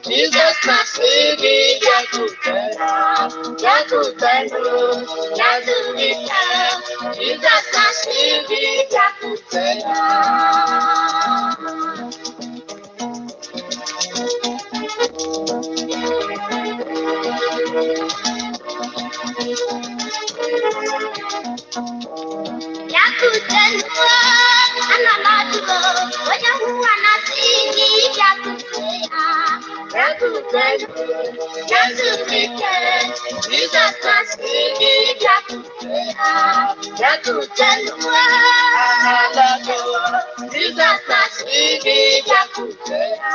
Jesus Masidi Yakutera, Yazulita, Jesus Masidi Yakutera. Yakutenua, anamatulo, wajahuwa nasidi yakutea. Yakutenua, yazulite, Jesus nasidi yakutea. Yakutenua, anamatulo, Jesus nasidi yakutea.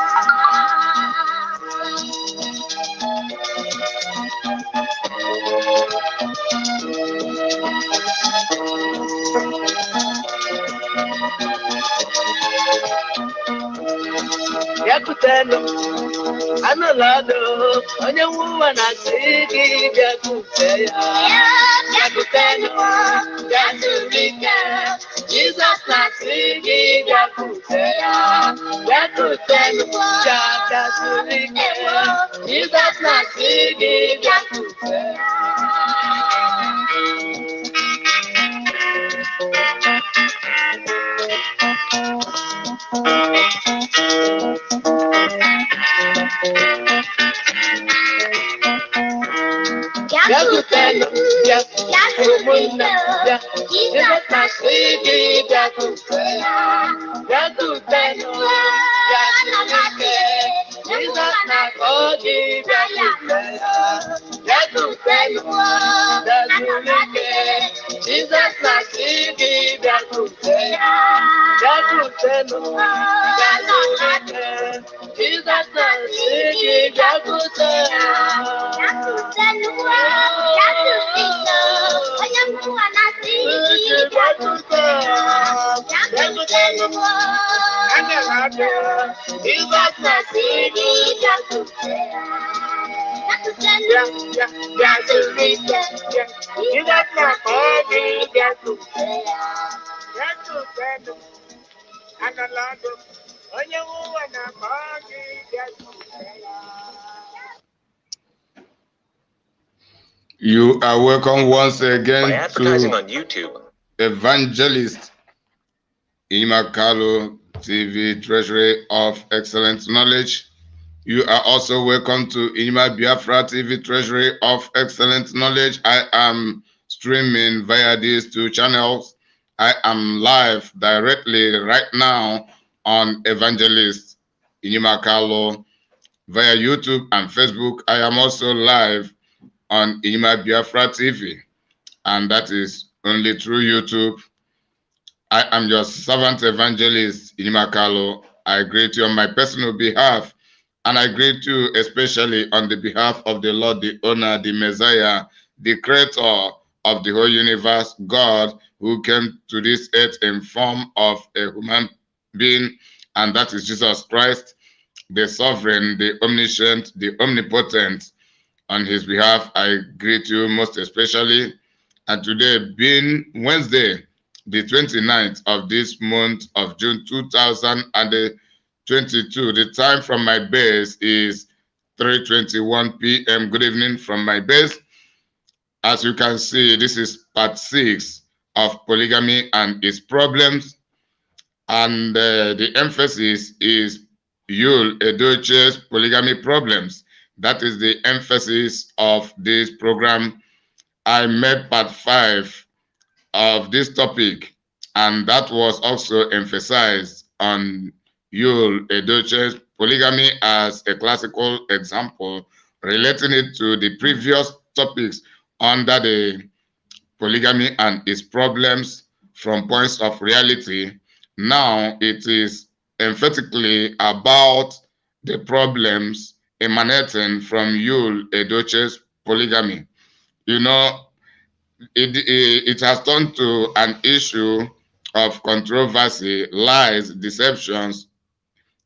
Yakutelo, Anolado, Onyawa Nasidi, Yakutea. Yakutelo, Yasulika, Jesus Nasidi, Yakutea. Yakutelo, Yasulika, Jesus Nasidi, Yakutea. Yakutelo, Yakumuna, Jesus Nasidi, Yakutea. Yakutelo, Yasulike, Jesus Nasidi, Yakutea. Yakutelo, Yasulike, Jesus Nasidi, Yakutea. Yakutelo, Yasulike, Jesus Nasidi, Yakutea. You are welcome once again by advertising to on YouTube. Evangelist Imakalo TV, Treasury of Excellent Knowledge. You are also welcome to Inima Biafra TV, Treasury of Excellent Knowledge. I am streaming via these two channels. I am live directly right now on Evangelist Inimakalo via YouTube and Facebook. I am also live on Inima Biafra TV, and that is only through YouTube. I am your servant evangelist, Inimakalo. I greet you on my personal behalf, and I greet you especially on the behalf of the Lord, the owner, the Messiah, the creator of the whole universe, God, who came to this earth in form of a human being, and that is Jesus Christ, the sovereign, the omniscient, the omnipotent. On his behalf, I greet you most especially. And today being Wednesday, the 29th of this month of June 2022, the time from my base is 3:21 p.m. Good evening from my base. As you can see, this is part 6 of polygamy and its problems. And the emphasis is Yul Edochie's polygamy problems. That is the emphasis of this program. I made part 5 of this topic, and that was also emphasized on Yul Edochie's polygamy as a classical example, relating it to the previous topics under the polygamy and its problems from points of reality. Now it is emphatically about the problems emanating from Yul Edochie's polygamy. You know, it has turned to an issue of controversy, lies, deceptions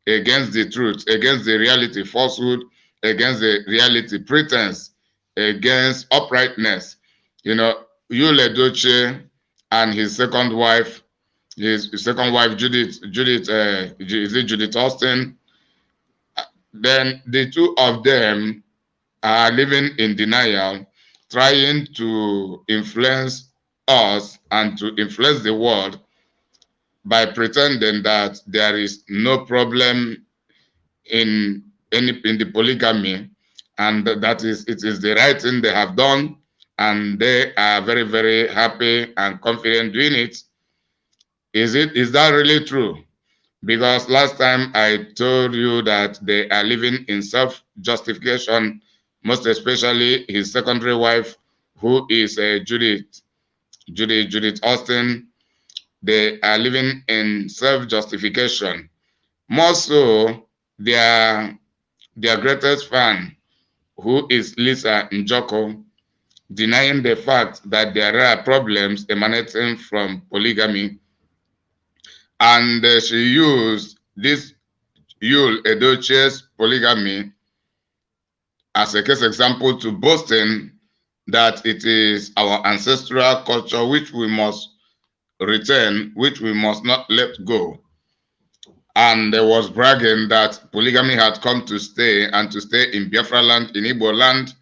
against the truth, against the reality, falsehood, against the reality, pretense, against uprightness. You know, Yul Edochie and his second wife, his second wife, Judith Austin. Then the two of them are living in denial, trying to influence us and to influence the world by pretending that there is no problem in in the polygamy, and that is it is the right thing they have done, and they are very, very happy and confident doing it. Is that really true? Because last time I told you that they are living in self-justification, most especially his secondary wife, who is Judith Austin. They are living in self-justification. More so, their greatest fan, who is Lisa Njoko, denying the fact that there are problems emanating from polygamy. And she used this Yul Edochie's polygamy as a case example to boasting that it is our ancestral culture which we must return, which we must not let go. And there was bragging that polygamy had come to stay, and to stay in Biafra land, in Igbo land,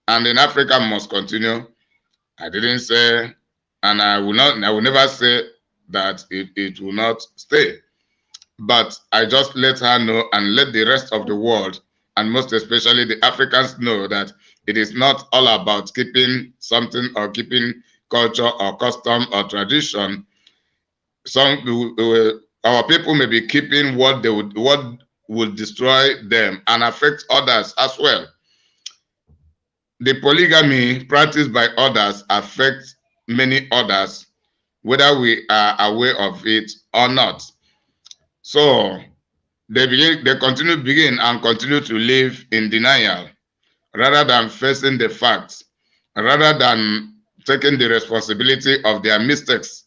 and in Africa must continue. I didn't say, and I will never say that it will not stay. But I just let her know and let the rest of the world, and most especially the Africans, know that it is not all about keeping something or keeping culture or custom or tradition. Our people may be keeping what would destroy them and affect others as well. The polygamy practiced by others affects many others, whether we are aware of it or not. So they continue to live in denial rather than facing the facts, rather than taking the responsibility of their mistakes.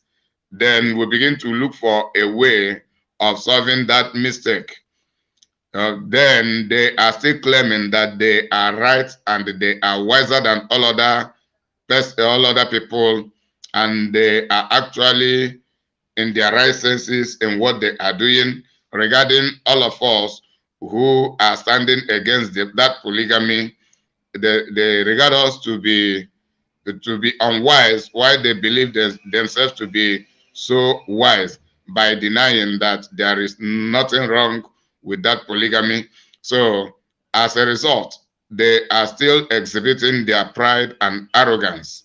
Then we begin to look for a way of solving that mistake. Then they are still claiming that they are right and they are wiser than all other people, and they are actually in their right senses in what they are doing regarding all of us who are standing against that polygamy. They regard us to be unwise, while they believe themselves to be so wise by denying that there is nothing wrong with that polygamy. So as a result, they are still exhibiting their pride and arrogance,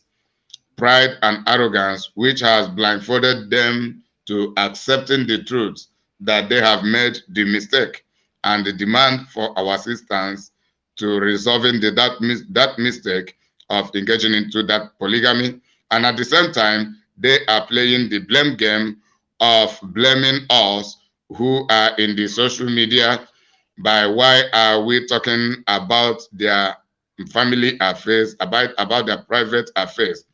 which has blindfolded them to accepting the truth that they have made the mistake, and the demand for our assistance to resolving that mistake of engaging into that polygamy. And at the same time, they are playing the blame game of blaming us who are in the social media by why are we talking about their family affairs, about their private affairs.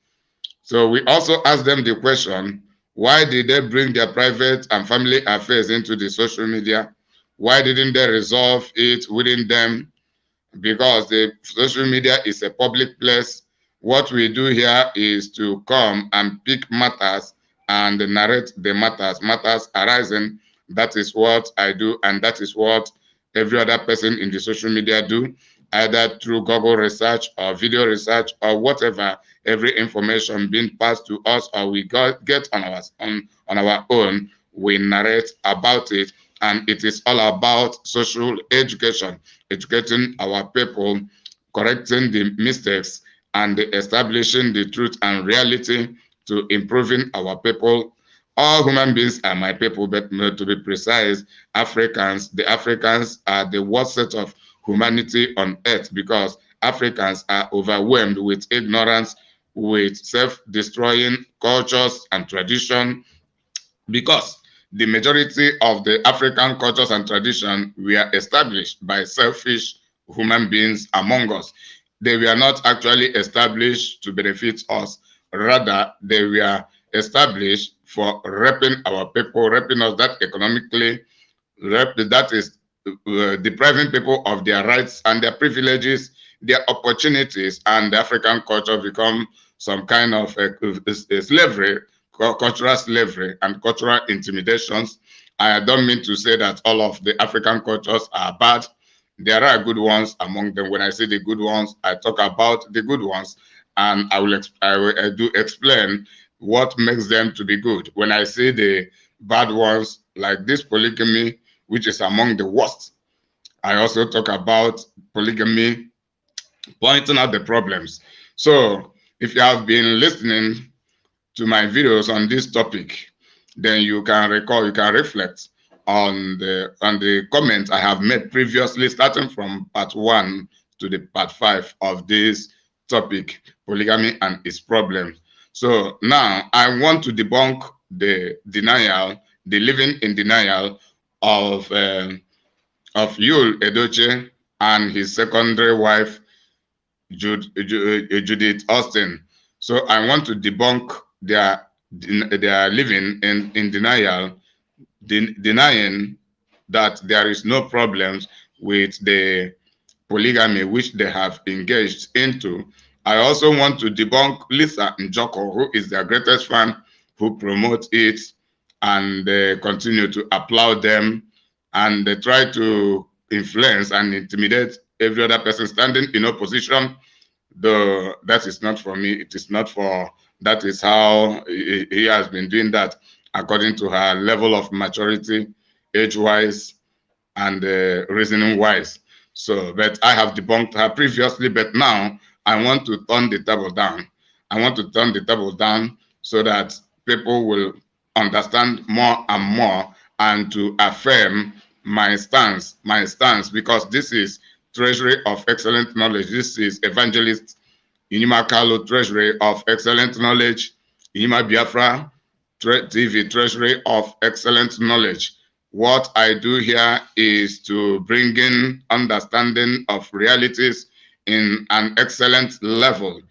So we also ask them the question, why did they bring their private and family affairs into the social media? Why didn't they resolve it within them? Because the social media is a public place. What we do here is to come and pick matters and narrate the matters arising. That is what I do, and that is what every other person in the social media do, either through Google research or video research or whatever. Every information being passed to us or we get on our own, we narrate about it. And it is all about social education, educating our people, correcting the mistakes, and establishing the truth and reality to improving our people. All human beings are my people, but to be precise, Africans, the Africans are the worst set of humanity on earth, because Africans are overwhelmed with ignorance, with self-destroying cultures and tradition, because the majority of the African cultures and tradition were established by selfish human beings among us. They were not actually established to benefit us. Rather, they were established for raping our people, raping us that economically, that is depriving people of their rights and their privileges, their opportunities, and the African culture become some kind of a slavery cultural slavery and cultural intimidations. I don't mean to say that all of the African cultures are bad. There are good ones among them. When I say the good ones, I talk about the good ones, and I do explain what makes them to be good. When I say the bad ones, like this polygamy, which is among the worst, I also talk about polygamy, pointing out the problems. So if you have been listening to my videos on this topic, then you can recall, you can reflect on the comments I have made previously, starting from part 1 to the part 5 of this topic, polygamy and its problems. So now I want to debunk the denial, the living in denial of Yul Edochie and his secondary wife, Judith Austin. So I want to debunk their living in denial, denying that there is no problems with the polygamy which they have engaged into. I also want to debunk Lisa Njoko, who is their greatest fan, who promotes it and continue to applaud them, and they try to influence and intimidate every other person standing in opposition. Though that is not for me, it is not for, that is how he has been doing that according to her level of maturity, age-wise and reasoning-wise. So, but I have debunked her previously, but now I want to turn the table down. I want to turn the table down so that people will understand more and more, and to affirm my stance, because this is Treasury of Excellent Knowledge. This is Evangelist Inima Kalu, Treasury of Excellent Knowledge, Inima Biafra TV, Treasury of Excellent Knowledge. What I do here is to bring in understanding of realities in an excellent level,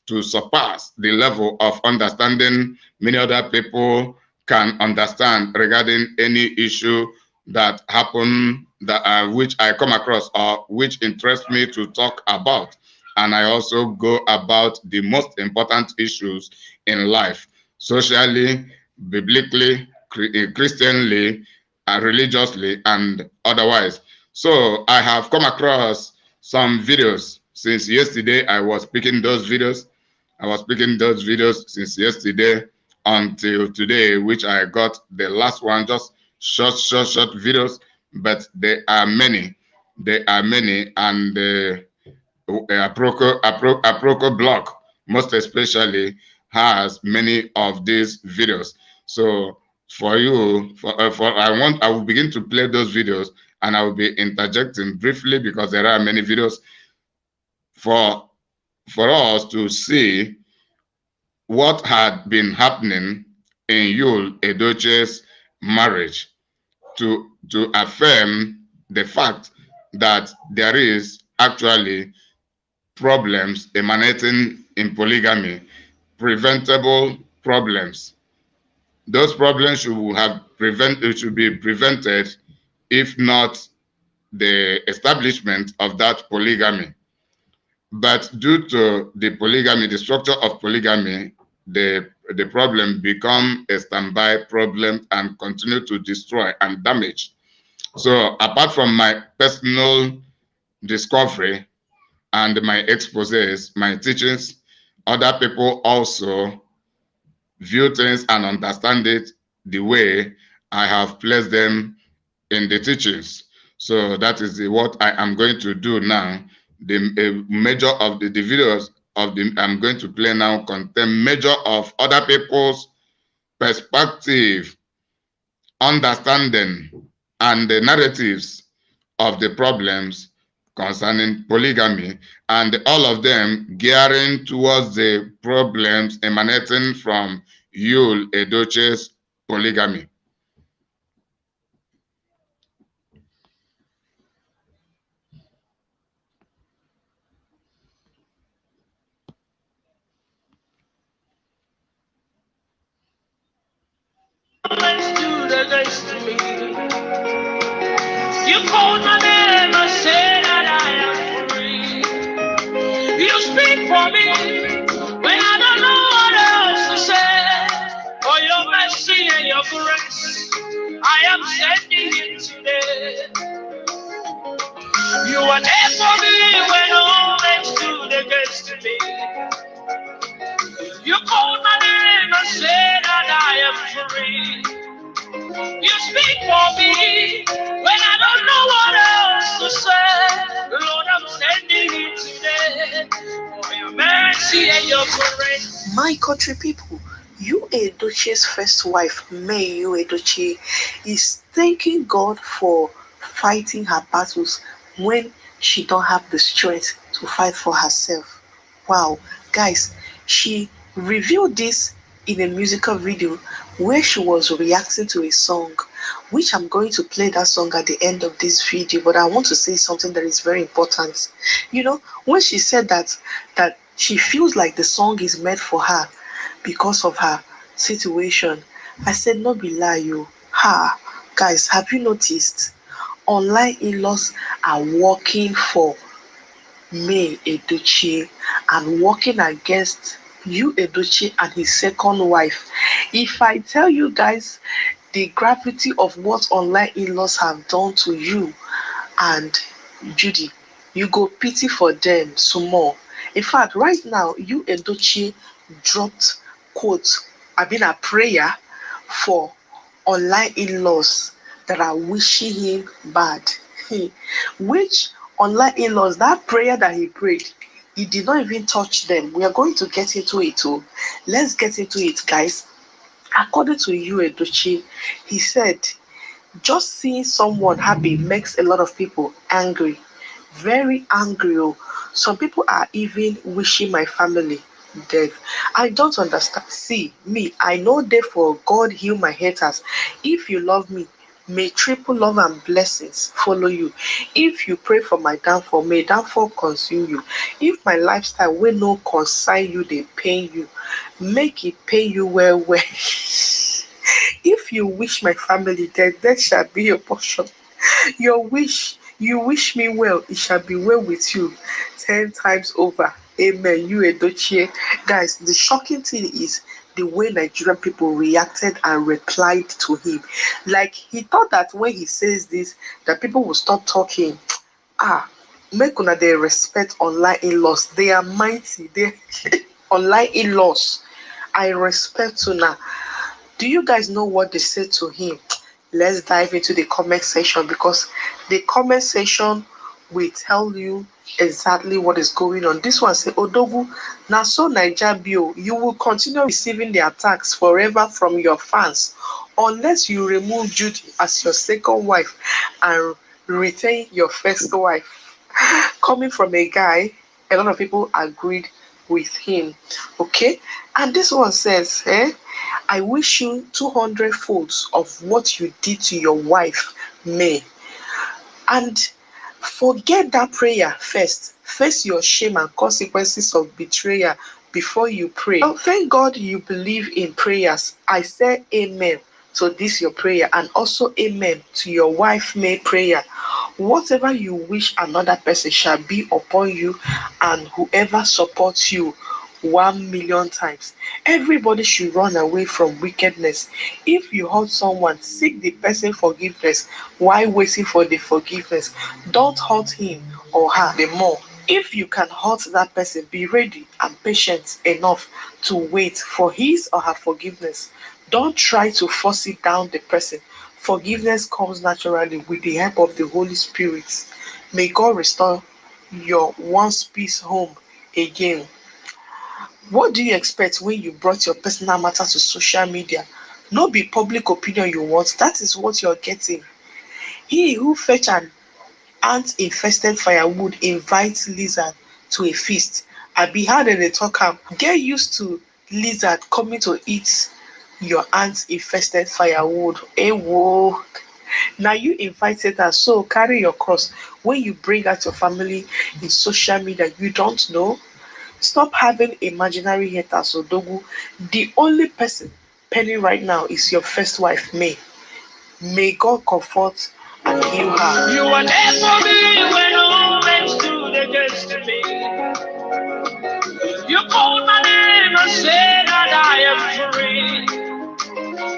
to surpass the level of understanding many other people can understand regarding any issue that happen, that which I come across or which interest me to talk about. And I also go about the most important issues in life, socially, biblically, Christianly, religiously, and otherwise. So I have come across some videos since yesterday. I was picking those videos. Since yesterday until today, which I got the last one, just short videos, but there are many. And Aproko blog, most especially, has many of these videos. So for you, I will begin to play those videos, and I will be interjecting briefly because there are many videos for us to see what had been happening in Yul Edochie's marriage, to affirm the fact that there is actually problems emanating in polygamy, preventable problems. Those problems should be prevented, if not the establishment of that polygamy. But due to the polygamy, the structure of polygamy, the problem become a standby problem and continue to destroy and damage. So apart from my personal discovery and my exposés, my teachings, other people also view things and understand it the way I have placed them in the teachings. So that is what I am going to do now. The major of the videos I'm going to play now contain major of other people's perspective, understanding, and the narratives of the problems concerning polygamy, and all of them gearing towards the problems emanating from Yul Edochie's polygamy. You called my name and said that I am free. You speak for me when I don't know what else to say. For mercy and your grace, I am sending it today. You are there for me when all men stood against me. You called my name and said that I am free. You speak for me when I don't know what else to say. Lord, I'm sending it today for your mercy and your grace. My country people, Yul Edochie's first wife, May Yul Edochie, is thanking God for fighting her battles when she don't have the strength to fight for herself. Wow, guys, she revealed this in a musical video where she was reacting to a song, which I'm going to play that song at the end of this video. But I want to say something that is very important. When she said that she feels like the song is meant for her because of her situation, I said, no be lie, you. Ha, guys, have you noticed? Online in-laws are working for May Edochie and working against Yul Edochie and his second wife. If I tell you guys the gravity of what online in-laws have done to you and Judy, you go pity for them some more. In fact, right now, Yul Edochie dropped quote, a prayer for online in-laws that are wishing him bad. Which online in-laws, that prayer that he prayed, he did not even touch them. We are going to get into it too. Let's get into it, guys. According to Yul Edochie, he said, just seeing someone happy makes a lot of people angry. Very angry. Oh. Some people are even wishing my family death. I don't understand. See, me, I know therefore God heal my haters. If you love me, may triple love and blessings follow you. If you pray for my downfall, may downfall consume you. If my lifestyle will no concern you, they pain you. Make it pay you well. If you wish my family dead, that shall be your portion. You wish me well, it shall be well with you 10 times over. Amen. Yul Edochie. Guys, the shocking thing is the way Nigerian people reacted and replied to him. Like he thought that when he says this, that people will stop talking. Make una they respect online in-laws. They are mighty. They online in-laws. I respect una. Do you guys know what they said to him? Let's dive into the comment section because the comment section will tell you exactly what is going on. This one say, Odogu, na so Naija bio, you will continue receiving the attacks forever from your fans unless you remove Judy as your second wife and retain your first wife. Coming from a guy, a lot of people agreed with him. Okay, and this one says, I wish you 200 folds of what you did to your wife, May. And forget that prayer first. Face your shame and consequences of betrayal before you pray. Oh, thank God you believe in prayers. I say amen to this your prayer and also amen to your wife May prayer. Whatever you wish another person shall be upon you and whoever supports you 1,000,000 times. Everybody should run away from wickedness. If you hurt someone, seek the person forgiveness while waiting for the forgiveness. Don't hurt him or her the more. If you can hurt that person, be ready and patient enough to wait for his or her forgiveness. Don't try to force it down the person. Forgiveness comes naturally with the help of the Holy Spirit. May God restore your once peace home again. What do you expect when you brought your personal matter to social media? No be public opinion you want, that is what you're getting. He who fetch an ant-infested firewood invites lizard to a feast. I be how dem dey talk am. Get used to lizard coming to eat your ant-infested firewood. Whoa. Now you invited her, so carry your cross. When you bring out your family in social media, you don't know. Stop having imaginary haters, Odogu. The only person penny right now is your first wife, May. May God comfort and heal her. You are there for me when all men stood against me. You called my name and said that I am free.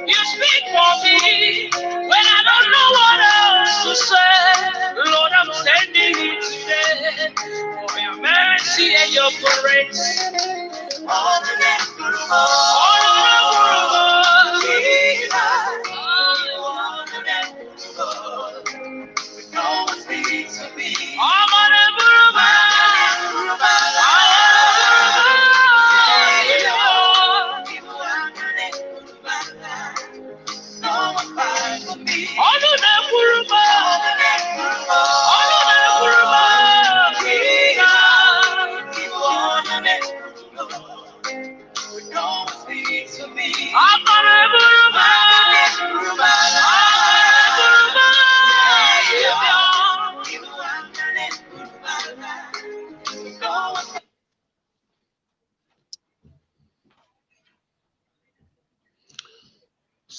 You for me when I don't know what else to say. Lord, I'm standing here today for your mercy and your grace. All the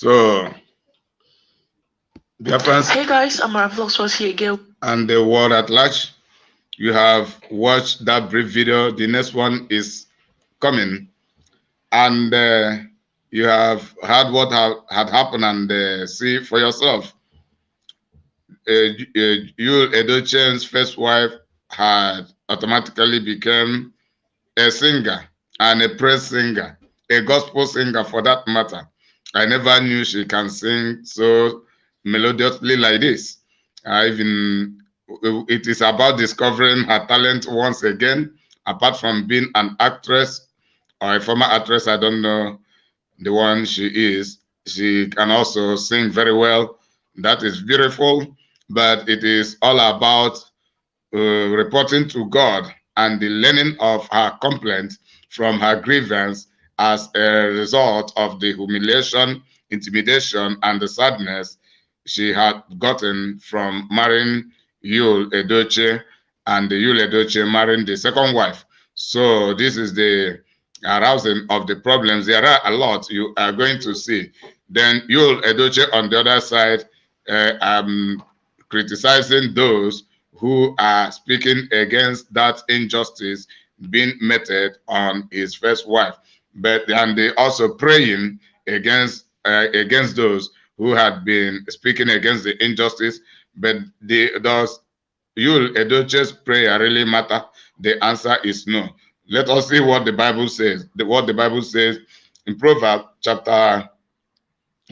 So, dear friends, Hey guys, Amara Vlogs was here again. And the world at large, you have watched that brief video. The next one is coming, and you have heard what had happened, and see for yourself. Yul Edochie's first wife had automatically become a singer and a praise singer, a gospel singer for that matter. I never knew she can sing so melodiously like this. It is about discovering her talent once again, apart from being an actress or a former actress. I don't know the one she is. She can also sing very well. That is beautiful, but it is all about reporting to God and the learning of her complaint from her grievance as a result of the humiliation, intimidation, and the sadness she had gotten from marrying Yul Edochie, and the Yul Edochie marrying the second wife. So this is the arousing of the problems. There are a lot you are going to see. Then Yul Edochie on the other side, criticizing those who are speaking against that injustice being meted on his first wife, and they also praying against those who had been speaking against the injustice. But does Yul Edochie's prayer really matter? The answer is no. Let us see what the Bible says. What the Bible says in Proverbs chapter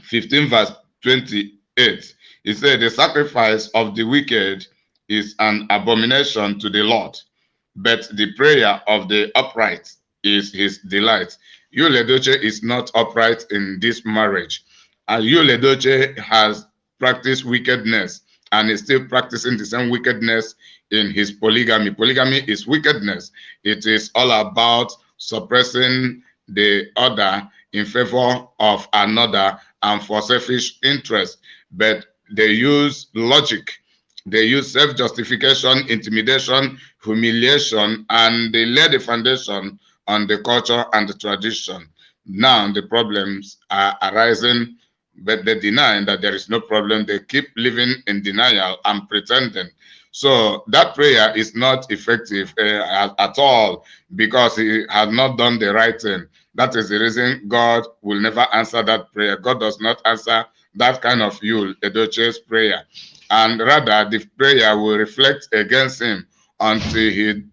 15, verse 28. It said, "The sacrifice of the wicked is an abomination to the Lord, but the prayer of the upright is his delight." Yul Edochie is not upright in this marriage. And Yul Edochie has practiced wickedness and is still practicing the same wickedness in his polygamy. Polygamy is wickedness. It is all about suppressing the other in favor of another and for selfish interest. But they use logic. They use self-justification, intimidation, humiliation, and they lay the foundation on the culture and the tradition. Now the problems are arising, but they deny that there is no problem. They keep living in denial and pretending. So that prayer is not effective at all, because he has not done the right thing. That is the reason God will never answer that prayer. God does not answer that kind of Yul Edochie's prayer. And rather, the prayer will reflect against him until he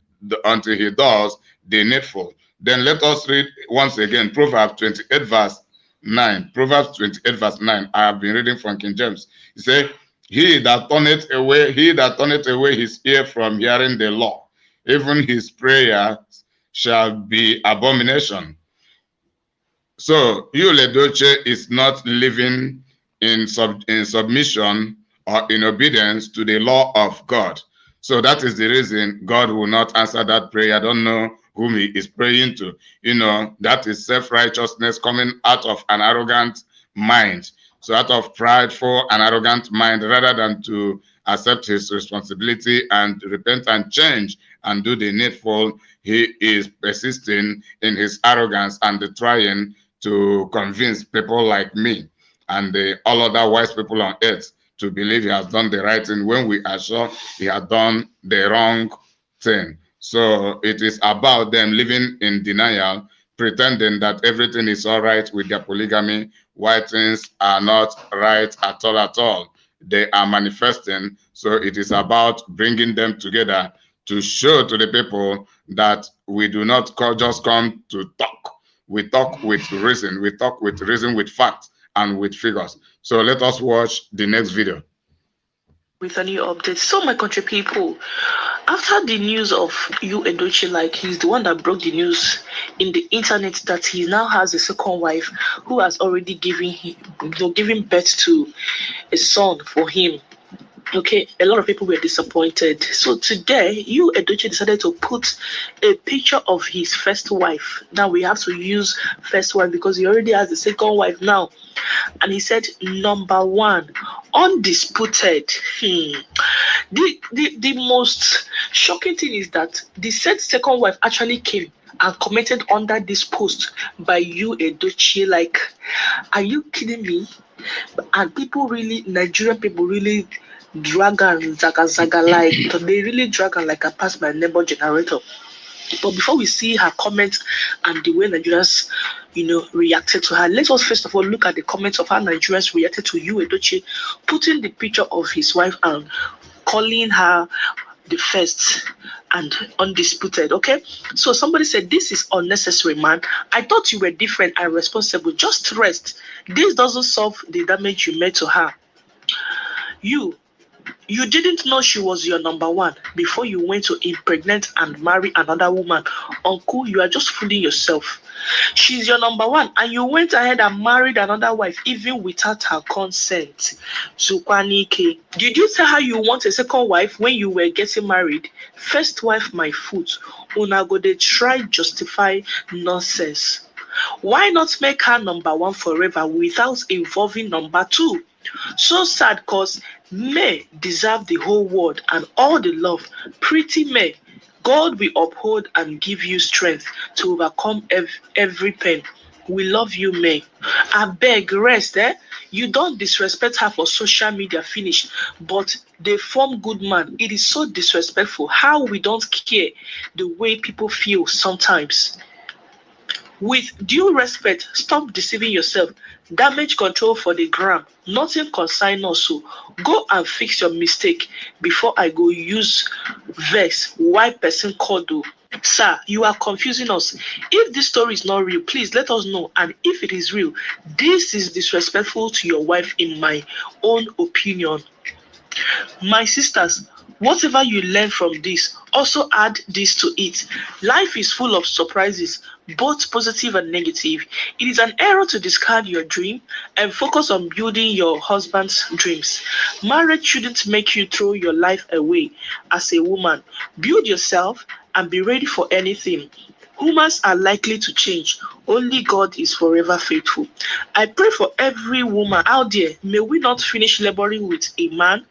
does the needful. Then let us read once again Proverbs 28 verse 9. Proverbs 28 verse 9. I have been reading from King James. He said, he that turneth away his ear from hearing the law, even his prayer shall be abomination. So Yul Edochie is not living in submission or in obedience to the law of God. So that is the reason God will not answer that prayer. I don't know whom he is praying to. You know, that is self-righteousness coming out of an arrogant mind. So out of prideful and arrogant mind, rather than to accept his responsibility and repent and change and do the needful, he is persisting in his arrogance and trying to convince people like me and all other wise people on earth to believe he has done the right thing when we are sure he has done the wrong thing. So it is about them living in denial, pretending that everything is all right with their polygamy, while things are not right at all. They are manifesting. So it is about bringing them together to show to the people that we do not just come to talk. We talk with reason. We talk with reason, with facts, and with figures. So let us watch the next video. With a new update. So, my country people, after the news of Yul Edochie, like he's the one that broke the news in the internet that he now has a second wife who has already given birth to a son for him. Okay, a lot of people were disappointed. So today, Yul Edochie decided to put a picture of his first wife. Now we have to use first wife because he already has a second wife now. And he said, number one, undisputed. The most shocking thing is that the said second wife actually came and commented under this post by Yul Edochie. Like, are you kidding me? And people really, Nigerian people really drag and zaga like they really drag and like I passed my neighbor generator. But before we see her comments and the way Nigerians, reacted to her, let us first of all look at the comments of how Nigerians reacted to Yul Edochie putting the picture of his wife and calling her the first and undisputed. Okay, so somebody said, this is unnecessary, man. I thought you were different and responsible. Just rest. This doesn't solve the damage you made to her. You didn't know she was your number one before you went to impregnate and marry another woman. Uncle, you are just fooling yourself. She's your number one and you went ahead and married another wife even without her consent. Zukwanike, did you tell her you want a second wife when you were getting married? First wife, my foot. Una go dey try justify nonsense. Why not make her number one forever without involving number two? So sad cause May deserve the whole world and all the love. Pretty May, God will uphold and give you strength to overcome every pain. We love you, May. I beg, rest, eh? You don't disrespect her for social media, finish. But they form good man. It is so disrespectful how we don't care the way people feel sometimes. With due respect, stop deceiving yourself. Damage control for the gram. Nothing consign us. So go and fix your mistake before I go use vex. Why person called though? Sir, you are confusing us. If this story is not real, please let us know. And if it is real, this is disrespectful to your wife in my own opinion. My sisters, whatever you learn from this, also add this to it. Life is full of surprises, both positive and negative. It is an error to discard your dream and focus on building your husband's dreams. Marriage shouldn't make you throw your life away as a woman. Build yourself and be ready for anything. Humans are likely to change. Only God is forever faithful. I pray for every woman out there. May we not finish laboring with a man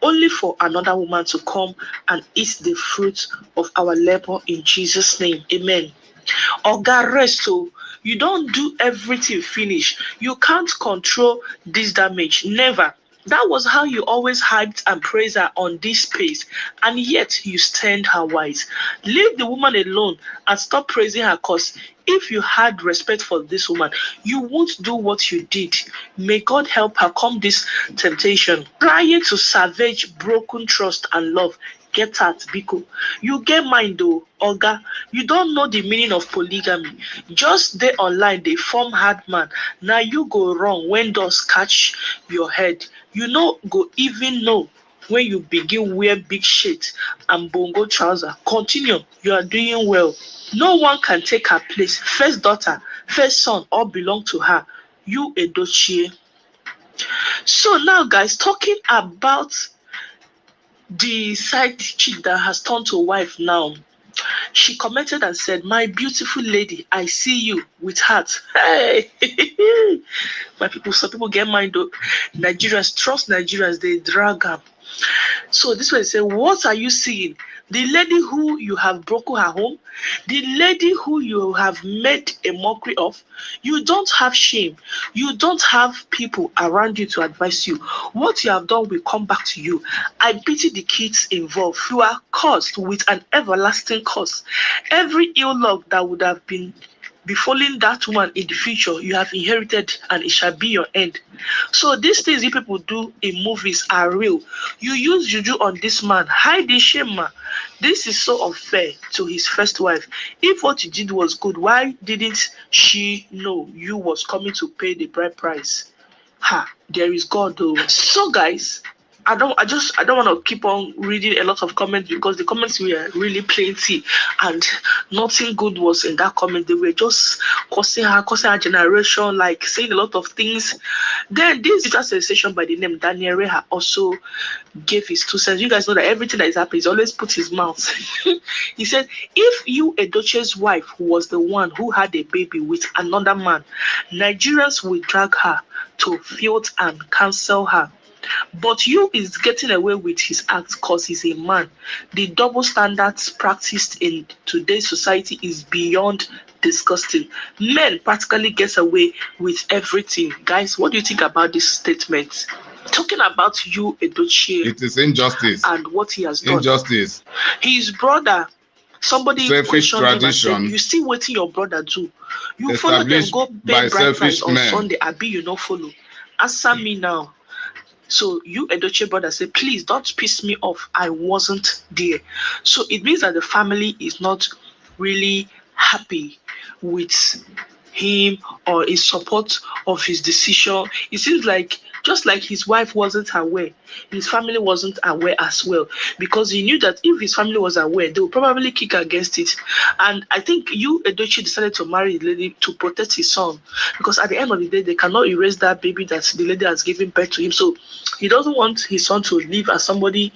only for another woman to come and eat the fruit of our labor in Jesus' name. Amen. Oga, rest. You don't do everything finish. You can't control this damage. Never. That was how you always hyped and praised her on this space, and yet you stand her wise. Leave the woman alone and stop praising her, cause if you had respect for this woman, you won't do what you did. May God help her come this temptation. Trying to salvage broken trust and love. Get out, Biko. You get mine though, Oga. You don't know the meaning of polygamy. Just they online, they form hard man. Now you go wrong when those catch your head. You know, go even know when you begin wear big shit and bongo trouser. Continue. You are doing well. No one can take her place. First daughter, first son, all belong to her. Yul Edochie. So now, guys, talking about the side chick that has turned to wife now, she commented and said, my beautiful lady, I see you with heart. Hey, my people, some people get mind though. Nigerians, trust Nigerians, they drag them. So this way, say, what are you seeing? The lady who you have broken her home, the lady who you have made a mockery of, you don't have shame. You don't have people around you to advise you. What you have done will come back to you. I pity the kids involved. You are cursed with an everlasting curse. Every ill luck that would have been befalling that woman in the future, you have inherited and it shall be your end. So these things you people do in movies are real. You use juju on this man, hide the shame, man. This is so unfair to his first wife. If what you did was good, why didn't she know you was coming to pay the bride price? Ha, there is God though. So guys, I don't want to keep on reading a lot of comments because the comments were really plenty and nothing good was in that comment. They were just causing her generation, like saying a lot of things. Then this digital sensation by the name Daniel Reha also gave his 2 cents. You guys know that everything that is happening, he's always put his mouth. He said, if Yul Edochie's wife was the one who had a baby with another man, Nigerians will drag her to field and cancel her. But you is getting away with his act because he's a man. The double standards practiced in today's society is beyond disgusting. Men practically get away with everything. Guys, what do you think about this statement? Talking about Yul Edochie, it is injustice and what he has done. Injustice. His brother, somebody Selfish questioned him and tradition. said, you see what your brother do? You follow them Established go by pay bride price selfish on men. Sunday, Abi you not follow. Answer me now. So Yul Edochie brother said, please don't piss me off. I wasn't there. So it means that the family is not really happy with him or in support of his decision. It seems like just like his wife wasn't aware, his family wasn't aware as well, because he knew that if his family was aware, they would probably kick against it. And I think Yul Edochie decided to marry the lady to protect his son, because at the end of the day, they cannot erase that baby that the lady has given birth to him. So he doesn't want his son to live as somebody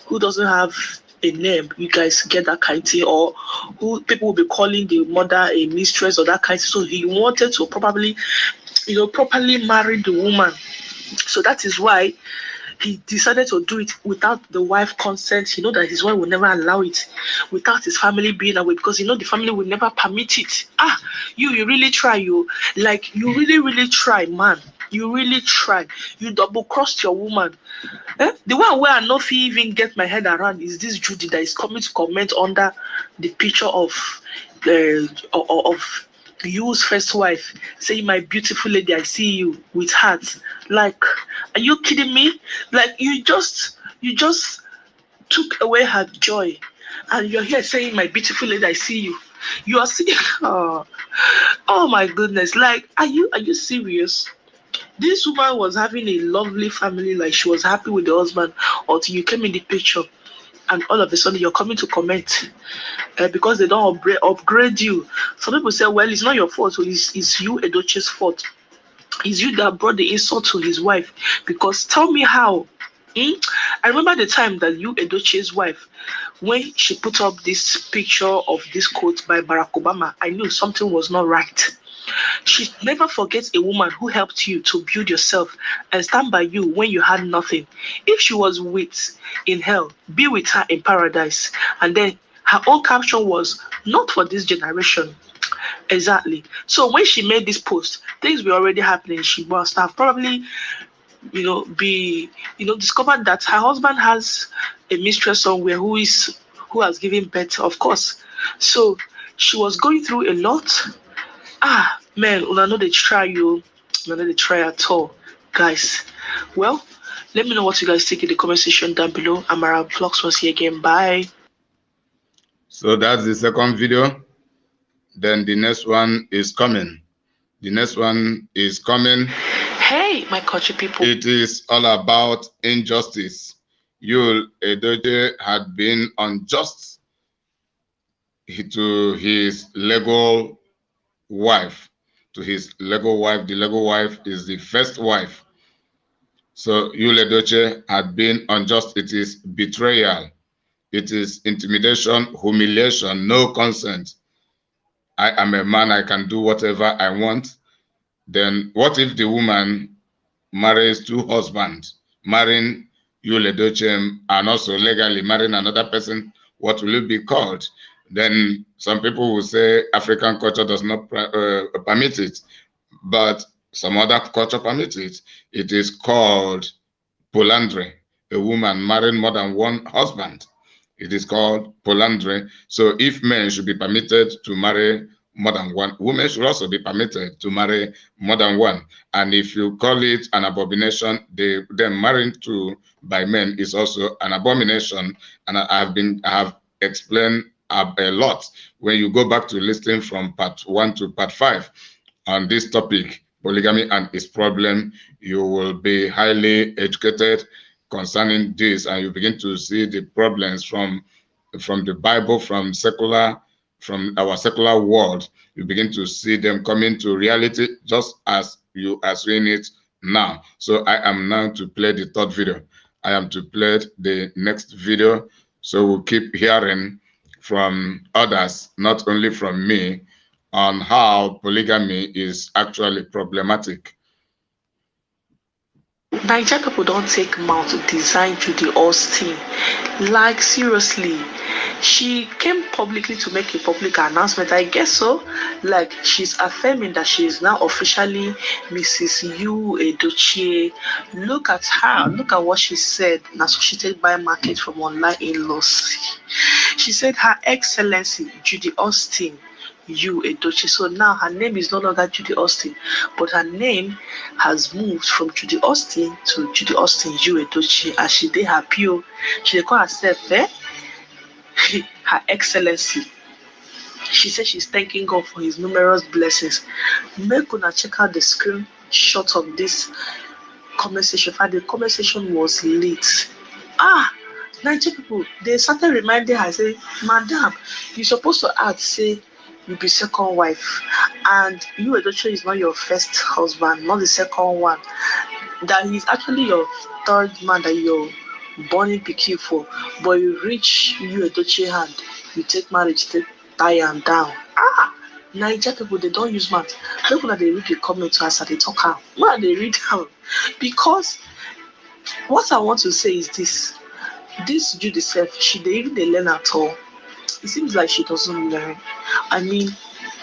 who doesn't have a name. You guys get that kind of thing, or who people will be calling the mother a mistress or that kind of thing. So he wanted to probably, properly marry the woman. So that is why he decided to do it without the wife consent. He know that his wife will never allow it, without his family being aware, because the family will never permit it. You really try, you really try, man. You really try. You double crossed your woman. The one where I not even get my head around is this Judy that is coming to comment under the picture of Yul's first wife, saying, my beautiful lady, I see you with heart. Like, are you kidding me? Like, you just took away her joy, and you're here saying, my beautiful lady, I see you. You are seeing oh my goodness. Like, are you serious? This woman was having a lovely family, like she was happy with the husband until you came in the picture, and all of a sudden you're coming to comment because they don't upgrade you. Some people say, well, it's not your fault, so it's Yul Edochie's fault. It's you that brought the insult to his wife. Because tell me how. I remember the time that Yul Edochie's wife, when she put up this picture of this quote by Barack Obama, I knew something was not right. She never forgets a woman who helped you to build yourself and stand by you when you had nothing. If she was in hell, be with her in paradise. And then her own caption was, not for this generation. Exactly. So when she made this post, things were already happening. She must have probably, discovered that her husband has a mistress somewhere who has given birth, of course. So she was going through a lot. Man, I know they try you. I know they try at all, guys. Well, let me know what you guys think in the comment section down below. Amara Vlogs was here again. Bye. So that's the second video. Then the next one is coming. Hey, my country people. It is all about injustice. Yul Edochie had been unjust to his legal wife. The legal wife is the first wife. So Yul Edochie had been unjust. It is betrayal. It is intimidation, humiliation, no consent. I am a man, I can do whatever I want. Then what if the woman marries two husbands, marrying Yul Edochie and also legally marrying another person? What will it be called? Then some people will say African culture does not permit it, but some other culture permits it. It is called polyandry, a woman marrying more than one husband. It is called polyandry. So if men should be permitted to marry more than one. Women should also be permitted to marry more than one. And if you call it an abomination, them marrying two by men is also an abomination. And I have explained a lot when you go back to listening from part 1 to part 5 on this topic, polygamy and its problem. You will be highly educated concerning this, and you begin to see the problems from the Bible, from our secular world. You begin to see them coming to reality just as you are seeing it now. So I am now to play the third video. I am to play the next video. So we'll keep hearing from others, not only from me, on how polygamy is actually problematic. Nigerian people don't take mouth to design Judy Austin. Like, seriously. She came publicly to make a public announcement, I guess so. Like, she's affirming that she is now officially Mrs. Yul Edochie. Look at her. Look at what she said. Now, so she take by market from online in-laws. She said, Her Excellency Judy Austin Yul Edochie. So now her name is no longer Judy Austin, but her name has moved from Judy Austin to Judy Austin Yul Edochie, as she did her PO. She dey call herself Her Excellency. She said she's thanking God for his numerous blessings. Make una check out the screenshot of this conversation. The conversation was late. Nigerian people, they started reminding her, say, Madam, you're supposed to act, say, you be second wife, and Yul Edochie is not your first husband, not the second one. That he's actually your third man that you're born pikin for, but you reach Yul Edochie hand, you take marriage, take tie am down. Nigerian people, they don't use mouth. Look when they read the comment to us and they talk am. When they read am, because what I want to say is this Judy self, she didn't even learn at all. It seems like she doesn't learn. I mean,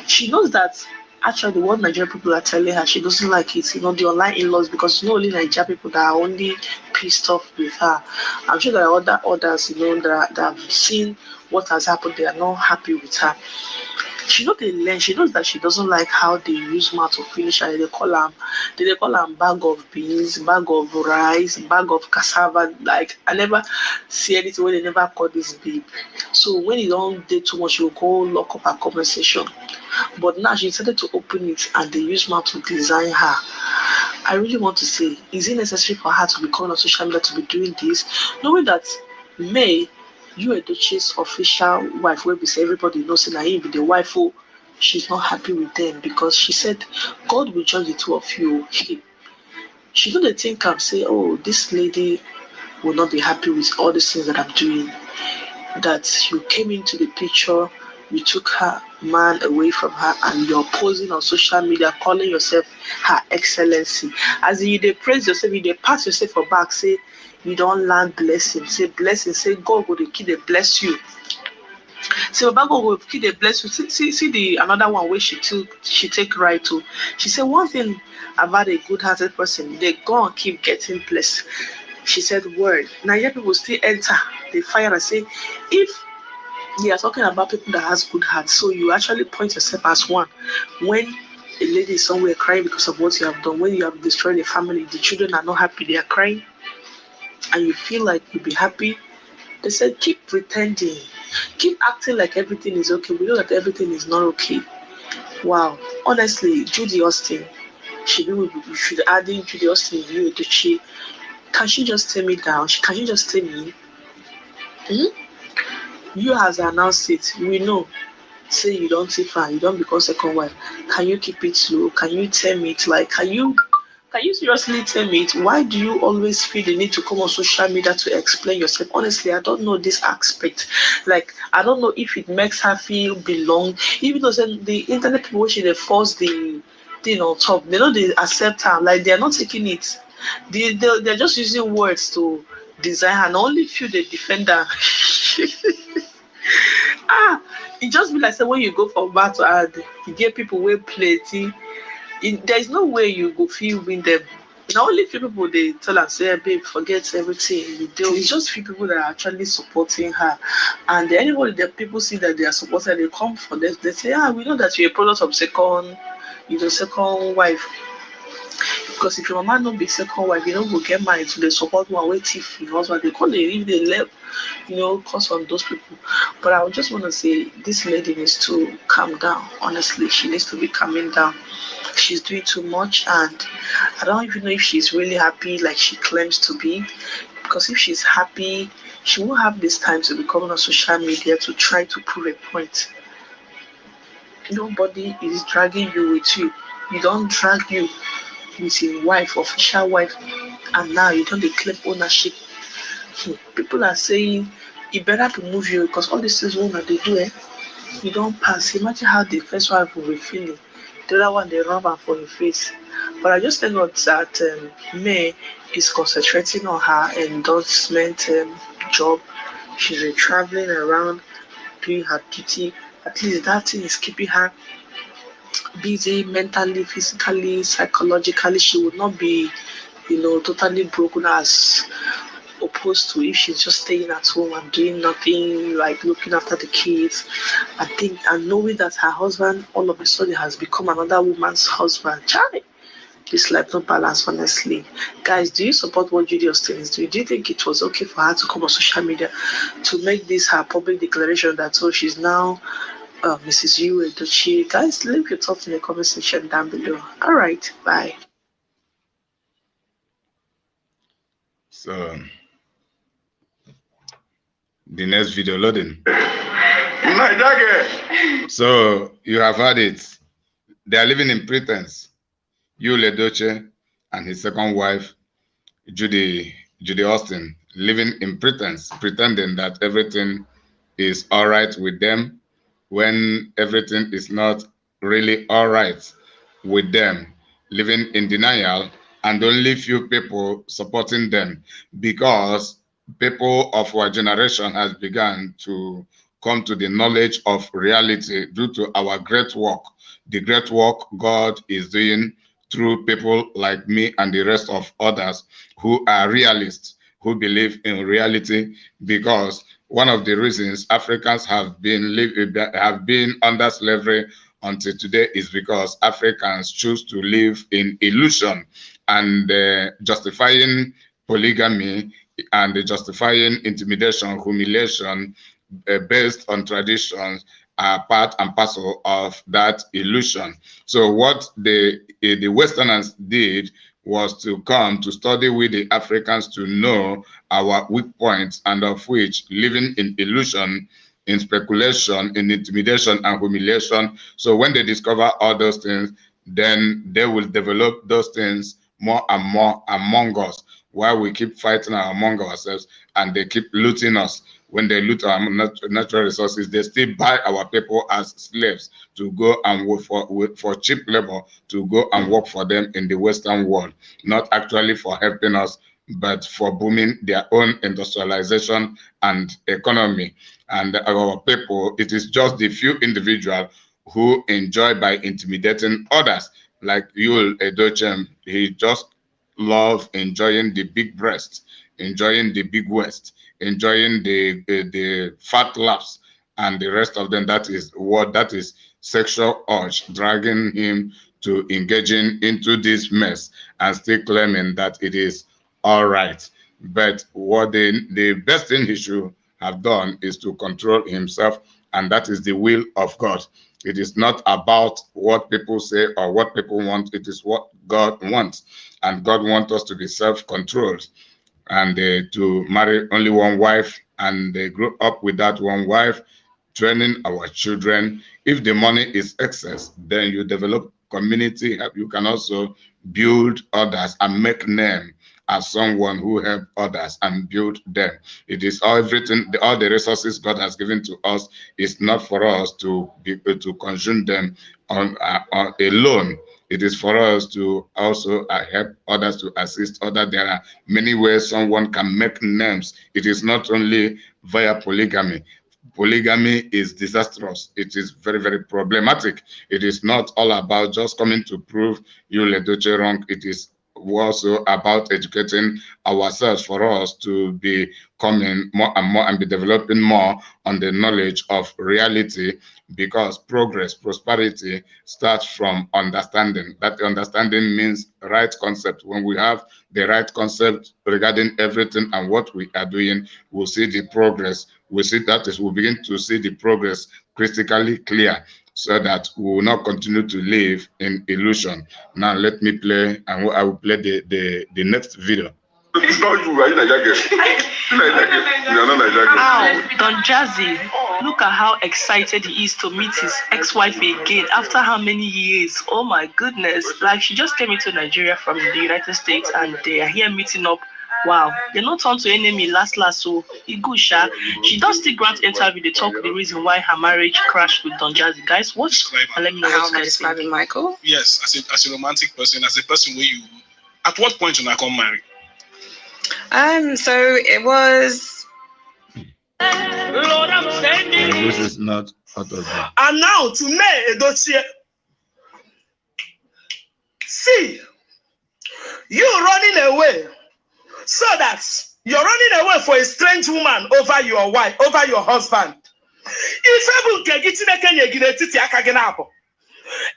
she knows that actually what Nigerian people are telling her, she doesn't like it. The online in-laws, because only Nigerian people that are only pissed off with her. I'm sure there are others, that have seen what has happened. They are not happy with her. She knows they learn. She knows that she doesn't like how they use mouth to finish her. They call them bag of beans, bag of rice, bag of cassava. Like, I never see anything where they never call this babe. So when you don't date too much, you go lock up her conversation. But now she decided to open it, and they use mouth to design her. I really want to say, is it necessary for her to be calling on social media to be doing this, knowing that May, Yul Edochie's official wife, where we say everybody knows that he be the wife, she's not happy with them, because she said God will judge the two of you. She don't think and say, oh, this lady will not be happy with all the things that I'm doing. That you came into the picture, you took her man away from her, and you're posing on social media calling yourself Her Excellency. As you they praise yourself, you they pat yourself for back, say you don't land blessing, say blessing, say God will keep they bless you. Say Baba God will keep they bless you. See the another one where she take right to. She said one thing about a good-hearted person, they go and keep getting blessed. She said word. Nigerian people still enter the fire and say, if you are talking about people that has good heart, so you actually point yourself as one. When a lady is somewhere crying because of what you have done, when you have destroyed the family, the children are not happy, they are crying, and you feel like you'll be happy, they said keep pretending, keep acting like everything is okay. We know that everything is not okay. Wow, honestly, Judy Austin, we should add in Judy Austin, Yul Edochie. Can she just tell me down? Can she just tell me? You has announced it. We know. Say you don't take her, you don't become second wife. Can you keep it slow? Can you tell me it? Like, can you seriously tell me it? Why do you always feel the need to come on social media to explain yourself? Honestly, I don't know this aspect. Like, I don't know if it makes her feel belong. Even though the internet people, when they force the thing on top, they know they accept her. Like, they're not taking it. They're just using words to design her. And only few they defend her. It just be like say when you go for battle and you get people wey plenty, there is no way you go feel win them. Not only few people they tell her, say, babe, forget everything. It's just few people that are actually supporting her. And anybody that people see that they are supporting, they come for this. They say, we know that you're a product of second wife. Because if your mama no be second wife, you don't go get married to the support one way thief your husband. They call they leave the left, cause on those people. But I would just want to say this lady needs to calm down. Honestly, she needs to be calming down. She's doing too much, and I don't even know if she's really happy like she claims to be. Because if she's happy, she won't have this time to be coming on social media to try to prove a point. Nobody is dragging you with you. You don't drag you with your wife, official wife, and now you don't claim ownership. People are saying it better to move you because all these things women they do, you don't pass. Imagine how the first wife will be feeling. The other one they rub her for your face. But I just think that May is concentrating on her endorsement job. She's been traveling around doing her duty. At least that thing is keeping her busy mentally, physically, psychologically. She would not be, totally broken as opposed to if she's just staying at home and doing nothing, like looking after the kids. I think, and knowing that her husband all of a sudden has become another woman's husband. Charlie, this life no balance, honestly. Guys, do you support what Judy Austin is doing? Do you think it was okay for her to come on social media to make this her public declaration that she's now Mrs. Yul Edochie? Guys, leave your thoughts in the comment section down below. All right, bye. So the next video loading. So you have heard it. They are living in pretense. Yul Edochie and his second wife, Judy Austin, living in pretense, pretending that everything is all right with them when everything is not really all right with them, living in denial, and only few people supporting them because people of our generation has begun to come to the knowledge of reality due to our great work, the great work God is doing through people like me and the rest of others who are realists, who believe in reality, because one of the reasons Africans have been under slavery until today is because Africans choose to live in illusion and justifying polygamy and justifying intimidation, humiliation based on traditions are part and parcel of that illusion. So what the Westerners did was to come to study with the Africans to know our weak points, and of which living in illusion, in speculation, in intimidation and humiliation. So when they discover all those things, then they will develop those things more and more among us, while we keep fighting among ourselves and they keep looting us. When they loot our natural resources, they still buy our people as slaves to go and work for cheap labor, to go and work for them in the Western world, not actually for helping us, but for booming their own industrialization and economy. And our people, it is just the few individuals who enjoy by intimidating others, like Yul Edochie. He just love enjoying the big breasts, enjoying the big waist, enjoying the fat laps and the rest of them. That is sexual urge dragging him to engaging into this mess and still claiming that it is all right. But what the best thing he should have done is to control himself, and that is the will of God. It is not about what people say or what people want. It is what God wants, and God wants us to be self-controlled and to marry only one wife, and they grow up with that one wife, training our children. If the money is excess, then you develop community. You can also build others and make name as someone who help others and build them. It is everything, all the resources God has given to us is not for us to consume them on alone. It is for us to also help others, to assist others. There are many ways someone can make names. It is not only via polygamy. Polygamy is disastrous. It is very, very problematic. It is not all about just coming to prove Yul Edochie wrong. It is also about educating ourselves for us to be coming more and more and be developing more on the knowledge of reality, because progress, prosperity starts from understanding. That understanding means right concept. When we have the right concept regarding everything and what we are doing, we'll see the progress. We see that is, we'll begin to see the progress critically clear, so that we will not continue to live in illusion. Now let me play, and I will play the next video. Ow, Don Jazzy, look at how excited he is to meet his ex-wife again after how many years? Oh my goodness. Like, she just came into Nigeria from the United States and they are here meeting up. Wow, they're not turned to enemy last, so Igusha. She does still grant interview to talk the reason why her marriage crashed with Don Jazzy. Guys, watch and let me know how am I describing Michael? Yes, as a romantic person, as a person where you, at what point when I come marry? So it was. Lord, I'm standing. This is not out of that. And now to Yul Edochie. See, you running away, so that you're running away for a strange woman over your wife, over your husband.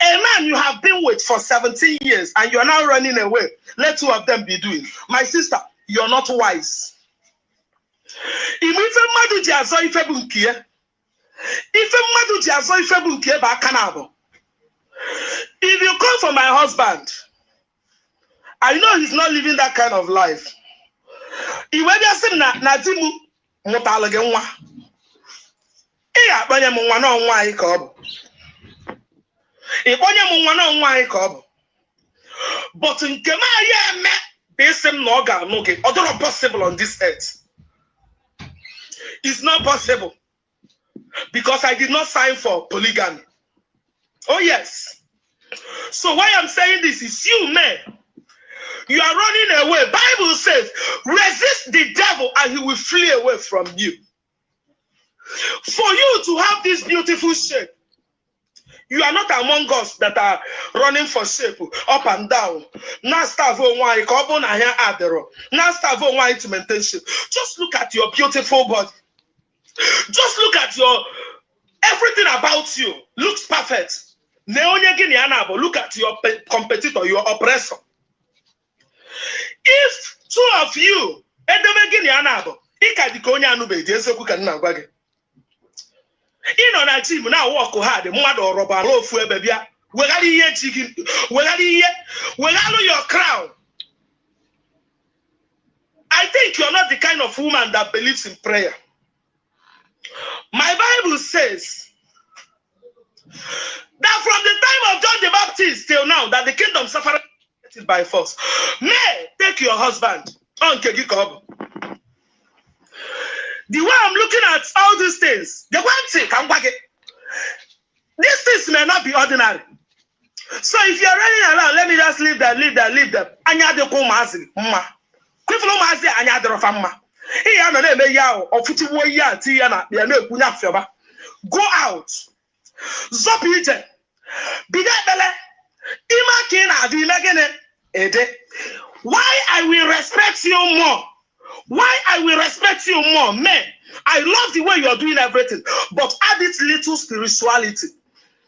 A man you have been with for 17 years and you're now running away. Let two of them be doing. My sister, you're not wise. If you come for my husband, I know he's not living that kind of life. But in Kemaya, based on other possible on this earth. It's not possible because I did not sign for polygamy. Oh, yes. So why I'm saying this is you, man. You are running away. Bible says, resist the devil and he will flee away from you. For you to have this beautiful shape, you are not among us that are running for shape up and down. Now start for why carbon and hair adero. Now start for why to maintain shape. Just look at your beautiful body. Just look at your everything about you looks perfect. Look at your competitor, your oppressor. If two of you, na team now work hard, mother rubber low for baby. We got here chicken, we got your crown. I think you're not the kind of woman that believes in prayer. My Bible says that from the time of John the Baptist till now, that the kingdom suffered by force. May take your husband on Kegikob. The way I'm looking at all these things, the one thing I'm working. These things may not be ordinary. So if you're running around, let me just leave them. Anya de ko mazi, ma. Kwiflo mazi anya de rofamma. Iya no na eme ya o futiwo ya ti ya na ya na ekunya afioba. Go out. Zop ite. Bide bele. Ima kin adi megene ede. Why I will respect you more? Why I will respect you more, man? I love the way you're doing everything, but add it little spirituality,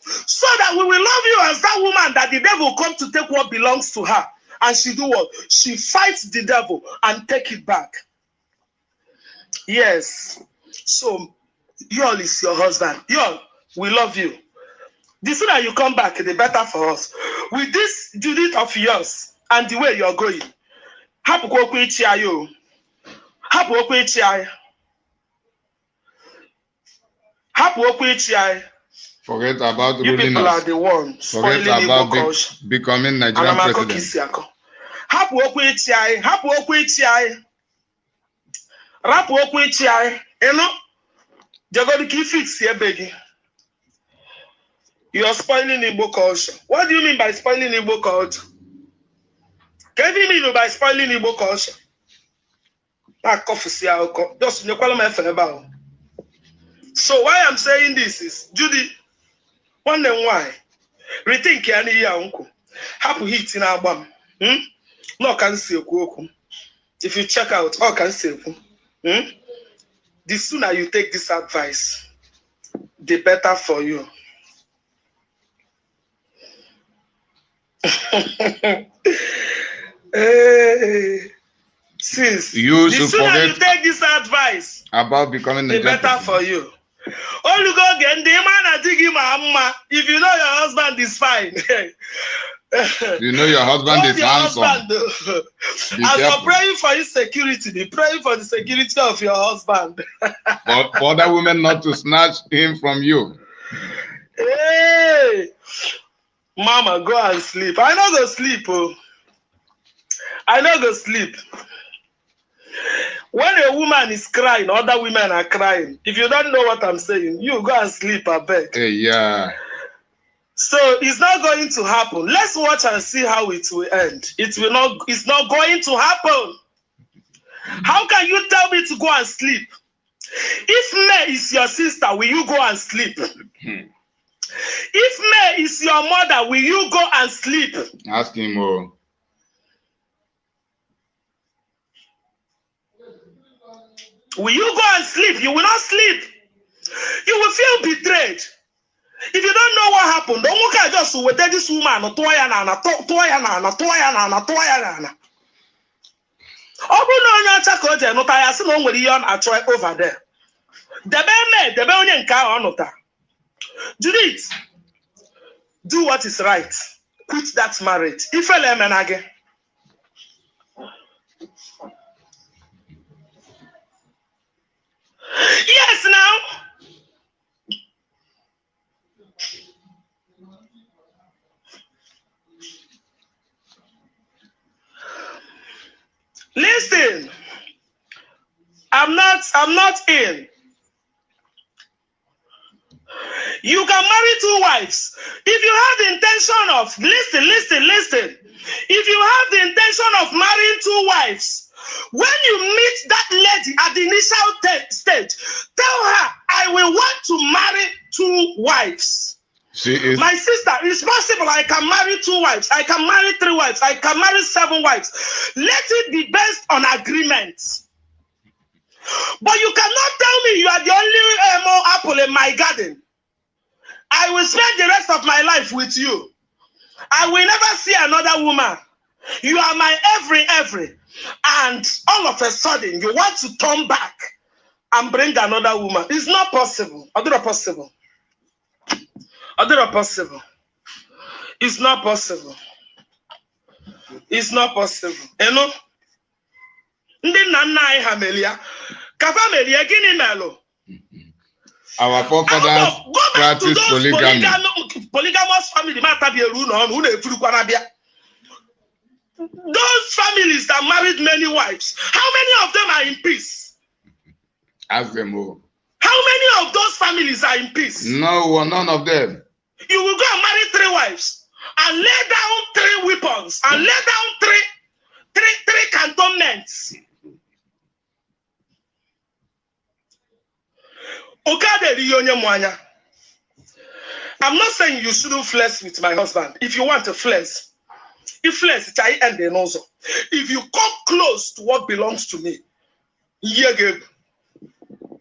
so that we will love you as that woman that the devil come to take what belongs to her, and she do what? She fights the devil and take it back. Yes. So, Yul is your husband. Yul, we love you. The sooner you come back, the better for us. With this Judith of yours and the way you're going, happy you. Forget about you ruling people us. are the ones. Forget about becoming Nigerian president. You are spoiling Igbo culture. What do you mean by spoiling Igbo culture? What do you mean by spoiling Igbo culture? So why I'm saying this is, Judy, wonder why. Rethink any uncle. Happy hit in our bum. No, can say if you check out, all can say the sooner you take this advice, the better for you. Sis, You the should sooner forget you take this advice, about becoming the a better gentleman. for you. All you go get the man dig him if you know your husband is fine. You know your husband Hold is your handsome. husband. Be As you're careful. praying for his security, be praying for the security of your husband. For other women not to snatch him from you. Hey, mama, go and sleep. I know go sleep. Oh. I know go sleep. When a woman is crying, other women are crying. If you don't know what I'm saying, you go and sleep, I beg. Hey, yeah. So it's not going to happen. Let's watch and see how it will end. It's not going to happen. How can you tell me to go and sleep? If May is your sister, will you go and sleep? If May is your mother, will you go and sleep? Ask him. Oh. Will you go and sleep? You will not sleep. You will feel betrayed. If you don't know what happened, don't look at just with this woman. Over there. Judith, do what is right. Quit that marriage. If yes, now. Listen. I'm not in. You can marry 2 wives. If you have the intention of listen. If you have the intention of marrying 2 wives, when you meet that lady at the initial stage, tell her, I will want to marry 2 wives. She is my sister. It's possible. I can marry 2 wives. I can marry 3 wives. I can marry 7 wives. Let it be based on agreement. But you cannot tell me you are the only apple in my garden. I will spend the rest of my life with you. I will never see another woman. You are my every. And all of a sudden, you want to turn back and bring another woman. It's not possible. It's not possible. It's not possible. It's not possible. You know? our forefathers practice polygamy. Polygamous family. Those families that married many wives, how many of them are in peace? Ask them all. How many of those families are in peace? No, none of them. You will go and marry 3 wives and lay down 3 weapons and lay down three cantonments. I'm not saying you shouldn't flex with my husband. If you want to flex, if flex, it's I end then also. If you come close to what belongs to me,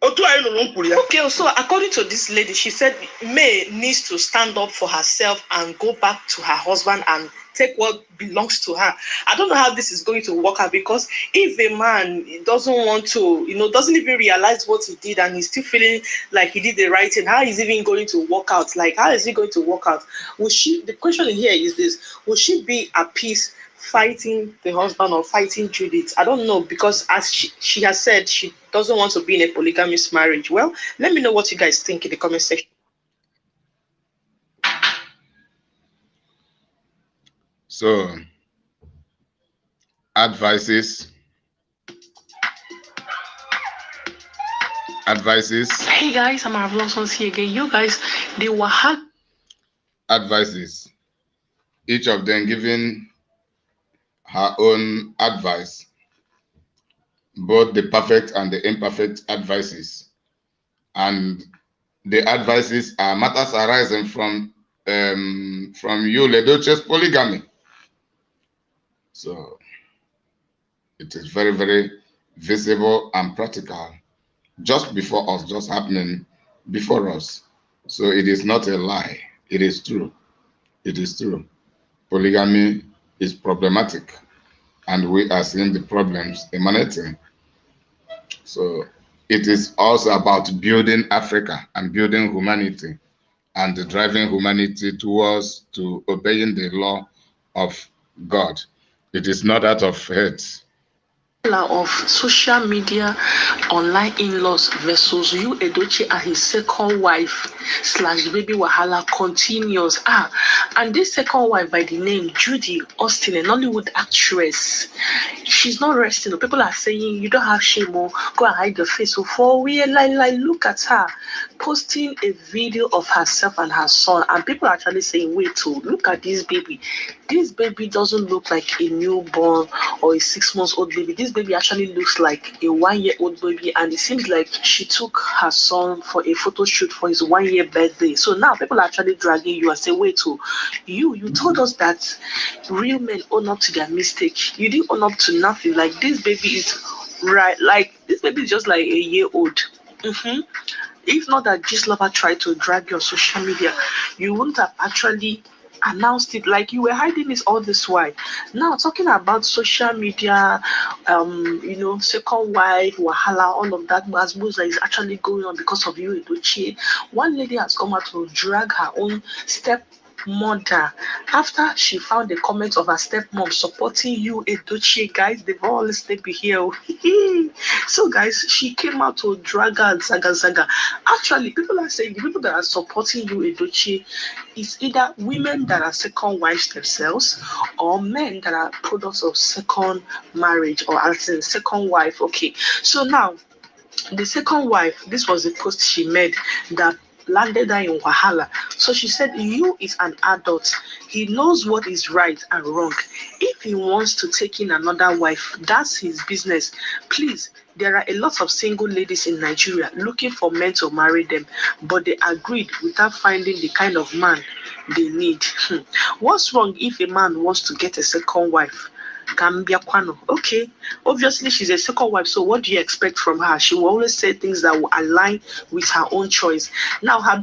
okay, so according to this lady, she said May needs to stand up for herself and go back to her husband and take what belongs to her. I don't know how this is going to work out, because if a man doesn't want to, doesn't even realize what he did and he's still feeling like he did the right thing, how is it even going to work out? Like, how is it going to work out? The question here is this: will she be at peace fighting the husband or fighting Judith? I don't know, because as she has said, she doesn't want to be in a polygamous marriage. Well, let me know what you guys think in the comment section. So, advices. Hey guys, I'm Marvelous here again. You guys, they were hard. Advices. Each of them giving her own advice, both the perfect and the imperfect advices. And the advices are matters arising from Yul Edochie's polygamy. So It is very, very visible and practical, just before us, just happening before us. So it is not a lie. It is true. It is true. Polygamy is problematic, and we are seeing the problems emanating. So it is also about building Africa and building humanity and driving humanity towards to obeying the law of God. It is not out of hate. Of social media online in-laws versus Yul Edochie and his second wife / baby wahala continues. And this second wife by the name Judy Austin, an Hollywood actress, she's not resting. People are saying you don't have shame, or go and hide your face. So for we like look at her posting a video of herself and her son, and people are actually saying, wait, look at this baby. This baby doesn't look like a newborn or a 6-month-old baby. This baby actually looks like a 1-year-old baby, and it seems like she took her son for a photo shoot for his 1-year birthday. So now people are actually dragging you and say, wait, you told us that real men own up to their mistake. You didn't own up to nothing. Like, this baby is right, like this baby is just like a year old. If not that this lover tried to drag you on social media, you wouldn't have actually announced it. Like, you were hiding this all this while. Now talking about social media, second wife wahala, all of that that is actually going on because of Yul Edochie. One lady has come out to drag her own stepmother after she found a comment of her stepmom supporting Yul Edochie. Guys, they've all stayed here. So guys, she came out to drag her and zaga. Actually, people are saying the people that are supporting Yul Edochie is either women that are second wives themselves or men that are products of second marriage, or as in second wife. Okay, so now the second wife, this was the post she made that landed her in wahala. So she said, Yul is an adult. He knows what is right and wrong. If he wants to take in another wife, that's his business. Please, there are a lot of single ladies in Nigeria looking for men to marry them, but they agreed without finding the kind of man they need. What's wrong if a man wants to get a second wife? Okay, obviously she's a second wife, so what do you expect from her? She will always say things that will align with her own choice. Now her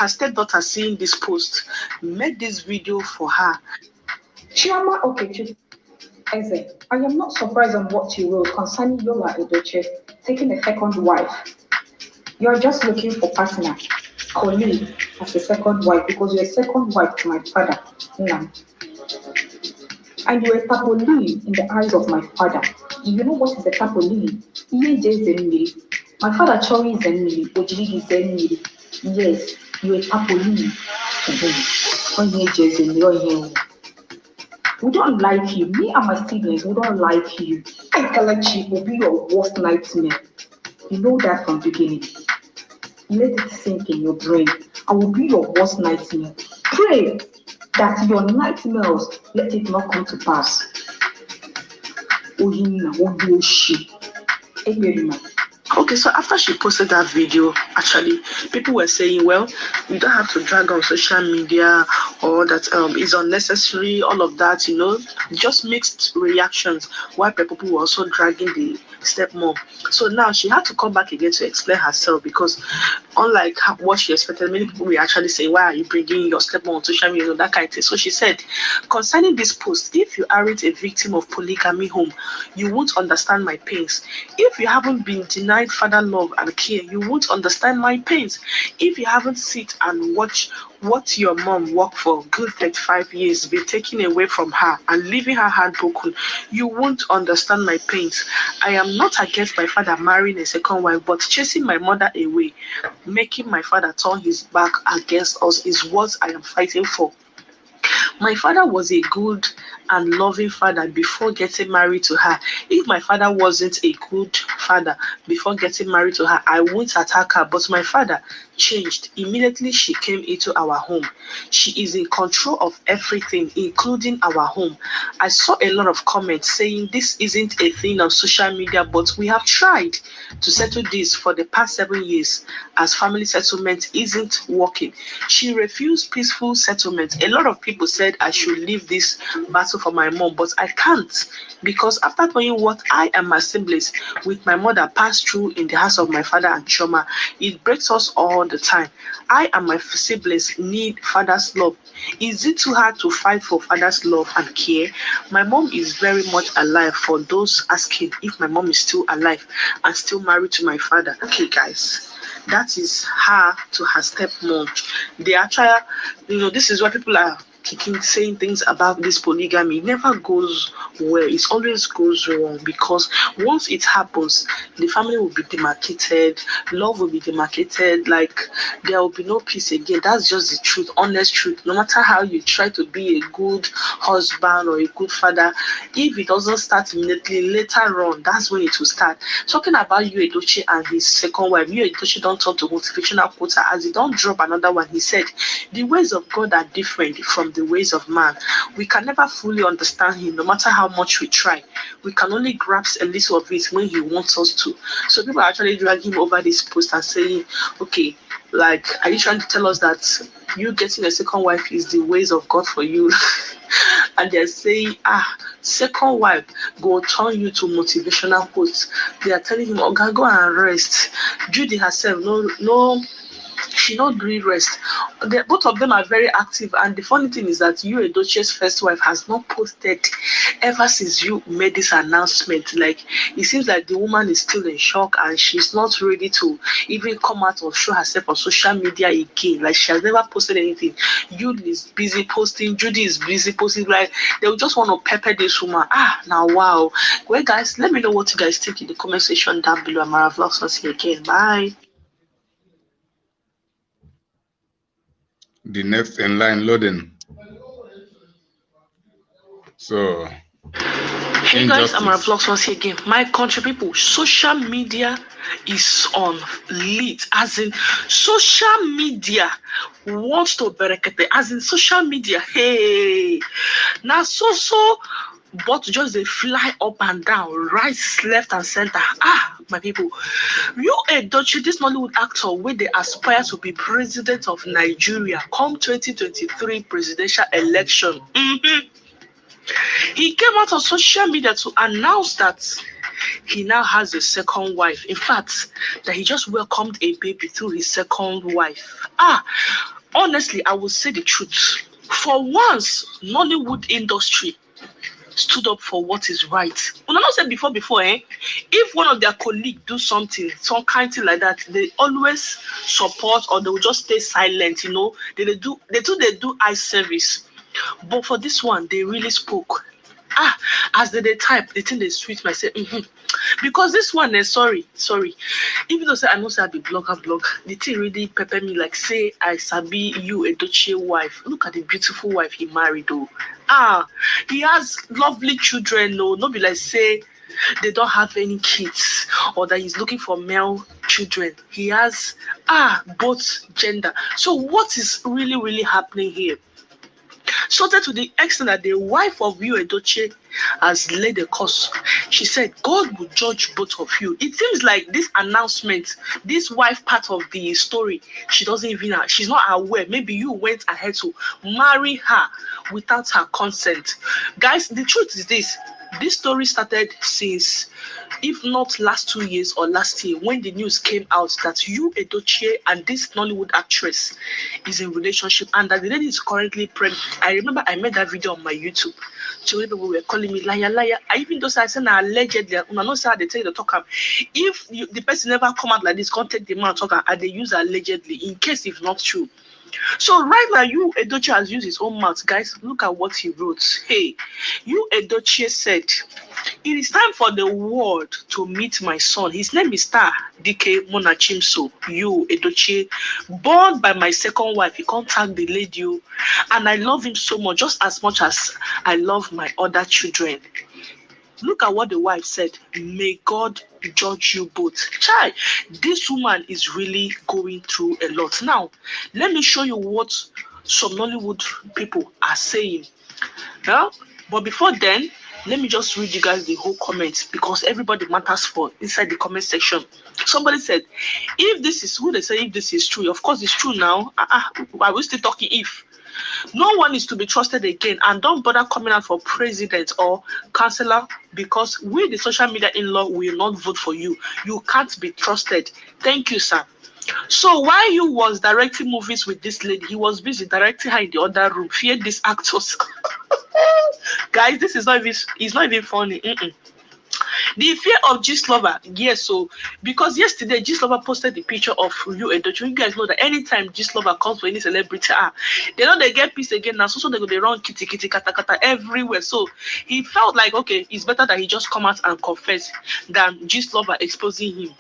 stepdaughter, seeing this post, made this video for her. Chioma Okechi Eze, I am not surprised on what you wrote concerning Yul Edochie taking a second wife. You are just looking for partner, colleague as a second wife, because you're a second wife to my father. No. And you're a tapolin in the eyes of my father. You know what is a tapolin? My father Chori Zenmili, Ojiri Zenmili. Yes, you're a tapolin to him. We don't like you. Me and my siblings, we don't like you. Idolatry will be your worst nightmare. You know that from the beginning. Let it sink in your brain. I will be your worst nightmare. Pray that your nightmares, let it not come to pass. Okay, so after she posted that video, actually, people were saying, well, you don't have to drag on social media, or that is unnecessary, all of that, just mixed reactions, while people were also dragging the stepmom. So now she had to come back again to explain herself, because unlike what she expected, many people were actually saying, why are you bringing your stepmom on social media, that kind of thing. So she said, concerning this post, if you aren't a victim of polygamy home, you won't understand my pains. If you haven't been denied father love and care, you won't understand my pains. If you haven't sit and watch what your mom worked for good 35 years be taken away from her and leaving her heartbroken, you won't understand my pains. I am not against my father marrying a second wife, but chasing my mother away, making my father turn his back against us is what I am fighting for. My father was a good and loving father before getting married to her. If my father wasn't a good father before getting married to her, I wouldn't attack her. But my father changed immediately she came into our home. She is in control of everything, including our home. I saw a lot of comments saying this isn't a thing on social media, but we have tried to settle this for the past 7 years as family settlement isn't working. She refused peaceful settlement. A lot of people said I should leave this battle also for my mom, but I can't, because after knowing what I and my siblings with my mother passed through in the house of my father and Choma, it breaks us all the time. I and my siblings need father's love. Is it too hard to fight for father's love and care? My mom is very much alive, for those asking if my mom is still alive and still married to my father. Okay, guys, that is her to her stepmom. They are trying, this is what people are saying things about this polygamy. It never goes well. It always goes wrong, because once it happens, the family will be demarcated, love will be demarcated, like there will be no peace again. That's just the truth, honest truth. No matter how you try to be a good husband or a good father, if it doesn't start immediately, later on, that's when it will start. Talking about Yul Edochie and his second wife, Yul Edochie don't talk to motivational quota as he don't drop another one. He said the ways of God are different from the ways of man. We can never fully understand him, no matter how much we try. We can only grasp a little of it when he wants us to. So people are actually dragging him over this post and saying, okay, like, are you trying to tell us that you getting a second wife is the ways of God for you? And they're saying, second wife go turn you to motivational quotes. They are telling him, okay, go and rest. Judy herself, no, she not really rest. Both of them are very active, and the funny thing is that Yul Edochie's first wife has not posted ever since you made this announcement. Like, it seems like the woman is still in shock, and she's not ready to even come out or show herself on social media again. Like, she has never posted anything. Yul is busy posting, Judy is busy posting. Like, they will just want to pepper this woman. Now wow. Well, guys, let me know what you guys think in the comment section down below. Amara Vlogs was here again. Bye. The next in line loading. So, hey guys, Amara Vlogs once again. My country people, social media is on lit. As in, social media wants to berekete. As in, social media, hey. Now, but just they fly up and down, right, left, and center. My people, Yul Edochie, this Nollywood actor, where they aspire to be president of Nigeria come 2023 presidential election. He came out on social media to announce that he now has a second wife. In fact, that he just welcomed a baby through his second wife. Honestly, I will say the truth. For once, Nollywood industry stood up for what is right. When I said before, if one of their colleagues do something, some kind of thing like that, they always support, or they will just stay silent. They do eye service. But for this one, they really spoke. As they type, the thing they sweet myself. Because this one is sorry. Even though I know I be blog, the thing really pepper me, like say I sabi Yul Edochie wife. Look at the beautiful wife he married though. He has lovely children, no be like say they don't have any kids or that he's looking for male children. He has both gender. So what is really happening here? So that to the extent that the wife of Yul Edochie has laid a curse. She said, God will judge both of you. It seems like this announcement, this wife part of the story, she's not aware. Maybe you went ahead to marry her without her consent. Guys, the truth is this story started since, if not last 2 years or last year, when the news came out that Yul Edochie and this Nollywood actress is in relationship and that the lady is currently pregnant. I remember I made that video on my YouTube. So people were calling me liar. I even though I said allegedly, I know how they tell you to talk. If the person never come out like this, can't take the man talk and they use allegedly in case if not true. So right now, Yul Edochie has used his own mouth. Guys, look at what he wrote. Hey, Yul Edochie said, it is time for the world to meet my son. His name is Star DK Monachimso, Yul Edochie, born by my second wife. He can't tag the lady, and I love him so much, just as much as I love my other children. Look at what the wife said. May God judge you both. Chai, this woman is really going through a lot. Now, let me show you what some Nollywood people are saying. But before then, let me just read you guys the whole comments, because everybody matters for inside the comment section. Somebody said, if this is who they say if this is true, of course it's true now. I will still talking if. No one is to be trusted again, and don't bother coming out for president or councillor, because we, the social media in-law, will not vote for you. You can't be trusted. Thank you, sir. So while you was directing movies with this lady, he was busy directing her in the other room. Fear these actors. Guys, this is not even funny. The fear of Gistlover, yes. So because yesterday Gistlover posted the picture of Yul Edochie. You guys know that anytime Gistlover comes for any celebrity, they know they get peace again now. So they run kitty kata kata everywhere. So he felt like, okay, it's better that he just come out and confess than Gistlover exposing him.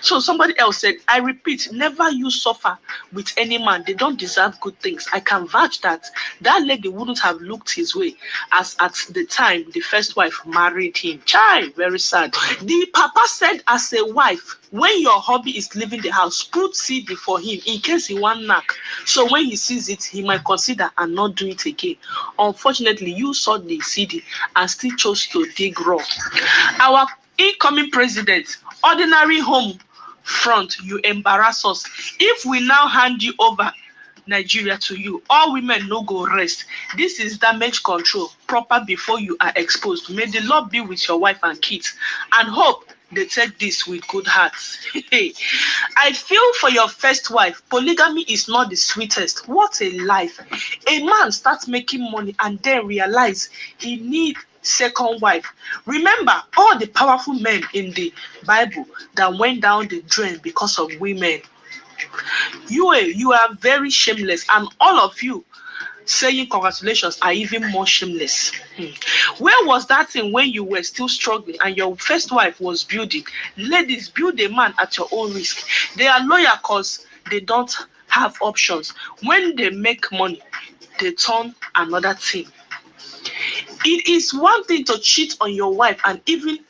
So somebody else said, I repeat, never you suffer with any man. They don't deserve good things. I can vouch that lady wouldn't have looked his way as at the time the first wife married him. Chai, very sad. The papa said, as a wife, when your hubby is leaving the house, put CD for him in case he want knock. So when he sees it, he might consider and not do it again. Unfortunately, you saw the CD and still chose to dig raw. Our incoming president, ordinary home front, you embarrass us. If we now hand you over Nigeria to you, all women no go rest. This is damage control proper before you are exposed. May the Lord be with your wife and kids, and hope they take this with good hearts. I feel for your first wife. Polygamy is not the sweetest. What a life. A man starts making money and then realize he needs second wife. Remember all the powerful men in the Bible that went down the drain because of women. You are very shameless, and all of you saying congratulations are even more shameless. Where was that thing when you were still struggling and your first wife was building? Ladies, build a man at your own risk. They are loyal because they don't have options. When they make money, they turn another thing. It is one thing to cheat on your wife and even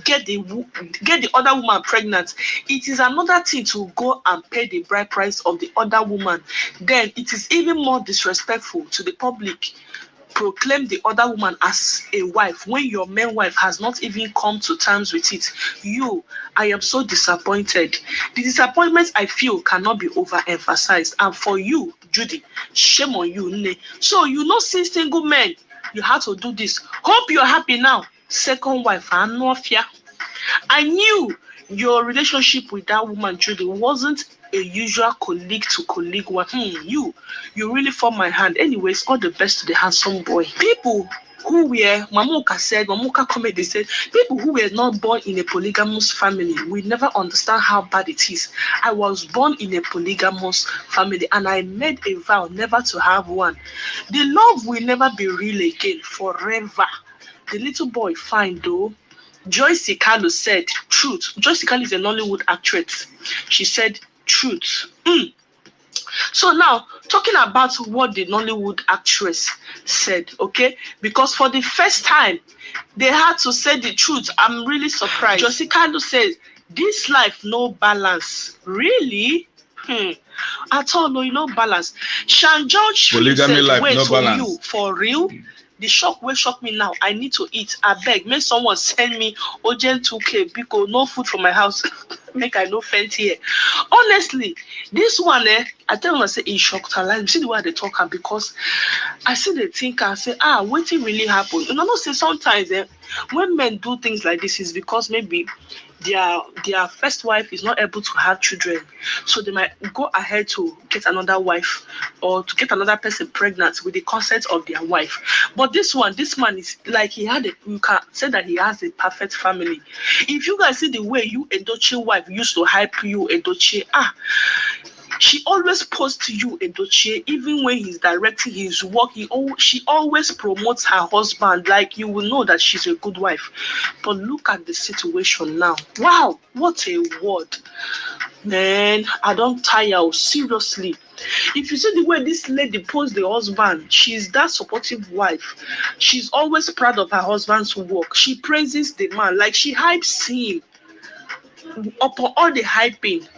get the other woman pregnant. It is another thing to go and pay the bride price of the other woman. Then it is even more disrespectful to the public. Proclaim the other woman as a wife when your main wife has not even come to terms with it. I am so disappointed. The disappointment I feel cannot be overemphasized. And for you, Judy, shame on you. So see single men, you have to do this. Hope you're happy now. Second wife, I knew your relationship with that woman, Judy, wasn't a usual colleague to colleague one. You really formed my hand. Anyways, all the best to the handsome boy. People who were, Mamuka comedy said, people who were not born in a polygamous family will never understand how bad it is. I was born in a polygamous family and I made a vow never to have one. The love will never be real again, forever. The little boy fine though. Joyce Carlo said truth. Joyce Carlo is a Nollywood actress. She said truth. So now, talking about what the Nollywood actress said, okay? Because for the first time, they had to say the truth. I'm really surprised. Joyce Carlo says, this life no balance. Really? At all, no balance. Sean George Polygamy said, life, wait, no balance. You, for real? The shock will shock me now. I need to eat. I beg. May someone send me Ojen 2K because no food from my house. Make I no faint here. Honestly, this one, I tell them I say it shocked her life. See the way they talk her because I see the think and say, what really happened? And I know say sometimes when men do things like this is because maybe their first wife is not able to have children, so they might go ahead to get another wife or to get another person pregnant with the consent of their wife. But this man is like you can say that he has a perfect family. If you guys see the way Yul Edochie wife used to hype Yul Edochie, she always posts Yul Edochie, even when he's directing his work. She always promotes her husband. Like you will know that she's a good wife. But look at the situation now. Wow, what a word. Man, I don't tire. Seriously. If you see the way this lady posts the husband, she's that supportive wife. She's always proud of her husband's work. She praises the man. Like she hypes him. Upon all the hyping.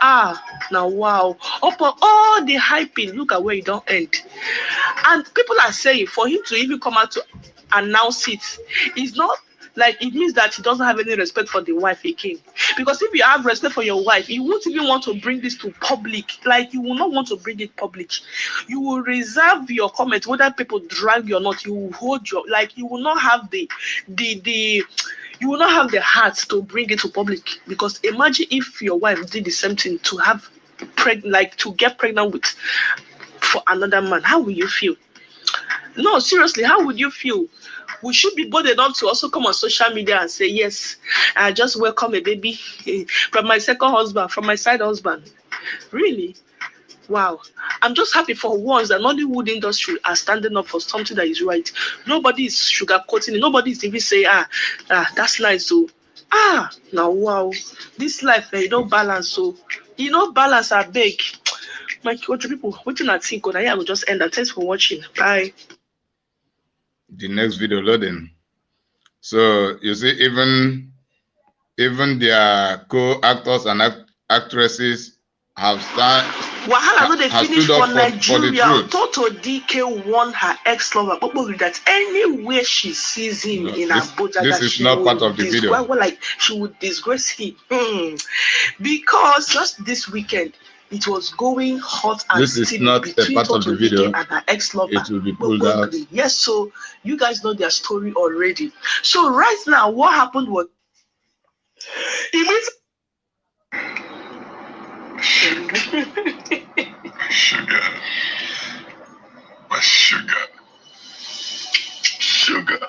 Now wow. Upon all the hyping, look at where it don't end. And people are saying for him to even come out to announce it, it's not Like, it means that he doesn't have any respect for the wife again. Because if you have respect for your wife, you won't even want to bring this to public. Like, you will not want to bring it public. You will reserve your comment, whether people drag you or not. You will hold your, like, you will not have you will not have the heart to bring it to public. Because imagine if your wife did the same thing to have to get pregnant with for another man. How will you feel? No, seriously, how would you feel? We should be bold enough to also come on social media and say, yes, I just welcome a baby from my second husband, from my side husband. Really? Wow. I'm just happy for once that Nollywood industry are standing up for something that is right. Nobody is sugarcoating it. Nobody is even saying, that's nice. So, now, wow. This life, you don't balance. So, you know, balance, I beg. My country people, what do you think? I will just end that. Thanks for watching. Bye. The next video loading. So you see, even their co-actors and actresses have Wahala no dey finish for Nigeria. For Toto DK warned her ex-lover that anywhere she sees him in Abuja, this is not part of the video. Well, like she would disgrace him. Because just this weekend it was going hot and this is not a part of the video and her ex-lover. It will be pulled out. Yes, so you guys know their story already. So right now, what happened was Sugar. My sugar. Sugar.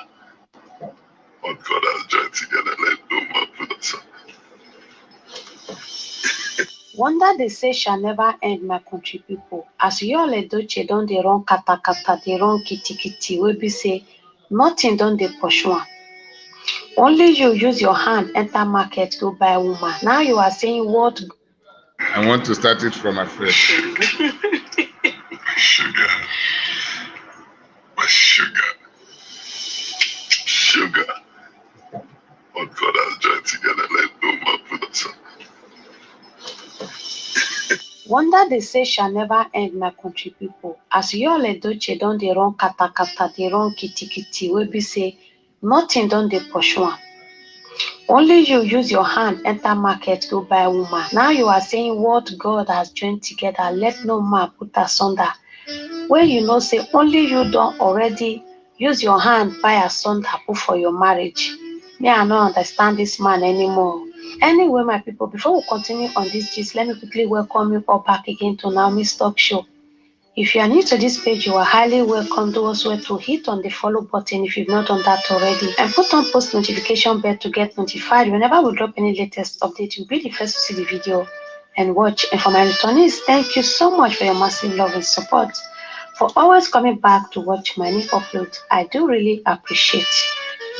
What God has joined together, let no man put us up. Wonder they say shall never end, my country people. As Yul Edochie don dey run kata kata, dey run kitty kitty, we be say nothing don dey pursue am. Only you use your hand enter market go buy woman. Now you are saying what? I want to start it from afresh. Sugar. My sugar. Sugar. What God has joined together, let no man put us up. Wonder they say shall never end, my country people. As Yul Edochie don dey run kata kata, dey run kitty kitty, we be say nothing don dey pursue am. Only you use your hand enter market go buy woman. Now you are saying what God has joined together, let no man put asunder. When you know say only you don't already use your hand buy asunder put for your marriage. Me, I don't understand this man anymore. Anyway, my people, before we continue on this gist, let me quickly welcome you all back again to Naomi's Talk Show. If you are new to this page, you are highly welcome. Do also to hit on the follow button if you've not done that already, and put on post notification bell to get notified whenever we drop any latest update. You'll be the first to see the video and watch. And for my returnees, thank you so much for your massive love and support, for always coming back to watch my new upload. I do really appreciate.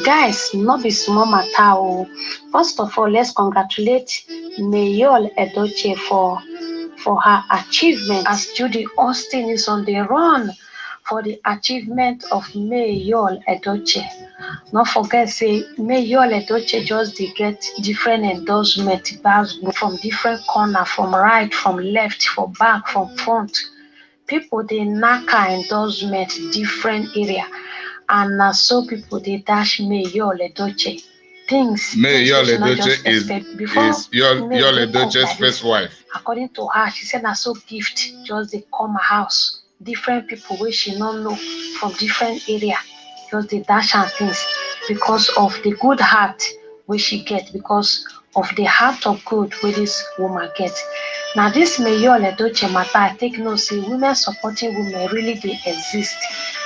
Guys, not be small matter. First of all, let's congratulate Yul Edochie for her achievement, as Judy Austin is on the run for the achievement of Yul Edochie. Not forget, say Yul Edochie just dey get different endorsement from different corner, from right, from left, from back, from front. People dey knack her endorsement different area, and now so people they dash Yul Edochie things. Yul Edochie is Yul Edochie's first wife. According to her, she said, "I so gift just they come her house. Different people where she don't know from different area, just they dash and things because of the good heart where she get, because of the heart of good where this woman gets." Now this Yul Edochie matter, I take no say women supporting women really they exist.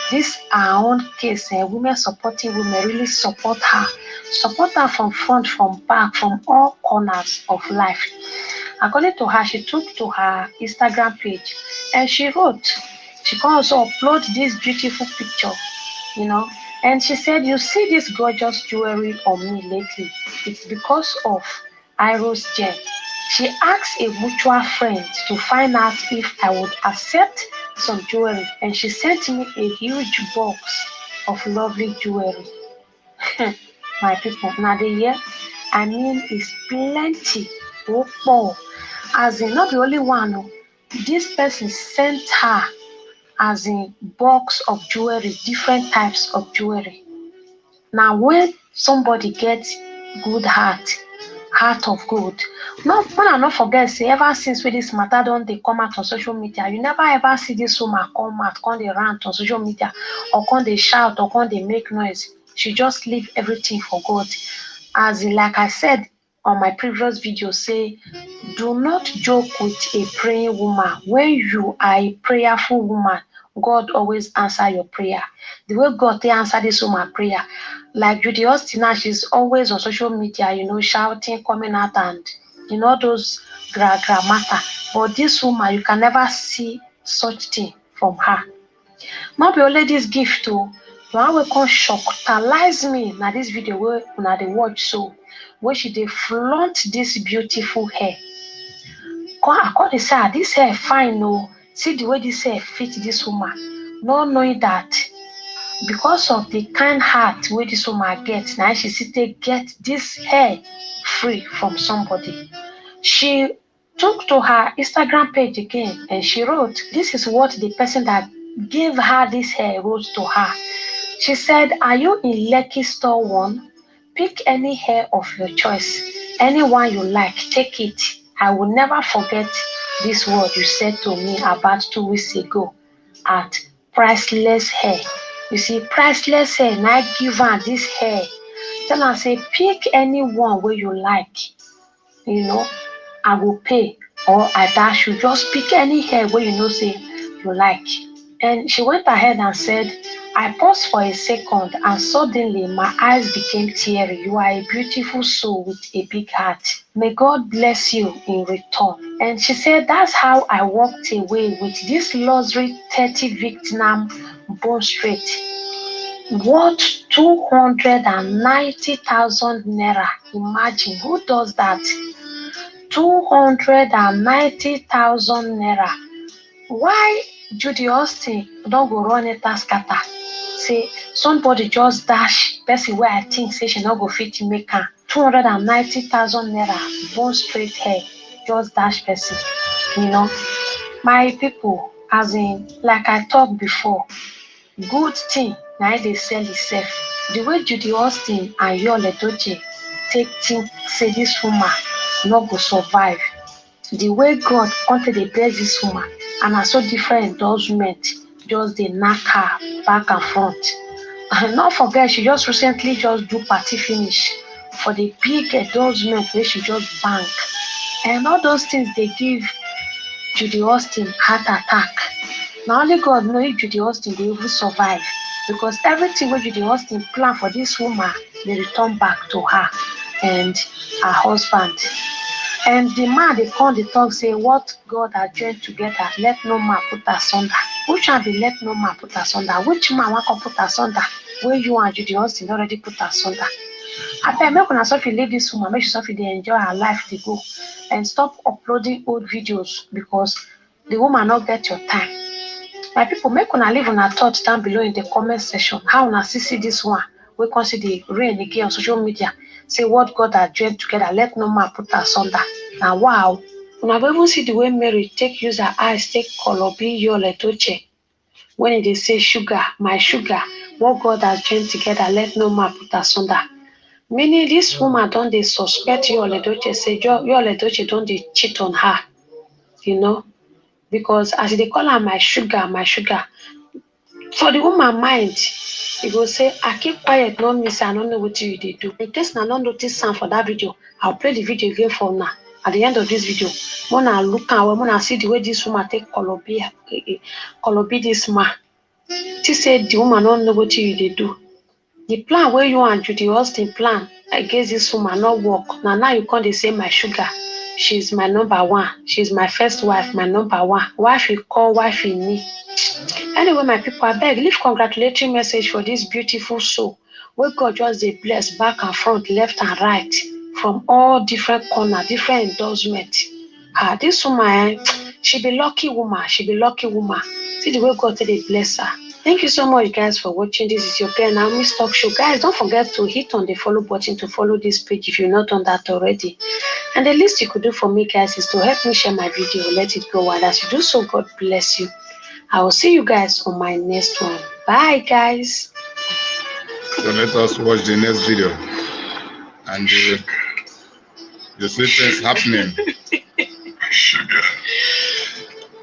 This our own case, women supporting women really support her from front, from back, from all corners of life. According to her, she took to her Instagram page and she wrote, she can also upload this beautiful picture, and she said, "You see this gorgeous jewelry on me lately, it's because of Iris Gem." She asked a mutual friend to find out if I would accept some jewelry, and she sent me a huge box of lovely jewelry. My people, now the year, I mean, it's plenty. Oh, as in not the only one. This person sent her as in box of jewelry, different types of jewelry. Now when somebody get good heart of gold. No, when I not forget, say ever since with this matter don't they come out on social media, you never ever see this woman come out, come they rant on social media, or come they shout, or come they make noise. She just leave everything for God. As in, like I said on my previous video, say do not joke with a praying woman. When you are a prayerful woman, God always answer your prayer. The way God they answer this woman prayer, like Judy Austin now, she's always on social media, shouting, coming out, and those gra matter. But this woman, you can never see such thing from her. Not be only this gift too. One way come shockalize me na this video where una dey watch so, where she dey flaunt this beautiful hair. I call dey say this hair fine oh. See the way this hair fit this woman. Not knowing that because of the kind heart where this woman gets, now she still get this hair free from somebody. She took to her Instagram page again and she wrote, this is what the person that gave her this hair wrote to her. She said, are you in Lekki store 1? Pick any hair of your choice. Anyone you like, take it. I will never forget this word you said to me about 2 weeks ago at Priceless Hair. You see, Priceless Hair, and I give her this hair. Tell her, say, pick anyone where you like. I will pay. Or I dash you. Just pick any hair where say you like. And she went ahead and said, I paused for a second and suddenly my eyes became teary. You are a beautiful soul with a big heart. May God bless you in return. And she said, that's how I walked away with this luxury 30 Vietnam bone straight. Worth 290,000 naira. Imagine, who does that? 290,000 naira. Why Judy Austin don't go run it and scatter? Say somebody just dash person where I think say she not go fit to make her 290,000 naira bone straight hair, just dash person. My people, as in like I talked before, good thing now they sell itself. The way Judy Austin and Yul Edochie take think say this woman not go survive. The way God wanted to bless this woman, and I saw different endorsement, just they knock her back and front. And not forget, she just recently just do party finish for the big endorsement where she just bank. And all those things they give Judy Austin heart attack. Now only God knows if Judy Austin will even survive, because everything what Judy Austin plan for this woman, they return back to her and her husband. And the man they come the talk say what God has joined together, let no man put asunder. Which one be let no man put asunder? Which man want to put asunder? Where you and Judy Austin already put asunder. I bet make una Sophie leave this woman, make sure Sophie they enjoy her life they go, and stop uploading old videos because the woman not get your time. My people, make una leave una thoughts down below in the comment section. How una see this one? We can see the rain again on social media. Say what God has joined together, let no man put asunder. Now wow, una even see the way Mary take use her eyes, take Kolobi Yul Edochie. When they say sugar, my sugar, what God has joined together, let no man put asunder. Meaning this woman don't they suspect Yul Edochie, say Yul Edochie don't they cheat on her, because as they call her my sugar, for the woman mind, he go say, I keep quiet, no miss, I don't know what you did do. In case I don't notice some for that video, I'll play the video again for now. At the end of this video, when I look and when I see the way this woman take Kolobi this man, she said the woman don't know what you did do. The plan where you and Judy Austin plan against this woman not work. Now you can't say my sugar. She's my number one. She's my first wife, my number one. Wife you call, wife in me. Anyway, my people, I beg, leave congratulatory message for this beautiful soul. Where God just they bless back and front, left and right, from all different corners, different endorsement. This woman, she be lucky woman. See the way God they bless her. Thank you so much, guys, for watching. This is your girl Naomi Talk Show. Guys, don't forget to hit on the follow button to follow this page if you're not done that already. And the least you could do for me, guys, is to help me share my video, let it go wide. As you do so, God bless you. I will see you guys on my next one. Bye, guys. So let us watch the next video. And you see things happening.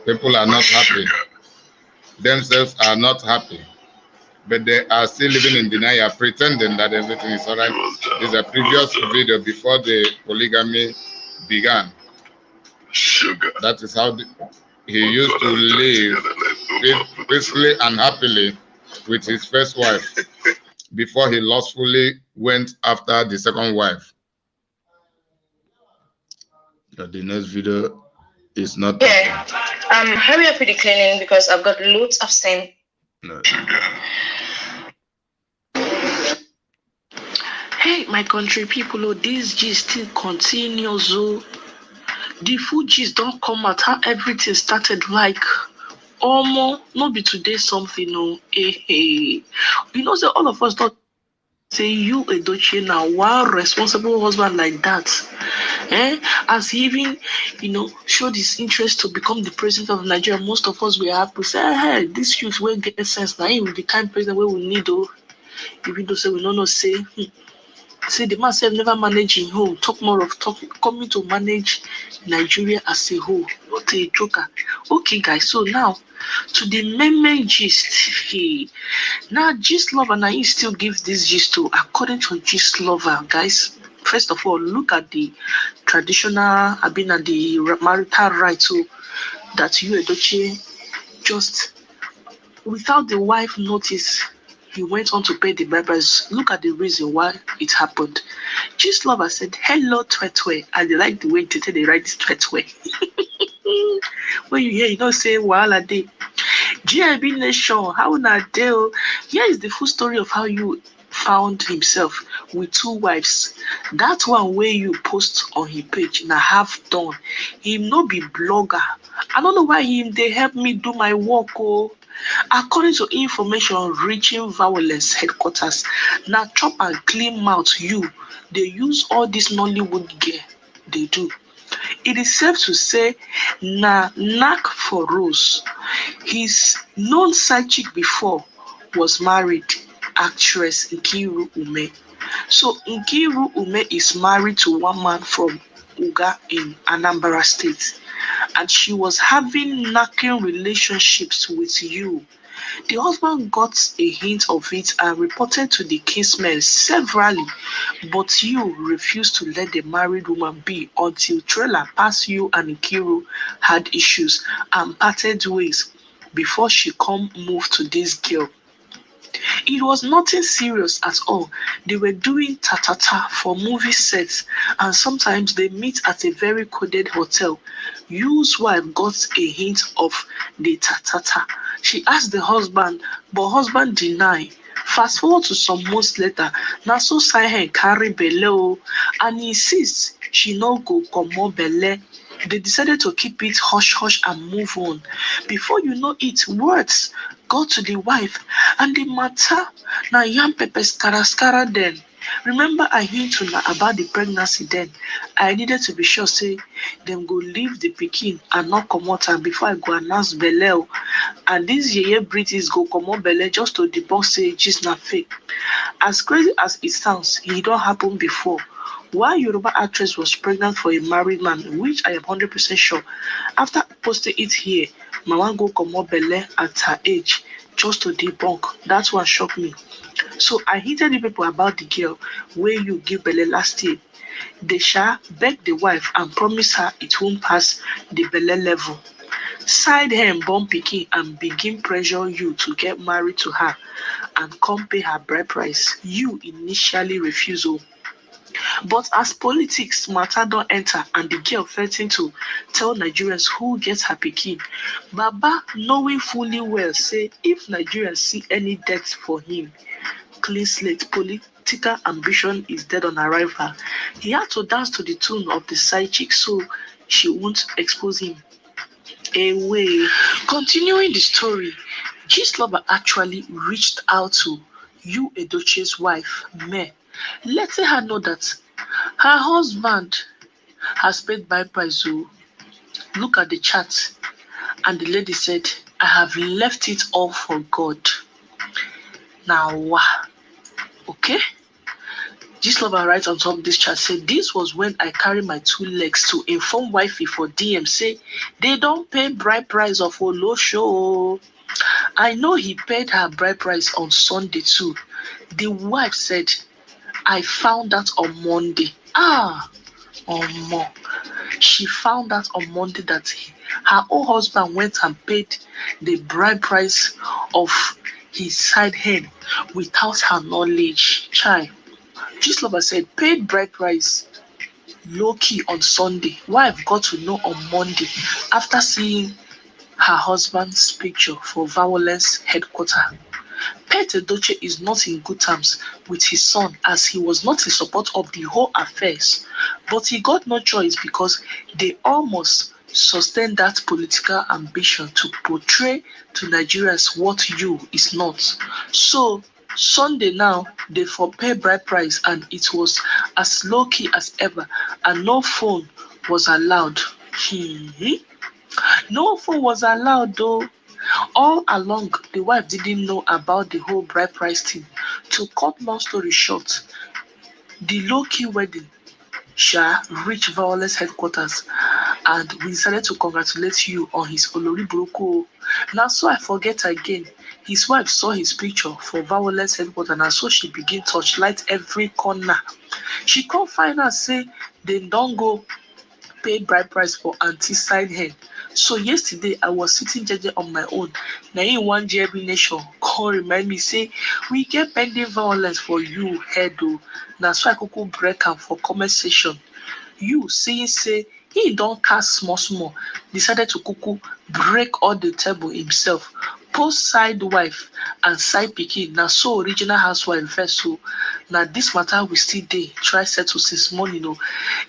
People are not happy. Themselves are not happy. But they are still living in denial, pretending that everything is alright. This is a previous video before the polygamy began. That is how he used to live peacefully and happily with his first wife before he lustfully went after the second wife. The next video is not. Yeah, hurry up with the cleaning because I've got loads of stain. No. Hey, my country people, oh, this gist still continues. Oh, the food gist don't come out how everything started like. No be today something, no. Hey. You know, so all of us don't say Yul Edochie now, one responsible husband like that. As he even, showed his interest to become the president of Nigeria, most of us were happy. Say, hey, this youth will get sense. Now he will be the kind of president where we need, even though say we don't know, say the man self never manage in home. Talk more of coming to manage Nigeria as a whole. What a joker. Okay, guys, so now to the main gist. Now gist lover, now he still gives this gist to according to gist lover, guys. First of all, look at the traditional, the marital right that Yul Edochie just without the wife notice. He went on to pay the bribes. Look at the reason why it happened. Gist lover said, hello, Twetwe. I like the way they write this Twetwe. When you hear, say, Wahala day. GIB Nation, how na deal? Here is the full story of how you found himself with two wives. That one where you post on his page, now half done. Him no be blogger. I don't know why they help me do my work. According to information reaching Violence headquarters, now chop and clean mouth they use all this Nollywood gear they do. It is safe to say na knack for Rose. His known side chick before was married, actress Nkiru Ume. So Nkiru Ume is married to one man from Uga in Anambra State. And she was having knacking relationships with you. The husband got a hint of it and reported to the casemen severally, but you refused to let the married woman be until trailer past you and Nkiru had issues and parted ways before she come move to this girl. It was nothing serious at all. They were doing ta-ta-ta for movie sets and sometimes they meet at a very coded hotel. Yu's wife got a hint of the ta-ta-ta. She asked the husband, but husband denied. Fast forward to some months later, Naso Sahen carry belle and insists she no go comot belle. They decided to keep it hush-hush and move on. Before you know it, words got to the wife and the matter na yam pepper skara then. Remember I hint una about the pregnancy then. I needed to be sure say them go leave the pikin and not comot am before I go announce belle. And this yeye British go comot belle just to debunk say gist na fake. As crazy as it sounds, it don't happen before. While Yoruba actress was pregnant for a married man, which I am 100% sure, after posting it here, Mama go comot belle at her age just to debunk. That one shocked me. So I hinted the people about the girl where you give belle last year. They shall beg the wife and promise her it won't pass the belle level. Side her and born pikin and begin pressure you to get married to her and come pay her bride price. You initially refuse. But as politics matter don't enter and the girl threatened to tell Nigerians who gets her pikin, Baba knowing fully well say if Nigerians see any debt for him, clean slate, political ambition is dead on arrival. He had to dance to the tune of the side chick so she won't expose him. Away. Continuing the story, Gist Lover actually reached out to Yul Edochie's wife, May, letting her know that her husband has paid by price. Look at the chat. And the lady said, I have left it all for God. Now, Gislover writes on top of this chat, said, this was when I carry my 2 legs to inform wifey for DM, say, they don't pay bride price of Olo show. I know he paid her bride price on Sunday too. The wife said, I found that on Monday. She found out on Monday that her own husband went and paid the bride price of his side hen without her knowledge. Chai. Gislover said, paid bride price low-key on Sunday. Wife got to know on Monday after seeing her husband's picture for violence headquarters. Pet Edochie is not in good terms with his son as he was not in support of the whole affairs, but he got no choice because they almost sustain that political ambition to portray to Nigerians what you is not. So Sunday now they for pay bride price and it was as low-key as ever and no phone was allowed. No phone was allowed though. All along, the wife didn't know about the whole bride price thing. To cut long story short, the low-key wedding reached violence headquarters and we decided to congratulate you on his Olori Buruku. Now, so I forget again, his wife saw his picture for violence headquarters and so she began torchlight every corner. She can't find out, say, they don't go pay bride price for auntie side hen. So yesterday I was sitting jeje on my own. Now in one JB nation call remind me say we get pending violence for you head though. Now so I could break am for comment section. You seeing say he don't cast small decided to cuckoo break all the table himself. Post side wife and side pikin na so original housewife first so now this matter we still dey try settle since morning.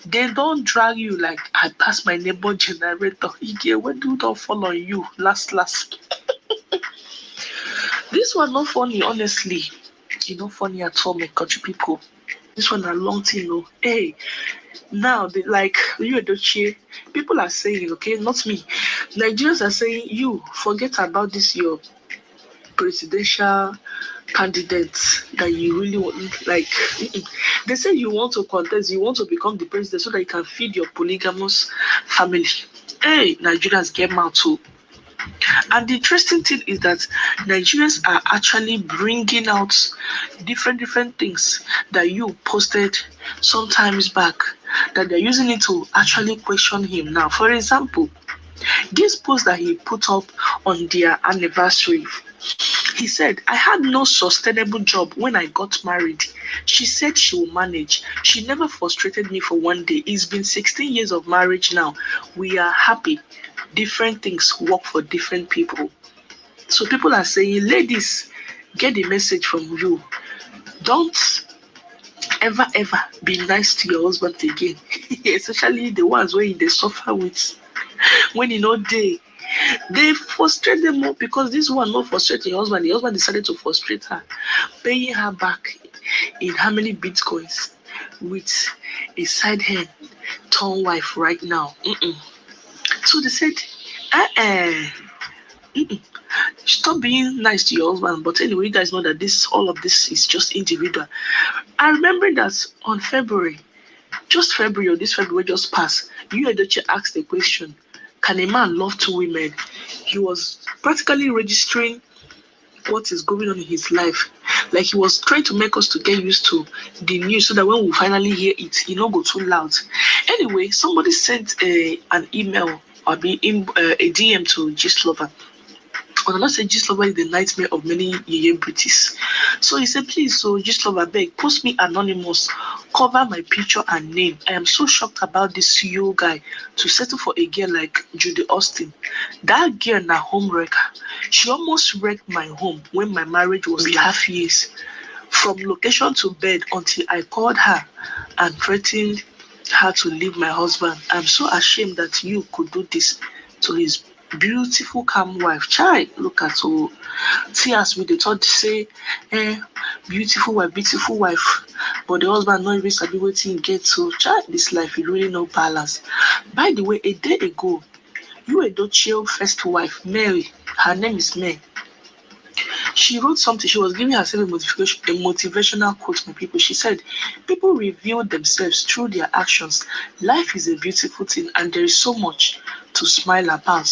They don't drag you like I pass my neighbor generator. When do don't fall on you last. This one not funny honestly. You not funny at all, my country people. This one a long thing Hey, now they like you Edochie. People are saying, okay, not me. Nigerians are saying you forget about this your presidential candidates that you really want, like they say you want to contest, you want to become the president so that you can feed your polygamous family. Hey, Nigerians get mad too. And the interesting thing is that Nigerians are actually bringing out different things that you posted sometimes back that they're using it to actually question him now. For example, this post that he put up on their anniversary, he said, I had no sustainable job when I got married. She said she will manage. She never frustrated me for one day. It's been 16 years of marriage now. We are happy. Different things work for different people. So people are saying, ladies, get the message from you. Don't ever be nice to your husband again. Especially the ones where they suffer with when you know they frustrate them more because this one not frustrate your husband. The husband decided to frustrate her, paying her back in how many bitcoins with a side hand turn wife right now. So they said, stop being nice to your husband. But anyway, you guys know that all of this is just individual. I remember that on this February just passed, Yul Edochie asked the question, can a man love 2 women? He was practically registering what is going on in his life. Like he was trying to make us to get used to the news so that when we finally hear it, it not go too loud. Anyway, somebody sent an email or a DM to Gislover. And I not say Gislover is the nightmare of many Yeye British. So he said, please, so Gislover, beg, post me anonymous, cover my picture and name. I am so shocked about this CEO guy to settle for a girl like Judy Austin. That girl na home wrecker. She almost wrecked my home when my marriage was 3.5 years. From location to bed until I called her and threatened her to leave my husband. I'm so ashamed that you could do this to his beautiful calm wife. Child, look at all tears with the thought say beautiful wife, but the husband not even sabi wetin get. So child, this life is really no balance. By the way, a day ago, Yul Edochie first wife Mary, her name is Mary, She wrote something. She was giving herself a motivational quote for people. She said, people reveal themselves through their actions. Life is a beautiful thing and there is so much to smile about.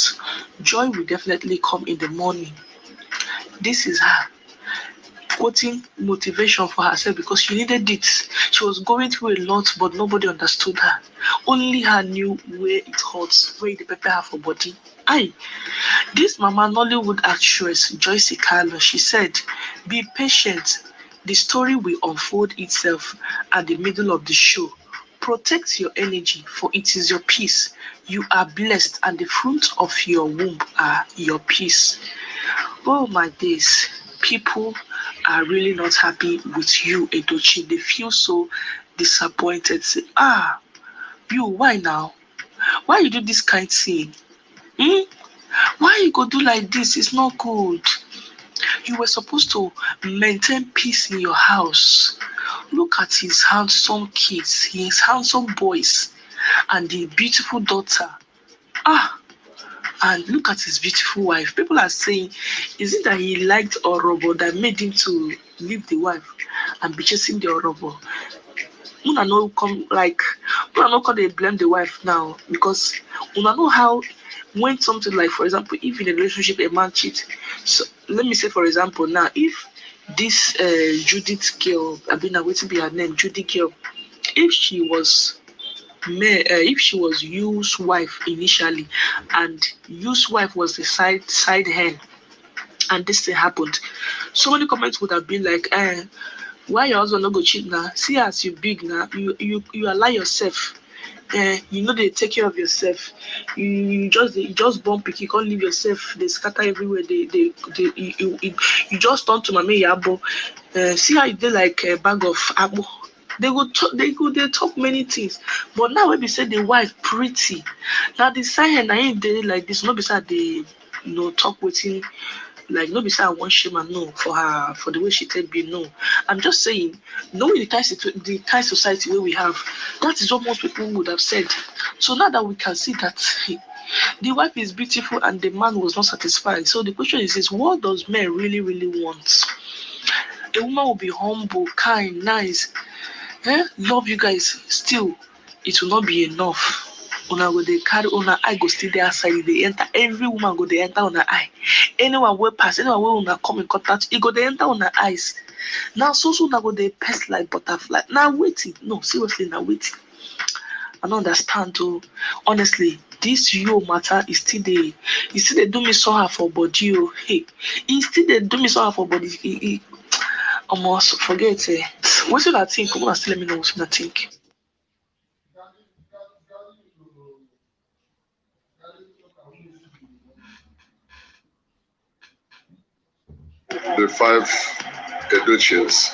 Joy will definitely come in the morning. This is her quoting motivation for herself because she needed it. She was going through a lot, but nobody understood her. Only her knew where it hurts, where it prepare her for body. Aye. This Mama Nollywood actress, Joyce Carlo, she said, be patient. The story will unfold itself at the middle of the show. Protect your energy, for it is your peace. You are blessed, and the fruit of your womb are your peace. Oh my days, people are really not happy with you, Edochie. They feel so disappointed. Say, you, why now? Why you do this kind of thing? Why you go do like this? It's not good. You were supposed to maintain peace in your house. Look at his handsome kids, his handsome boys, and the beautiful daughter. And look at his beautiful wife. People are saying, is it that he liked Orobo that made him to leave the wife and be chasing the Orobo? Una no come they blame the wife now, because una know how when something like, for example, if in a relationship a man cheats. So let me say, for example, now if this Judith girl, I mean, wait to be her name, Judy girl, if she was Yu's wife initially, and Yu's wife was the side hen, and this thing happened, so many comments would have been like, why your husband not go cheat now? See as you big now, you allow yourself. You know they take care of yourself. You just bump it. You can't leave yourself. They scatter everywhere. You just turn to Mama Yabo. See how you did like a bag of apple. They talk many things. But now when we say the wife pretty, now the sign and they like this. Not beside they talk with him. Like, no, beside I want shame and no for her, for the way she take be no. I'm just saying, knowing the kind society where we have, that is what most people would have said. So now that we can see that the wife is beautiful and the man was not satisfied. So the question is what does men really, really want? A woman will be humble, kind, nice, love you guys. Still, it will not be enough. Una go dey carry una eye go still dey outside. They enter. Every woman go dey enter una eye. Anyone wey pass, anyone wey una come in contact, e go dey enter una eyes. Now so una go dey pest like butterfly. Now waiting. No, seriously, now waiting. I don't understand too. Honestly, this yo matter is still dey. You still dey do me somehow for body. Oh, hey, he still dey do me somehow for body. Almost forget it. What should I think? Come on, still let me know what should I think. The 5 Edochies.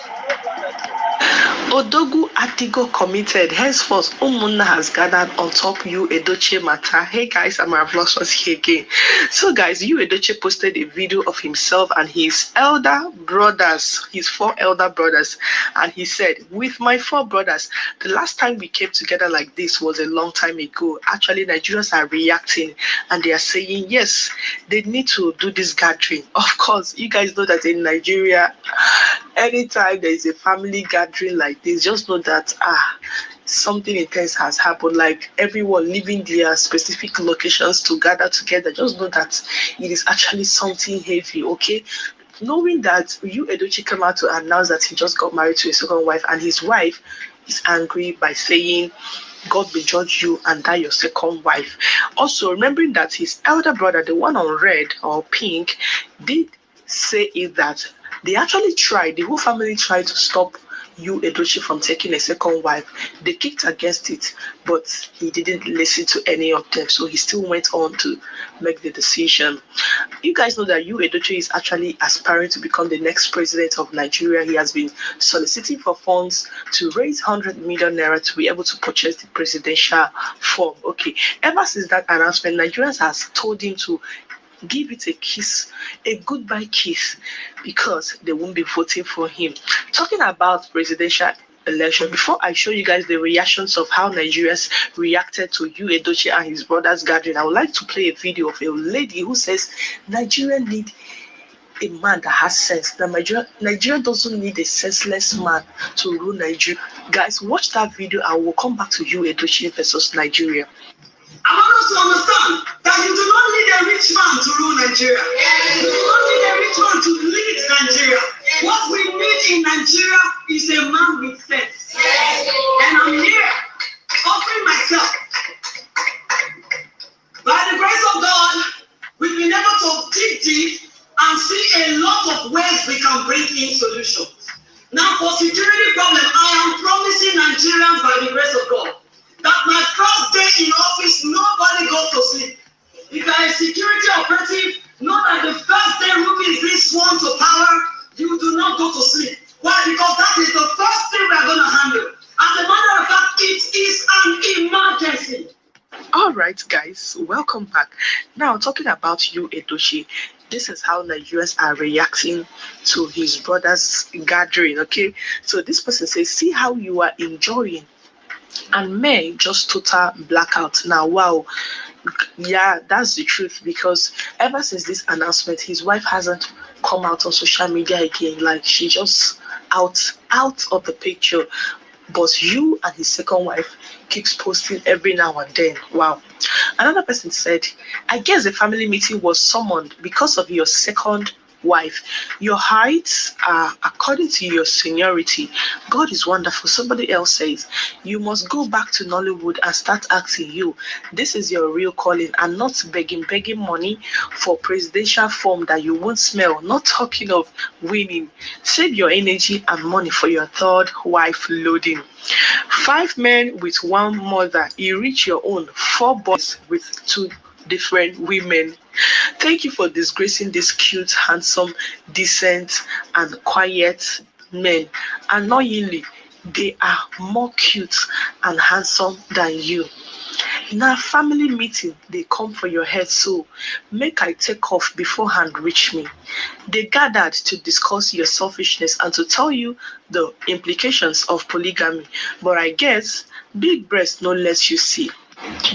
Odogu Atigo committed. Henceforth, Umunna has gathered on top Yul Edochie matter. Hey guys, I'm Marvelous here again. So guys, Yul Edochie posted a video of himself and his elder brothers, his 4 elder brothers, and he said, with my 4 brothers, the last time we came together like this was a long time ago. Actually, Nigerians are reacting and they are saying, yes, they need to do this gathering. Of course, you guys know that in Nigeria, anytime there is a family gathering like this, just know that something intense has happened. Like everyone leaving their specific locations to gather together, just know that it is actually something heavy. Okay, knowing that Yul Edochie came out to announce that he just got married to a second wife, and his wife is angry by saying, God will judge you and die your second wife. Also remembering that his elder brother, the one on red or pink, did say that they actually tried, the whole family tried to stop Yul Edochie from taking a second wife. They kicked against it, but he didn't listen to any of them, so he still went on to make the decision. You guys know that Yul Edochie is actually aspiring to become the next president of Nigeria. He has been soliciting for funds to raise 100 million naira to be able to purchase the presidential form. Okay, ever since that announcement, Nigerians has told him to give it a kiss, a goodbye kiss, because they won't be voting for him. Talking about presidential election, before I show you guys the reactions of how Nigerians reacted to Yul Edochie and his brothers gathering, I would like to play a video of a lady who says Nigeria need a man that has sense. Nigeria doesn't need a senseless man to rule Nigeria. Guys, watch that video and we'll come back to Yul Edochie versus Nigeria. I want us to understand that you do not need a rich man to rule Nigeria. You do not need a rich man to lead Nigeria. What we need in Nigeria is a man with sense. And I'm here offering myself. By the grace of God, we've been able to dig deep and see a lot of ways we can bring in solutions. Now, for security problem, I am promising Nigerians by the grace of God that my first day in office, nobody goes to sleep. If you are a security operative, know that the first day Ruby is being sworn to power, you do not go to sleep. Why? Because that is the first thing we are going to handle. As a matter of fact, it is an emergency. All right, guys, welcome back. Now, talking about Yul Edochie, this is how Nigerians are reacting to his brother's gathering, okay? So this person says, see how you are enjoying. And May just total blackout. Now, wow. Yeah, that's the truth, because ever since this announcement, his wife hasn't come out on social media again. Like, she just out of the picture. But you and his second wife keeps posting every now and then. Wow. Another person said, I guess the family meeting was summoned because of your second wife. Your heights are according to your seniority. God is wonderful. Somebody else says, you must go back to Nollywood and start acting. You, this is your real calling, and not begging money for presidential form that you won't smell. Not talking of winning. Save your energy and money for your third wife loading. 5 men with 1 mother. You reach your own 4 boys with 2 different women. Thank you for disgracing these cute, handsome, decent, and quiet men. Annoyingly, they are more cute and handsome than you. Now, family meeting, they come for your head, so make I take off beforehand reach me. They gathered to discuss your selfishness and to tell you the implications of polygamy. But I guess big breast no less you see.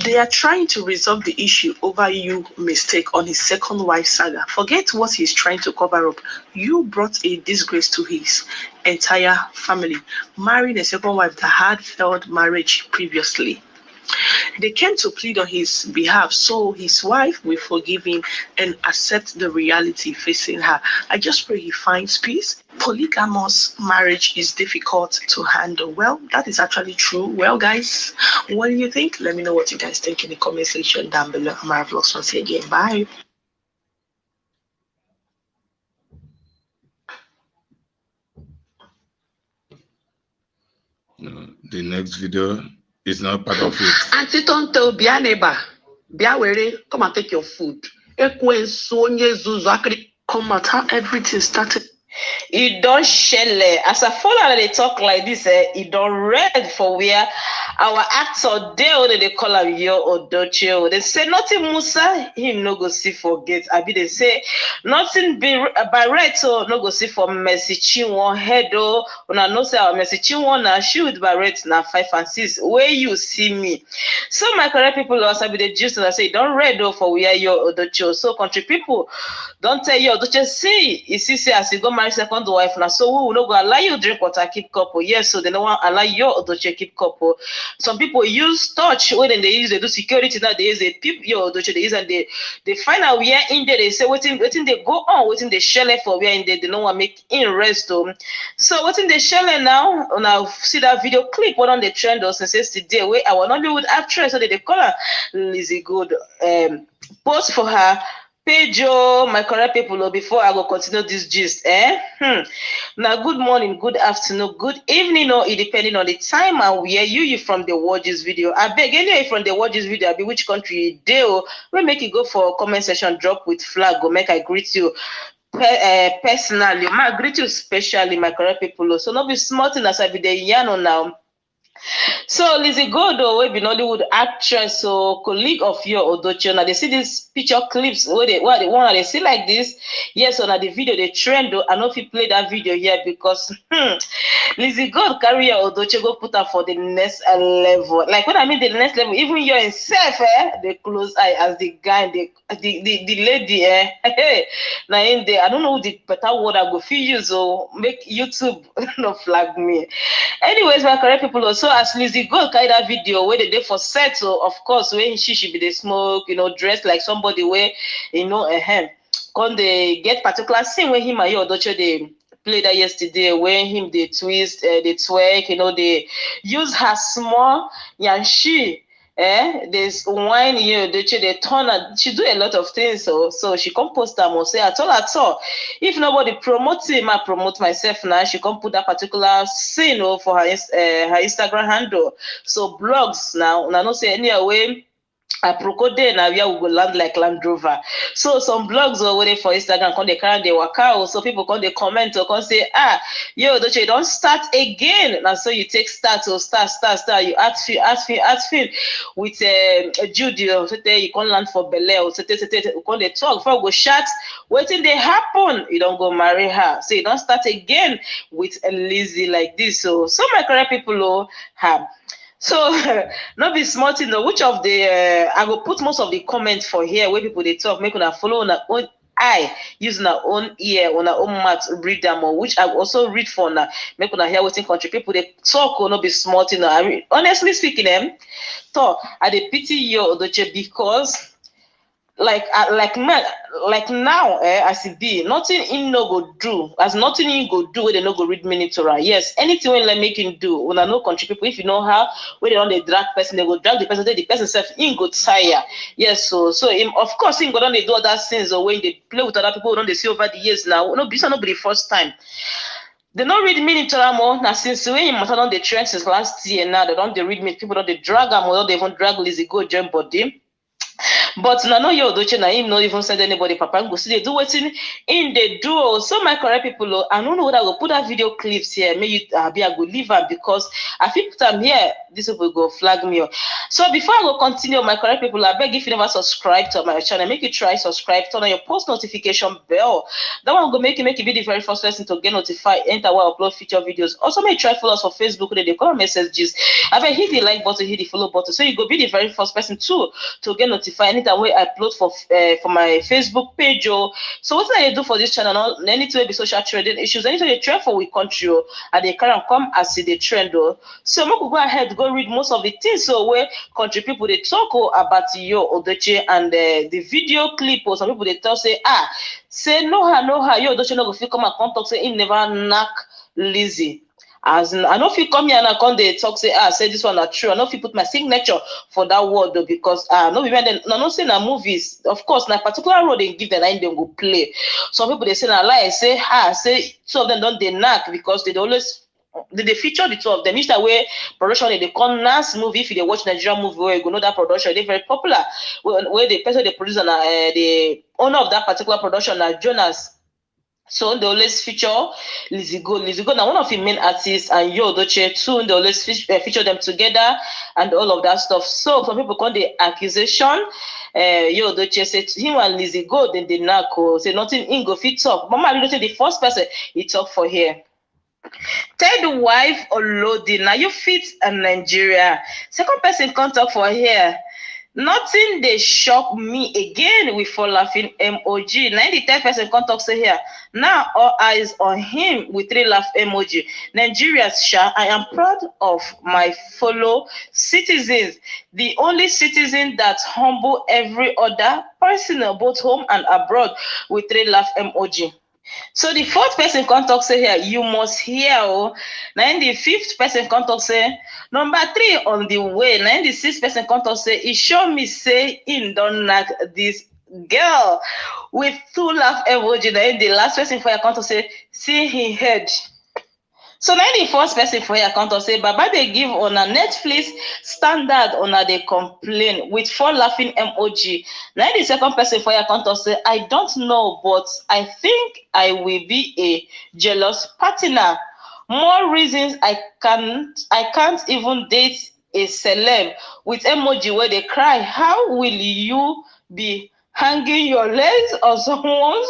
They are trying to resolve the issue over you mistake on his second wife saga. Forget what he's trying to cover up. You brought a disgrace to his entire family, marrying a second wife that had failed marriage previously. They came to plead on his behalf, so his wife will forgive him and accept the reality facing her. I just pray he finds peace. Polygamous marriage is difficult to handle. Well, that is actually true. Well, guys, what do you think? Let me know what you guys think in the comment section down below. Amara Vlogs once again. Bye. The next video is not part of it. Auntie Tonto, Bianeba, Biawere, come and take your food. Come out how everything started. It don't shell. As a follower, they talk like this. It don't read for where our actor they call him Yul Edochie. They say nothing Musa, him no go see forget. I be they say nothing be by right, so no go see for Mercy Chinwon head. Oh, when I know say our Mercy Chinwon na shoot by right na 5 and 6. Where you see me? So my correct people also be the gist and I say don't read though for where Yul Edochie. So country people don't tell Yul Edochie see you see say as you go marry second wife now, so we will not go allow you drink water keep couple. Yes, so they don't want allow Yul Edochie keep couple. Some people use touch when they use they do security now they use a peep Yul Edochie they use and they find out where in there they say waiting they go on waiting they shell for where in there they don't want make in rest home. So waiting they shell now see that video clip what on the trend or since yesterday where our Nollywood actress so they call her Lizzie Good post for her page. My correct people before I go continue this gist now good morning, good afternoon, good evening or it depending on the time and where you from the watch this video. I beg anyway from the watch this video I be which country you do we make you go for comment section drop with flag go make I greet you personally. I greet you specially my correct people so not be smart as I be the yarn now. So Lizzie Godo, we be Nollywood actress, so colleague of Yul Edochie. Now they see these picture clips where they want they see like this. Yes, so now the video they trend. I know if you play that video here because Lizzie God carry Yul Edochie go put her for the next level. Like when I mean the next level, even you yourself, the close eye as the guy, the lady, hey, now in there, I don't know the better word I go feel use so make YouTube no flag me. Anyways, my correct people also as Lizzie God carry that video where they did for set, so of course when she should be the smoke, dressed like somebody where when they get particular scene when him and Yul Edochie they played that yesterday when him they twist, they twerk, they use her small yanshi. There's wine here, they turn her, she do a lot of things, so she come post them or say at all. If nobody promotes him, I promote myself now. She come put that particular scene for her Instagram handle. So blogs now, not say any way. I procode now we will land like Land Rover. So some blogs are waiting for Instagram, come they carry they work out. So people come they comment or come say, Yul Edochie don't start again. And so you take start. You add film with Judy or you can land for Bel Air or you can they talk before go chat. Waiting they happen, you don't go marry her. So you don't start again with a Lizzie like this. So my correct people have. So not be smart which of the I will put most of the comments for here where people they talk, make una follow on our own eye, using our own ear, on our own mouth, read them or which I will also read for now. Make una hear waiting country people they talk or not be smart honestly speaking, so I dey pity Yul Edochie because like now, as it be, nothing in no go do, as nothing in go do where they no go read minute to her. Yes, anything when like making do, when I know country people, if you know how, where they on the drag person, they go drag the person self in go tire. Yes, so him, of course, him go down they do other things or when they play with other people, don't they see over the years now. No, this is not the first time. They don't read minute to them more. Now since when him matter on the trend since last year now, they don't they read minute, people don't they drag them or don't they even drag Lizzie go join body. But now Yul Edochie na him not even send anybody papa go see they do waiting in the duo. So my correct people, I don't know what I will put that video clips here. Maybe I go leave her because I think I'm here. This will go flag me. So before I go continue, my correct people, I beg if you never subscribe to my channel, make you try subscribe, turn on your post notification bell. That one will make you be the very first person to get notified enter where I upload future videos. Also make try follow us for Facebook, they call messages. I beg hit the like button, hit the follow button, so you go be the very first person too to get notified anytime way I upload for my Facebook page. So what I do for this channel, anything be social trading issues, anything they trend for we country, and they can come as see the trend. So I'm going to go ahead go read most of the things so where country people they talk about Yul Edochie and the video clip or some people they tell say say no her Yul Edochie no go fit come and come talk say he never knock Lizzie. As I know if you come here and I come they talk say say this one not true. I know if you put my signature for that word though, because no even then no say na movies, of course na particular role they give the line they go play. Some people they say na lie, say say two of them don't they knock because they always they feature the two of them. Each that way production they come nice movie. If you watch Nigerian movie where you go know that production they very popular. Where the person they produce and the owner of that particular production Jonas. So they always feature Lizzie Go. Lizzie Go now one of the main artists and Yul Edochie too. They always feature them together and all of that stuff. So some people call the accusation. Yul Edochie said him and Lizzie Go then they knock say nothing in go fit talk. Mama I don't the first person he talk for here. Third wife Olodi, now you fit in Nigeria. Second person can't talk for here. Nothing they shock me again with for laughing emoji. 93rd person can't talk say here. Now all eyes on him with 3 laugh emoji. Nigeria's Sha, I am proud of my fellow citizens. The only citizen that humble every other person both home and abroad with 3 laugh emoji. So the 4th person contact say here, you must hear. Now the 5th person contact say, number 3 on the way. Now the 6th person contact say, he show me say in don't knock this girl with 2 laugh emoji. Now the last person for your contact say, see he head. So now the first person for your account say, Baba they give on a Netflix standard on a they complain with 4 laughing emoji. Now the second person for your account say, I don't know, but I think I will be a jealous partner More reasons I can't even date a celeb with emoji where they cry. How will you be hanging your legs on someone's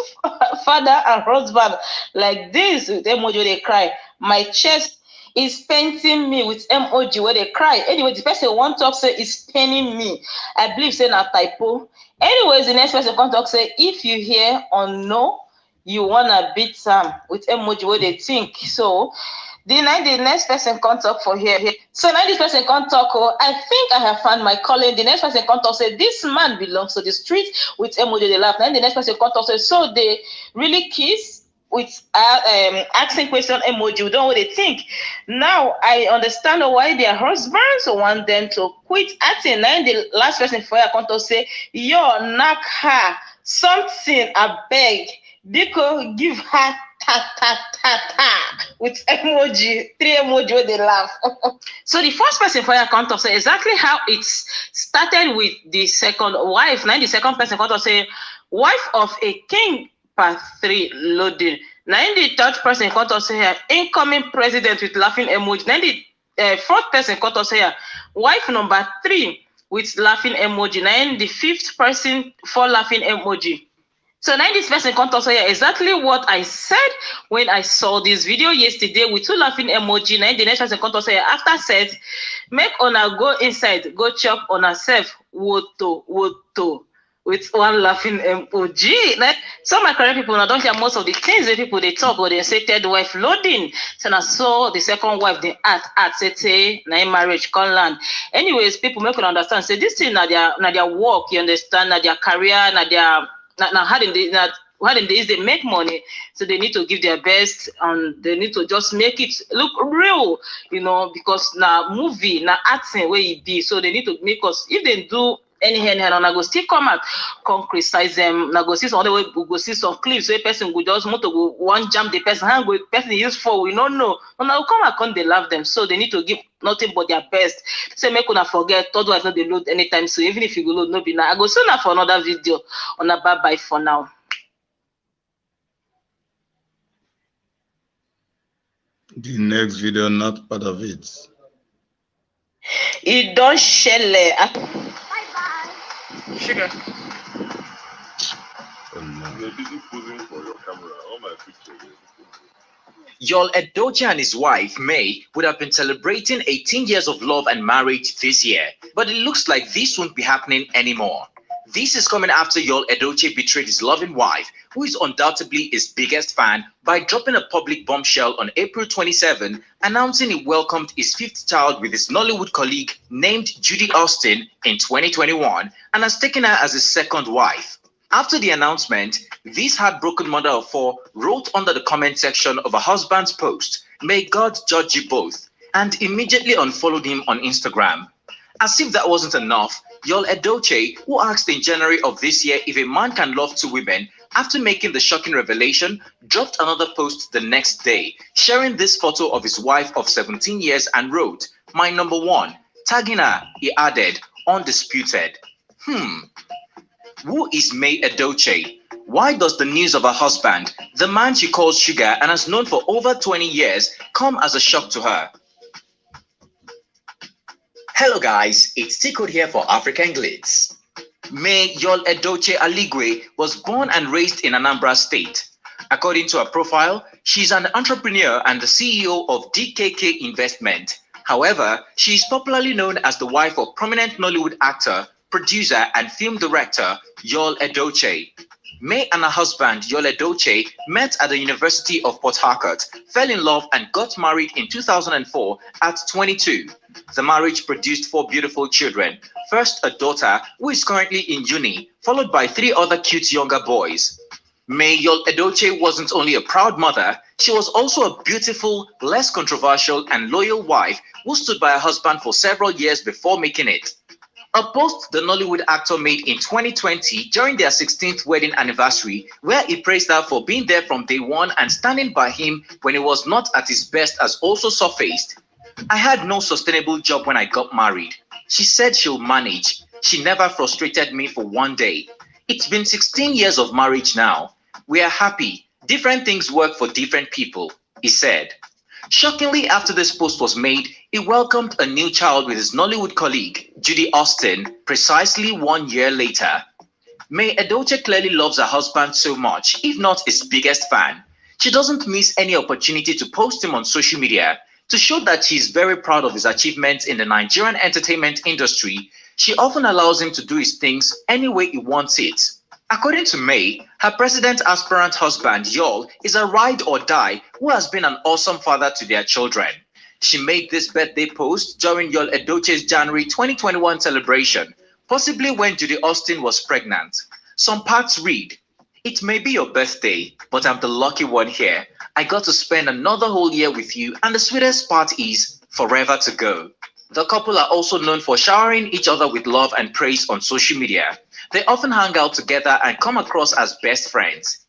father and husband like this with emoji where they cry? My chest is painting me with emoji where they cry. Anyway, the person one talk say is paining me. I believe say na typo. Anyways, the next person come talk say if you hear or no, you wanna beat Sam with emoji where they think. So the next person come talk for here. So now this person come talk. Oh, I think I have found my calling. The next person come talk say this man belongs to the street with emoji they laugh. Then the next person come talk say so they really kiss with asking question emoji. We don't know what they think. Now I understand why their husbands want them to quit acting. Then the last person for your come talk say yo knock her something I beg. Biko give her ta with emoji, 3 emoji where they laugh. So the first person for your account say exactly how it started with the second wife. Now the second person account say wife of a king part 3 loading. Now the third person account say incoming president with laughing emoji. Then the fourth person account say wife number 3 with laughing emoji. Now the fifth person for laughing emoji. So now this person can't also hear exactly what I said when I saw this video yesterday with 2 laughing emoji. Now the next person can't also hear after said, make ona go inside, go chop on herself, woto with 1 laughing emoji. Now, some my current people now don't hear most of the things that people they talk or they say third wife loading. So now saw the second wife they at say na marriage can land. Anyways, people make you understand. Say this thing na their work, you understand, na their career, na their now how in days they make money, so they need to give their best and they need to just make it look real, you know, because now movie, now acting where it be, so they need to make us, if they do anyhow, and I go still come out, come criticize them, and I go see some other way, we go see some clips where person go just want to go one jump the person, hand go person use for, we don't know, and I will come and they love them, so they need to give nothing but their best. Say make una forget, otherwise not they load anytime, so even if you go load, no be now, I go soon for another video, on a bye for now. The next video, not part of it. It don't share. Bye-bye. Sugar. You're busy posing for your camera. All my pictures. Yul Edochie and his wife, May, would have been celebrating 18 years of love and marriage this year, but it looks like this won't be happening anymore. This is coming after Yul Edochie betrayed his loving wife, who is undoubtedly his biggest fan, by dropping a public bombshell on April 27, announcing he welcomed his 5th child with his Nollywood colleague named Judy Austin in 2021 and has taken her as his 2nd wife. After the announcement, this heartbroken mother of 4 wrote under the comment section of her husband's post, "May God judge you both," and immediately unfollowed him on Instagram. As if that wasn't enough, Yul Edochie, who asked in January of this year if a man can love 2 women, after making the shocking revelation, dropped another post the next day, sharing this photo of his wife of 17 years and wrote, "My number 1, tagging her," he added, "undisputed." Who is May Edochie? Why does the news of her husband, the man she calls Sugar and has known for over 20 years, come as a shock to her? Hello guys, it's Tico here for African Glitz. May Yul Edochie Aligwe was born and raised in Anambra State. According to her profile, she's an entrepreneur and the CEO of DKK Investment. However, she is popularly known as the wife of prominent Nollywood actor, producer and film director Yul Edochie. May and her husband Yul Edochie met at the University of Port Harcourt, fell in love and got married in 2004 at 22. The marriage produced 4 beautiful children. First a daughter who is currently in uni, followed by 3 other cute younger boys. May Yul Edochie wasn't only a proud mother, she was also a beautiful, less controversial and loyal wife who stood by her husband for several years before making it. A post the Nollywood actor made in 2020 during their 16th wedding anniversary, where he praised her for being there from day one and standing by him when he was not at his best, has also surfaced. "I had no sustainable job when I got married. She said she'll manage. She never frustrated me for one day. It's been 16 years of marriage now. We are happy. Different things work for different people," he said. Shockingly, after this post was made, he welcomed a new child with his Nollywood colleague, Judy Austin, precisely 1 year later. May Edochie clearly loves her husband so much, if not his biggest fan. She doesn't miss any opportunity to post him on social media to show that she is very proud of his achievements in the Nigerian entertainment industry. She often allows him to do his things any way he wants it. According to May, her president aspirant husband, Yul, is a ride or die who has been an awesome father to their children. She made this birthday post during Yul Edochie's January 2021 celebration, possibly when Judy Austin was pregnant. Some parts read, "It may be your birthday, but I'm the lucky one here. I got to spend another whole year with you, and the sweetest part is forever to go." The couple are also known for showering each other with love and praise on social media. They often hang out together and come across as best friends.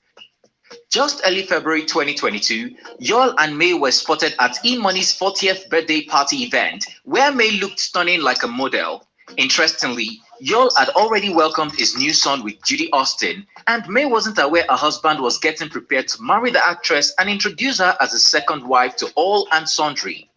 Just early February 2022, Yul and May were spotted at E-Money's 40th birthday party event, where May looked stunning like a model. Interestingly, Yul had already welcomed his new son with Judy Austin, and May wasn't aware her husband was getting prepared to marry the actress and introduce her as a second wife to all and sundry.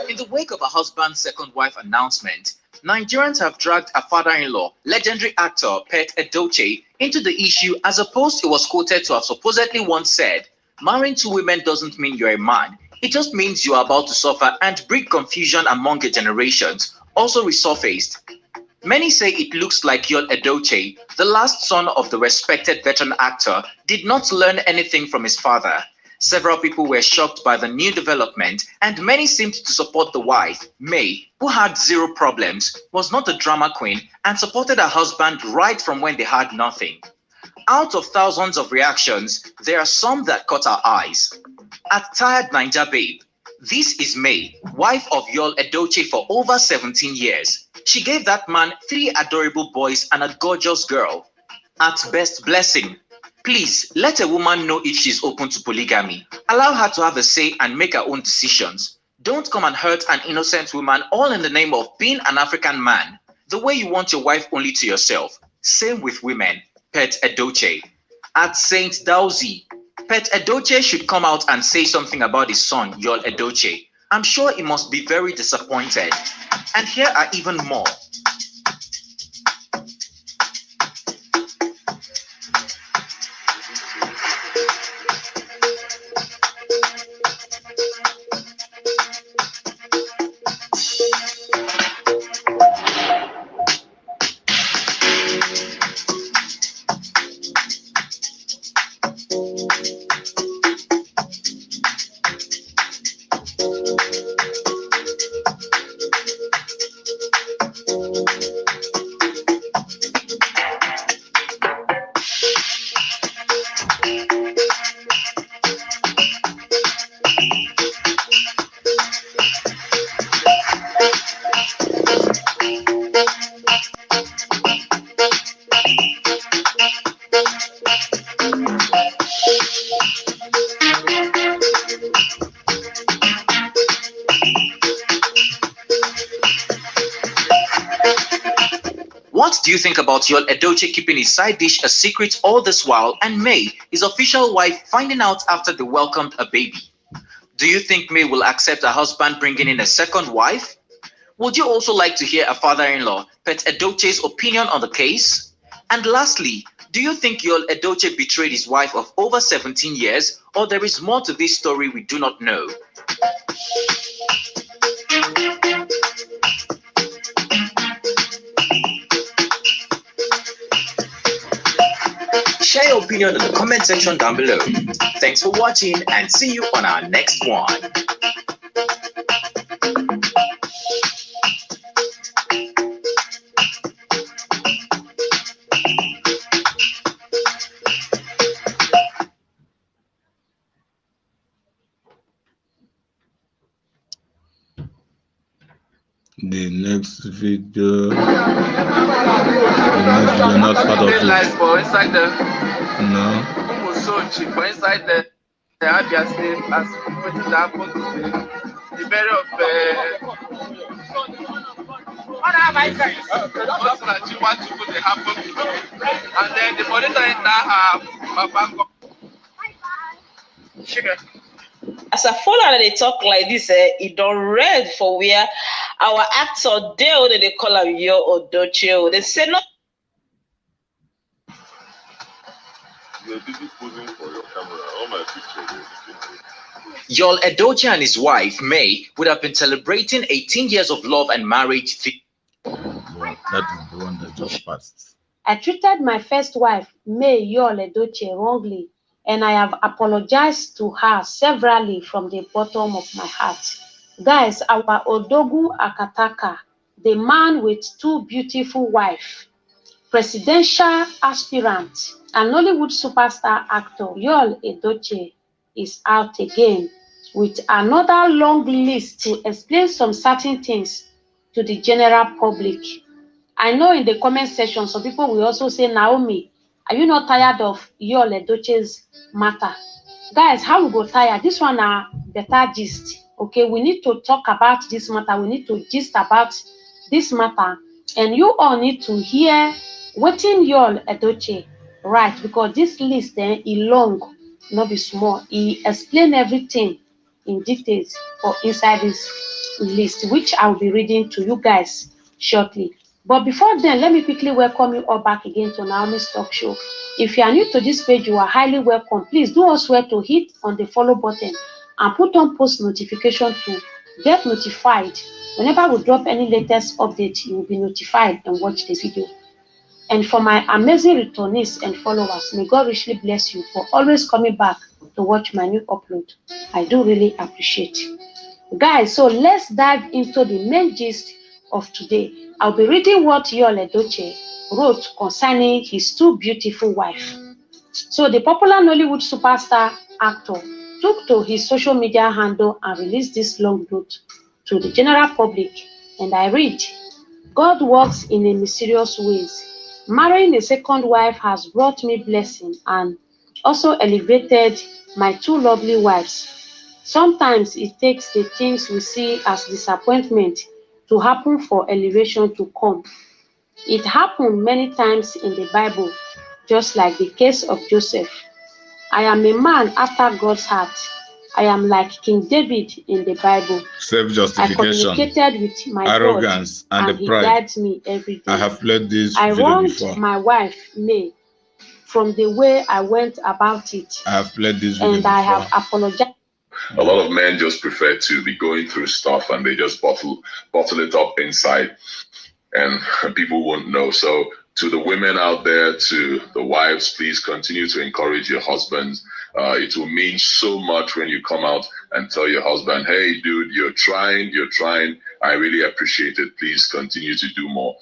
In the wake of her husband's second wife announcement, Nigerians have dragged her father-in-law, legendary actor Pete Edochie, into the issue as a post he was quoted to have supposedly once said, "Marrying two women doesn't mean you're a man. It just means you are about to suffer and breed confusion among your generations," also resurfaced. Many say it looks like Yul Edochie, the last son of the respected veteran actor, did not learn anything from his father. Several people were shocked by the new development, and many seemed to support the wife, May, who had zero problems, was not a drama queen, and supported her husband right from when they had nothing. Out of thousands of reactions, there are some that caught our eyes. At Tired Ninja Babe, "This is May, wife of Yul Edochie for over 17 years. She gave that man 3 adorable boys and a gorgeous girl." At Best Blessing, "Please let a woman know if she's open to polygamy. Allow her to have a say and make her own decisions. Don't come and hurt an innocent woman all in the name of being an African man. The way you want your wife only to yourself. Same with women." Pete Edochie. At Saint Dowsey, Pete Edochie should come out and say something about his son, Yul Edochie. I'm sure he must be very disappointed. And here are even more. What do you think about Yul Edochie keeping his side dish a secret all this while, and May, his official wife, finding out after they welcomed a baby? Do you think May will accept her husband bringing in a second wife? Would you also like to hear a father-in-law, Pete Edochie's opinion on the case? And lastly, do you think Yul Edochie betrayed his wife of over 17 years, or there is more to this story we do not know? Share your opinion in the comment section down below. Thanks for watching and see you on our next one. The next video, not part of it. Inside there. No. Almost so cheap, inside there. the Abia State as what is happened today. The very of most like you want to put the happen today. And then the monitor in that Papa. Sugar. As I follow and they talk like this, it don't read for where our actor Dale they call him Yul Edochie. They say no. Yul Edochie and his wife, May, would have been celebrating 18 years of love and marriage. Well, that is the one that just passed. I treated my first wife, May Yul Edochie, wrongly, and I have apologized to her severally from the bottom of my heart. Guys, our Odogu Akataka, the man with 2 beautiful wives, presidential aspirant, and Nollywood superstar actor Yul Edochie is out again with another long list to explain some certain things to the general public. I know in the comment section, some people will also say, Naomi, are you not tired of Yul Edochie's matter? Guys, how we go tired? This one are better gist. Okay, we need to talk about this matter. We need to gist about this matter. And you all need to hear what in Yul Edochie, right? Because this list is long, not be small. He explain everything in details for inside this list, which I'll be reading to you guys shortly. But before then, let me quickly welcome you all back again to Naomi's Talk Show. If you are new to this page, you are highly welcome. Please do us well to hit on the follow button and put on post notification to get notified. Whenever we drop any latest update, you will be notified and watch the video. And for my amazing returnees and followers, may God richly bless you for always coming back to watch my new upload. I do really appreciate it. Guys, so let's dive into the main gist of today. I'll be reading what Yul Edochie wrote concerning his 2 beautiful wives. So the popular Nollywood superstar actor took to his social media handle and released this long note to the general public. And I read, God works in a mysterious ways. Marrying a second wife has brought me blessing and also elevated my 2 lovely wives. Sometimes it takes the things we see as disappointment to happen for elevation to come. It happened many times in the Bible, just like the case of Joseph. I am a man after God's heart. I am like King David in the Bible. Self-justification, I communicated with my arrogance, God, and the he pride. guides me every day. I have played this I video warned before. my wife, May, from the way I went about it. I have played this video and before. I have apologized. A lot of men just prefer to be going through stuff and they just bottle it up inside, and people won't know. So to the women out there, to the wives, please continue to encourage your husbands. It will mean so much when you come out and tell your husband, hey dude, you're trying. I really appreciate it. Please continue to do more.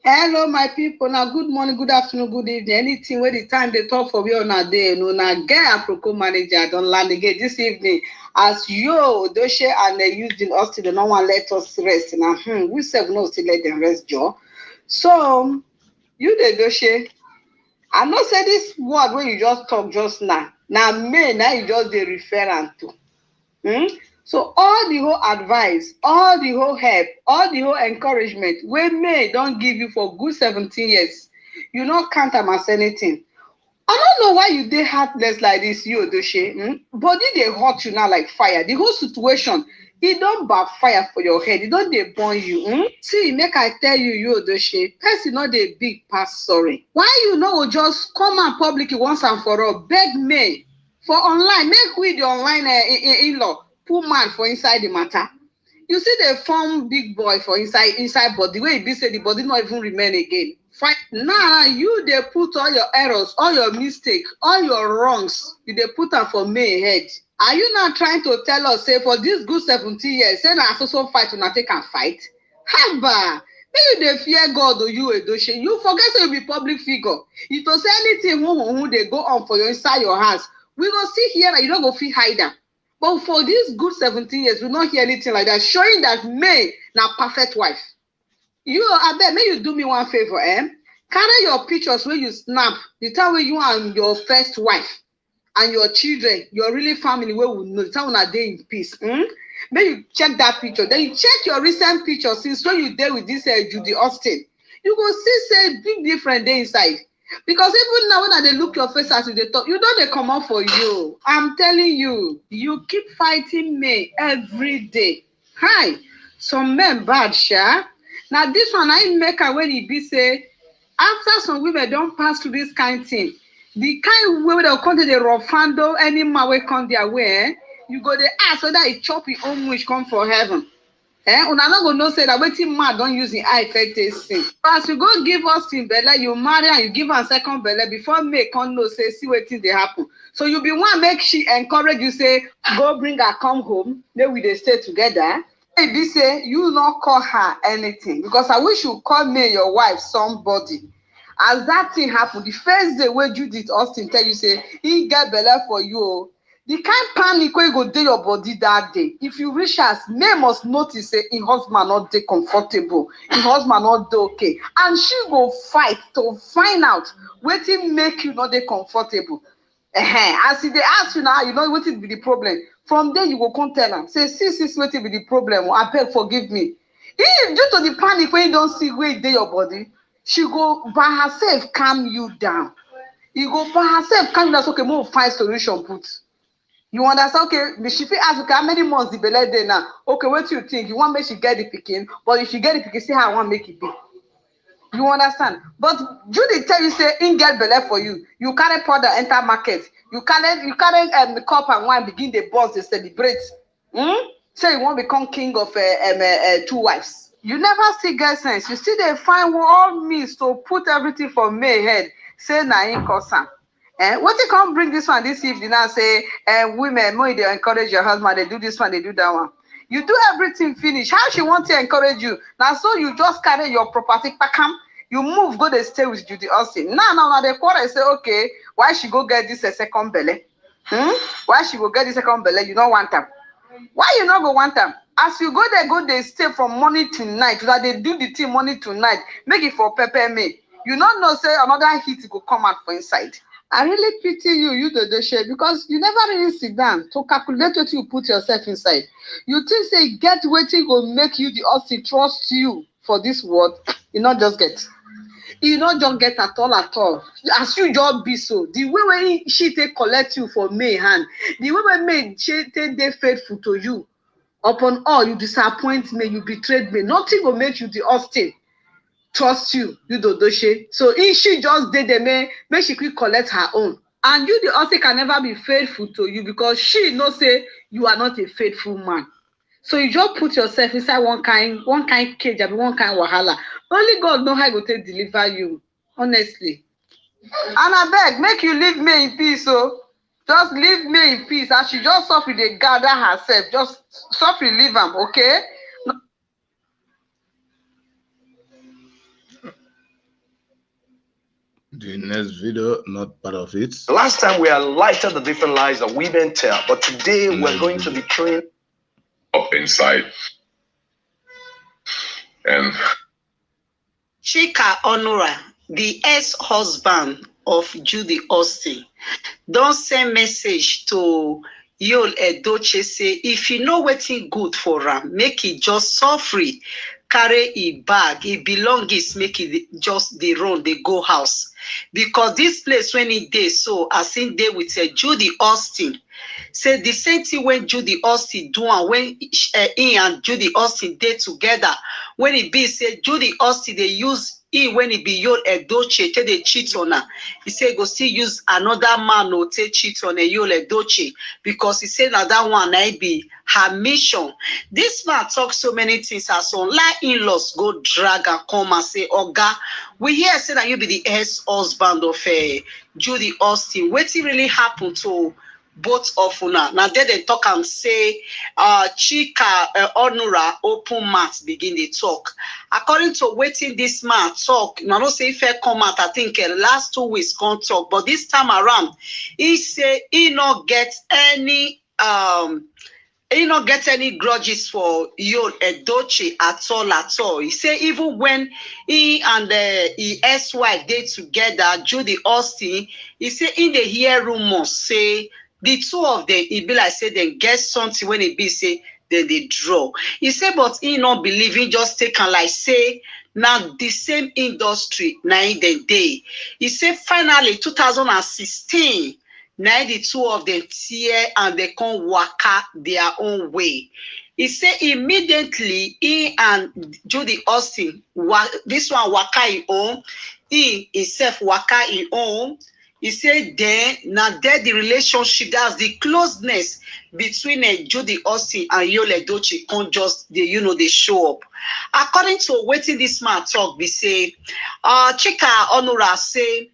Hello, my people. Now, good morning, good afternoon, good evening. Anything where the time they talk for me on a day, now get a Proco manager don't land again this evening. As Yul Edochie and they using us to the no one let us rest. Now, we said no still let them rest, Joe. So, Yul Edochie, I know say this word where you just talk just now. Now, now you just the referent to. So all the whole advice, all the whole help, all the whole encouragement, we may don't give you for good 17 years. You not count them as anything. I don't know why you dey heartless like this, Yul Edochie. Body they hurt you now like fire. The whole situation, it don't backfire for your head. It don't they burn you. See, make I tell you, Yul Edochie, person not the big pass sorry. Why you know just come and publicly once and for all, beg me for online, make with the online in-law. Poor man for inside the matter. You see the form big boy for inside body. The way it be said the body not even remain again. Fine. Now you they put all your errors, all your mistakes, all your wrongs. You they put them for me head. Are you not trying to tell us say for this good 17 years, say na so fight when I take and fight? Haba. May you they fear God or Yul Edochie. You forget to be public figure. If you say anything who they go on for you inside your house, we go see here that you don't go feel hide them. But for these good 17 years, we not hear anything like that, showing that May now perfect wife. You, I bet, may you do me one favor, Carry your pictures where you snap the time when you and your first wife. and your children, your really family, where we know someone are there in peace. Maybe you check that picture. Then you check your recent picture since when you there with this Judy Austin. You go see say big different day inside. Because even now when they look your face as they talk, you know they come out for you. I'm telling you, you keep fighting me every day. Hi, some men bad, sha. Now this one I make her when he be say, after some women don't pass through this kind of thing, the kind way they'll come to the rough handle any man will come their way, you go they ask whether it chop your own wish come for heaven. Una not gonna say that waiting man don't use the eye effect thing. As you go give us in belle, you marry and you give her second belle before May come no say see what thing they happen. So you be one make she encourage you say go bring her come home. Then we they stay together. Maybe say you not call her anything because I wish you call me your wife somebody. As that thing happen, the first day where Judith Austin tell you say he get belle for you. The kind panic where you go do your body that day. If you reach us, May must notice say in husband not dey comfortable, in husband not dey okay, and she go fight to find out wetin make you not dey comfortable. As they ask you now, you know what it be the problem. From there you go come tell am say see wetin be the problem. I beg forgive me. If due to the panic when you don't see where dey your body, she go by herself calm you down. You go by herself calm you down. So, okay, more find solution put. You understand? Okay, she fit ask, okay, how many months the belle dey now? Okay, what do you think? You want make she get the pikin, but if she get the pikin, see how I want make it be. You understand? But Judy tell you say in get belle for you. You carry powder enter market. You carry the cup and wine begin the boss they celebrate. Say you want become king of 2 wives. You never see get sense. You see they find all means to put everything for May head. Say na in cause am. What you come bring this one this evening and say, women, more they encourage your husband, they do this one, they do that one. You do everything finish. How she want to encourage you? Now, so you just carry your property, pakam, you move, go they stay with Judy Austin. Now, the quarter say, okay, why she go get this a second belly? Why she go get this second belly? You don't want them. Why you not go want them? As you go they stay from morning to night. So that they do the thing morning to night. Make it for Pepper May. You not know, say another hit go come out for inside. I really pity you Yul Edochie, because you never really sit down to calculate what you put yourself inside. You think say get waiting will make you the Austin trust you for this world. You not just get. You not just get at all. As you just be so. The way when she take collect you for May hand, the way when May she take they faithful to you. Upon all, you disappoint me, you betrayed me. Nothing will make you the Austin trust you, Yul Edochie. So if she just did the make she quick collect her own. And you the Austin can never be faithful to you because she know say you are not a faithful man. So you just put yourself inside one kind cage, I mean one kind wahala. Only God know how to take deliver you, honestly. And I beg, make you leave me in peace, so just leave me in peace. As she just suffer, they gather herself. Just suffer, leave them, okay? The next video, not part of it. Last time we highlighted the different lies that women tell, but today we're going to be trained up inside. And Chika Onura, the ex-husband of Judy Austin, don't send message to Yul Edochie say if you know wetin good for am, make it just suffer. Carry a bag, it belongs, make it just the run, they go house. Because this place when it day, so as in day with Judy Austin, say the same thing when Judy Austin do and when he and Judy Austin did together, when it be said Judy Austin they use he when it be Yul Edochie till they cheat on her. He said go still use another man or take cheat on a Yul Edochie because he said that that one I be her mission. This man talks so many things as online in-laws go drag and come and say, Oga, we hear say that you be the ex-husband of Judy Austin. What really happened to both of una? Now they talk and say Chika Onura open mouth begin the talk. According to waiting this man talk, now don't say fair come out, I think last 2 weeks can't talk, but this time around he say he not get any he not get any grudges for Yul Edochie at all. He say even when he and his ex-wife they together, Judy Austin, he say in the hear rumors say the two of them, he be like say they get something when he be say then they draw. He say but he not believe, he just take and like say now the same industry now in the day. He say finally 2016. Now the two of them tear and they can waka their own way. He said immediately he and Judy Austin, this one waka his own, he himself waka his own. He said then now there the relationship, that's the closeness between Judy Austin and Yul Edochie can just they show up. According to what this man talk, we say Chika Onura say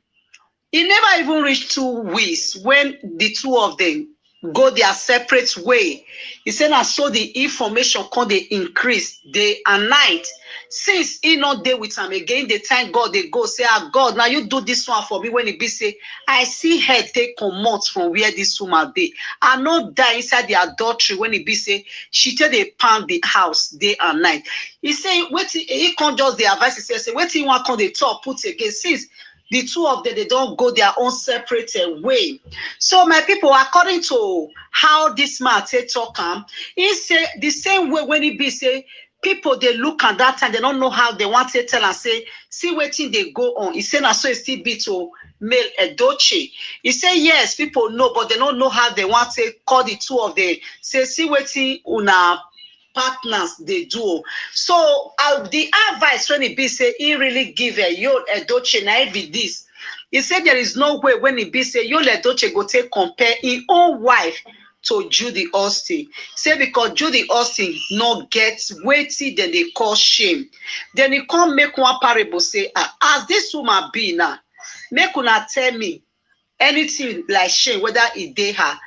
it never even reached 2 weeks when the two of them go their separate way. He said, I saw the information can they increase day and night. Since he not there with him again, they thank God, they go say, God, now you do this one for me. When he be say, I see her take commot from where this woman be. I not die inside the adultery when he be say, she tell they pound the house day and night. He say, wait, he can't just the advice. He say, wait, he want can they talk put again since the two of them, they don't go their own separate way. So my people, according to how this man talk, he say the same way when he be say, people they look at that time, they don't know how they want to tell and say, see what thing they go on. He said, so it still be to male Edochie. He said, yes, people know, but they don't know how they want to call the two of them. Say, see what thing una partners they do. So the advice when he be say he really give Yul Edochie na be this. He said there is no way when he be say Yul Edochie go take compare his own wife to Judy Austin. Say because Judy Austin not get weighty then they call shame. Then he come make one parable say as this woman be now, make una tell me anything like shame whether it dey her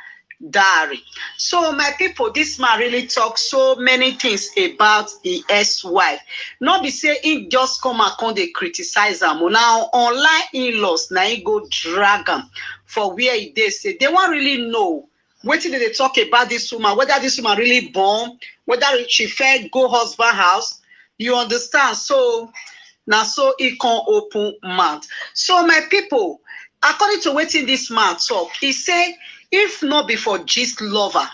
diary. So my people, this man really talk so many things about his ex-wife. Not be say he just come and come they criticize him. Now online in-laws now he go drag him for where he they say they won't really know what did they talk about this woman, whether this woman really born, whether she fed go husband house. You understand? So now so he can open mouth. So my people, according to what this man talk, he say if not before gist lover,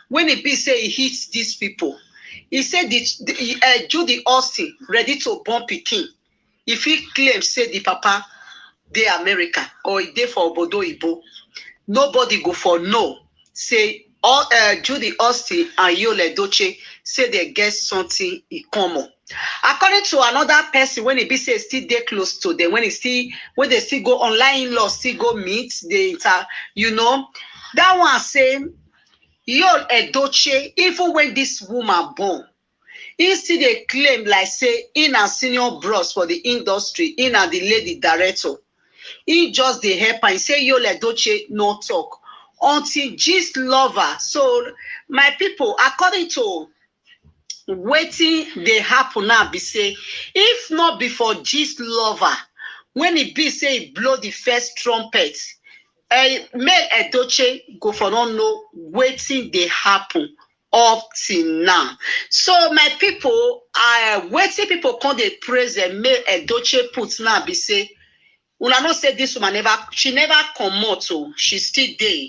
when he be say he hits these people, he said Judy Austin ready to born pikin. If he claims say the papa they America or they for Obodo Ibo, nobody go for no. Say all Judy Austin and Yul Edochie say they get something in common. According to another person, when he be say still they close to them, when they still go online law, still go meet, they that one say Yul Edochie, even when this woman born, he still they claim like say in a senior bros for the industry, in a the lady director. He just the help and say Yul Edochie no talk until gist lover. So my people, according to waiting they happen now be say if not before gist lover, when he be say he blow the first trumpet, male Edochie go for don't know waiting they happen up till now. So my people, waiting people come they praise the male Edochie put now be say una not say this woman she never come out, so she still there,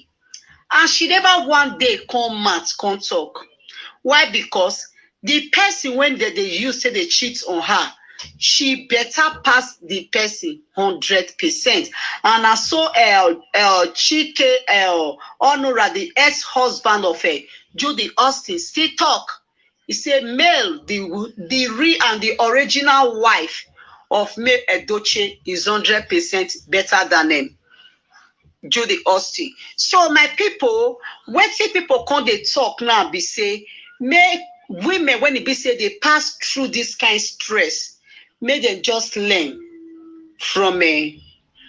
and she never one day come out come talk. Why? Because the person when they use say they cheat on her, she better pass the person 100%. And I saw Chike Onura, the ex-husband of Judy Austin, still talk. He said, Mel, the real and the original wife of Male Edochie is 100% better than him. Judy Austin. So my people, when see people come they talk now, be say, make women when it be say they pass through this kind of stress, may they just learn from a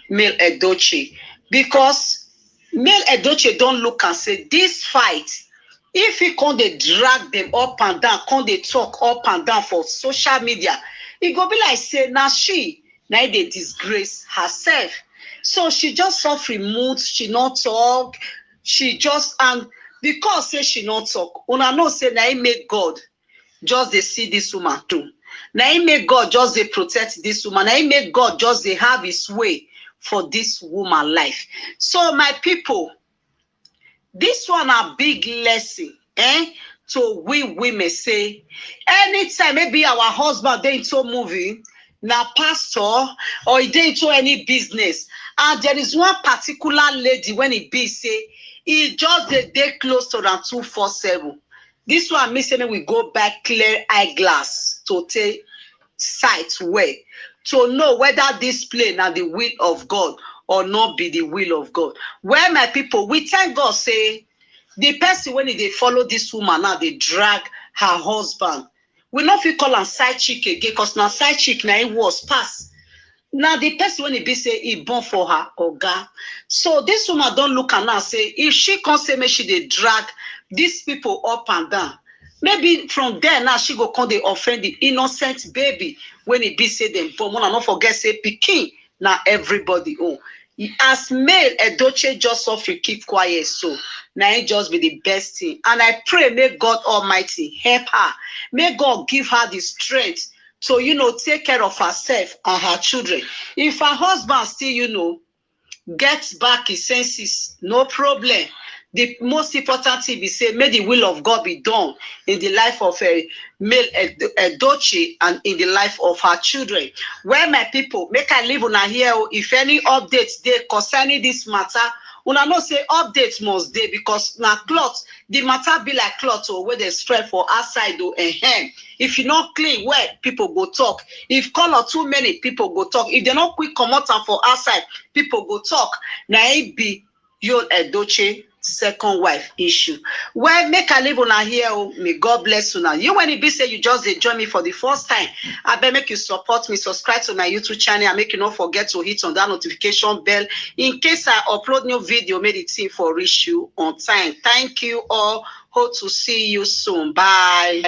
Male Edochie, because Male Edochie don't look and say this fight. If he can they drag them up and down, can they talk up and down for social media, it go be like say now they disgrace herself. So she just suffer mood, she not talk, she just, and because say she not talk. Una know say na him make God just they see this woman too. Na him make God just they protect this woman. Na him make God just they have his way for this woman life. So my people, this one a big lesson, so we women say, anytime maybe our husband they into movie, na pastor or they into any business, and there is one particular lady when it be say, he just they close to around 247. This one me say we go back clear eyeglass to take sight way to know whether this plane are the will of God or not be the will of God. Where my people, we thank God say the person when they follow this woman now they drag her husband. We not feel call am side chick again because now side chick now it was pass. Now the person when he be say he born for her oga. So this woman don't look at now say if she can't say me she they drag these people up and down. Maybe from there now she go come they offend the innocent baby when he be say them born. Wanna not forget say pikin now everybody as male Edochie just suffer keep quiet so now it just be the best thing. And I pray may God Almighty help her. May God give her the strength to take care of herself and her children. If her husband still gets back his senses, no problem. The most important thing is say, may the will of God be done in the life of a male Edochie and in the life of her children. Where my people, make I live on here. If any updates there concerning this matter, una know say updates must dey because na cloth, the matter be like cloth where they spread for outside if you not clean well, people go talk. If color too many, people go talk. If they not quick come out and for outside, people go talk. Now it be Yul Edochie second wife issue. Well, make I live on here. May God bless you now. You when it be say you just join me for the first time, I better make you support me, subscribe to my YouTube channel, and make you not forget to hit on that notification bell in case I upload new video. Made it in for reach you on time. Thank you all. Hope to see you soon. Bye.